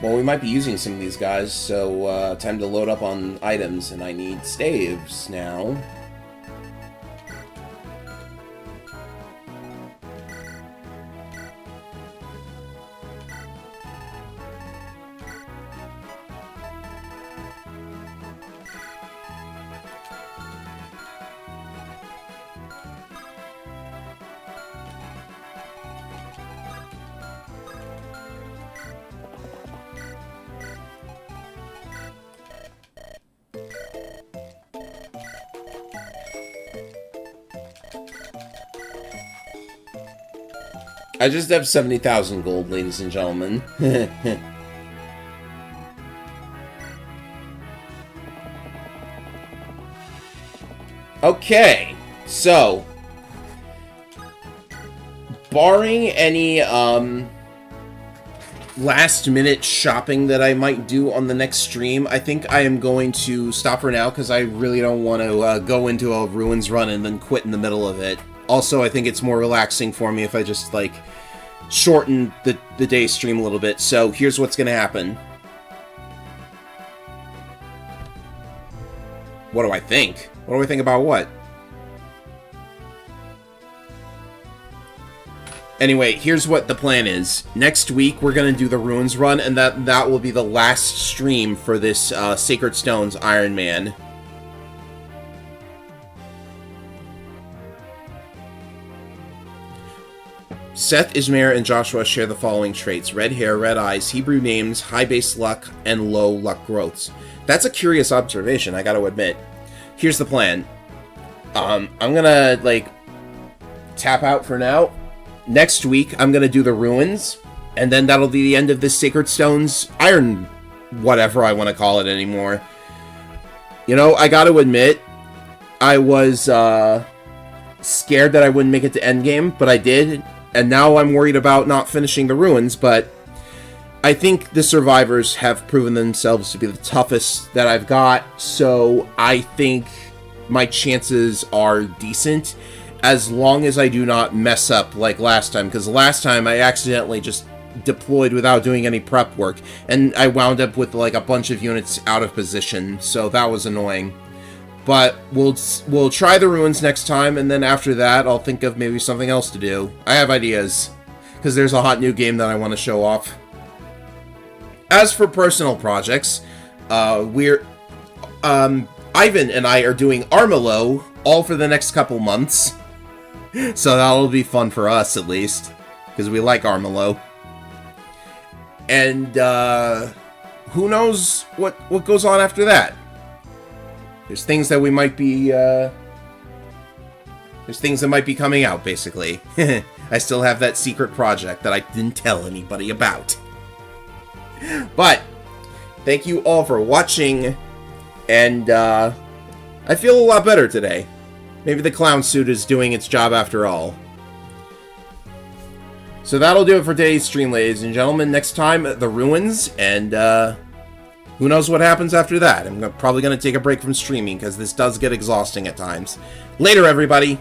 Well, we might be using some of these guys, so time to load up on items, and I need staves now. I just have 70,000 gold, ladies and gentlemen. Okay, so barring any last minute shopping that I might do on the next stream, I think I am going to stop for now because I really don't want to go into a ruins run and then quit in the middle of it. Also, I think it's more relaxing for me if I just, like, shorten the day stream a little bit. So, here's what's gonna happen. What do I think? What do I think about what? Anyway, here's what the plan is. Next week, we're gonna do the ruins run, and that will be the last stream for this Sacred Stones Iron Man. Seth, Ismair, and Joshua share the following traits: red hair, red eyes, Hebrew names, high base luck, and low luck growths. That's a curious observation, I gotta admit. Here's the plan. I'm gonna, like, tap out for now. Next week, I'm gonna do the ruins, and then that'll be the end of this Sacred Stones Iron... whatever I want to call it anymore. You know, I gotta admit, I was, scared that I wouldn't make it to endgame, but I did. And now I'm worried about not finishing the ruins, but I think the survivors have proven themselves to be the toughest that I've got, so I think my chances are decent, as long as I do not mess up like last time, because last time I accidentally just deployed without doing any prep work, and I wound up with like a bunch of units out of position, so that was annoying. But we'll try the ruins next time, and then after that, I'll think of maybe something else to do. I have ideas, because there's a hot new game that I want to show off. As for personal projects, Ivan and I are doing Armalo all for the next couple months. So that'll be fun for us, at least, because we like Armalo. And who knows what goes on after that. There's things that we might be, there's things that might be coming out, basically. I still have that secret project that I didn't tell anybody about. But, thank you all for watching, and, I feel a lot better today. Maybe the clown suit is doing its job after all. So that'll do it for today's stream, ladies and gentlemen. Next time, the ruins, and, who knows what happens after that? I'm probably going to take a break from streaming, because this does get exhausting at times. Later, everybody!